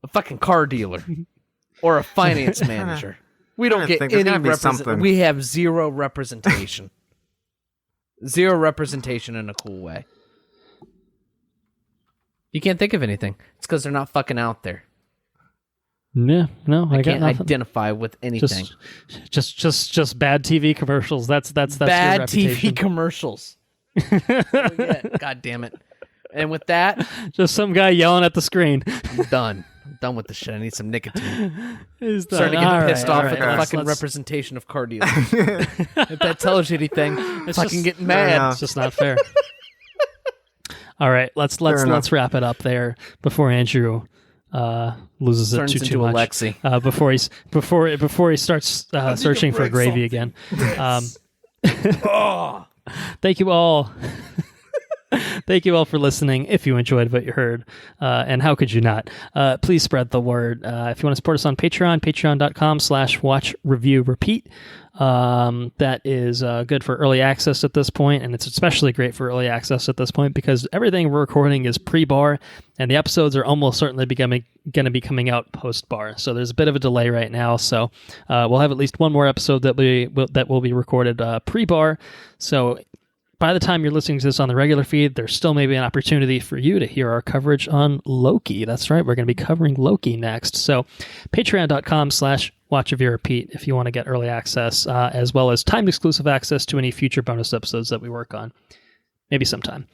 A fucking car dealer. Or a finance manager. We don't get any representation. We have zero representation. Zero representation in a cool way. You can't think of anything. It's because they're not fucking out there. Yeah, no, I can't got identify with anything. Just bad TV commercials. That's bad your reputation. TV commercials. God damn it. And with that, just some guy yelling at the screen. I'm done. I'm done with this shit. I need some nicotine. He's done. Starting to get pissed off at the Let's fucking representation of car dealers. If that tells you anything, it's fucking getting mad. It's just not fair. All right, let's wrap it up there before Andrew loses it too much. Alexi. Before he starts searching for gravy again. Thank you all. Thank you all for listening. If you enjoyed what you heard, and how could you not, please spread the word. If you want to support us on Patreon, patreon.com/watch-review-repeat. That is good for early access at this point, and it's especially great for early access at this point because everything we're recording is pre-bar, and the episodes are almost certainly going to be coming out post-bar. So there's a bit of a delay right now. So we'll have at least one more episode that will be recorded pre-bar. So by the time you're listening to this on the regular feed, there's still maybe an opportunity for you to hear our coverage on Loki. That's right. We're going to be covering Loki next. So patreon.com/watch-review-repeat if you want to get early access, as well as timed exclusive access to any future bonus episodes that we work on. Maybe sometime.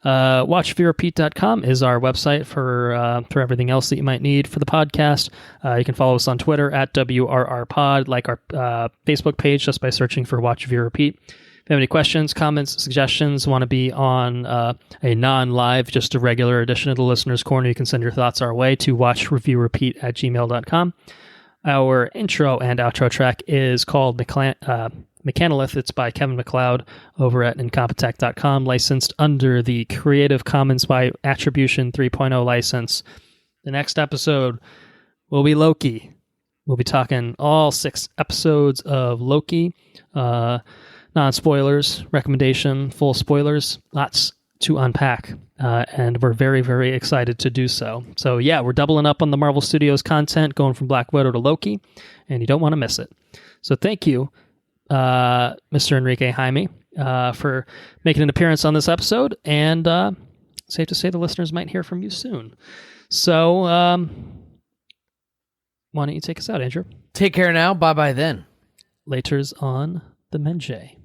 Watchreviewrepeat.com is our website for everything else that you might need for the podcast. You can follow us on Twitter at WRRPod, like our Facebook page just by searching for Watch Review Repeat. If you have any questions, comments, suggestions, want to be on a non-live, just a regular edition of the Listener's Corner, you can send your thoughts our way to watchreviewrepeat@gmail.com. Our intro and outro track is called Mechanolith. It's by Kevin MacLeod over at incompetech.com, licensed under the Creative Commons by Attribution 3.0 license. The next episode will be Loki. We'll be talking all 6 episodes of Loki. Non-spoilers, recommendation, full spoilers, lots to unpack, and we're very, very excited to do so. So yeah, we're doubling up on the Marvel Studios content, going from Black Widow to Loki, and you don't want to miss it. So thank you, Mr. Henrique Jaime, for making an appearance on this episode, and safe to say the listeners might hear from you soon. So why don't you take us out, Andrew? Take care now. Bye-bye then. Laters on the Menjay.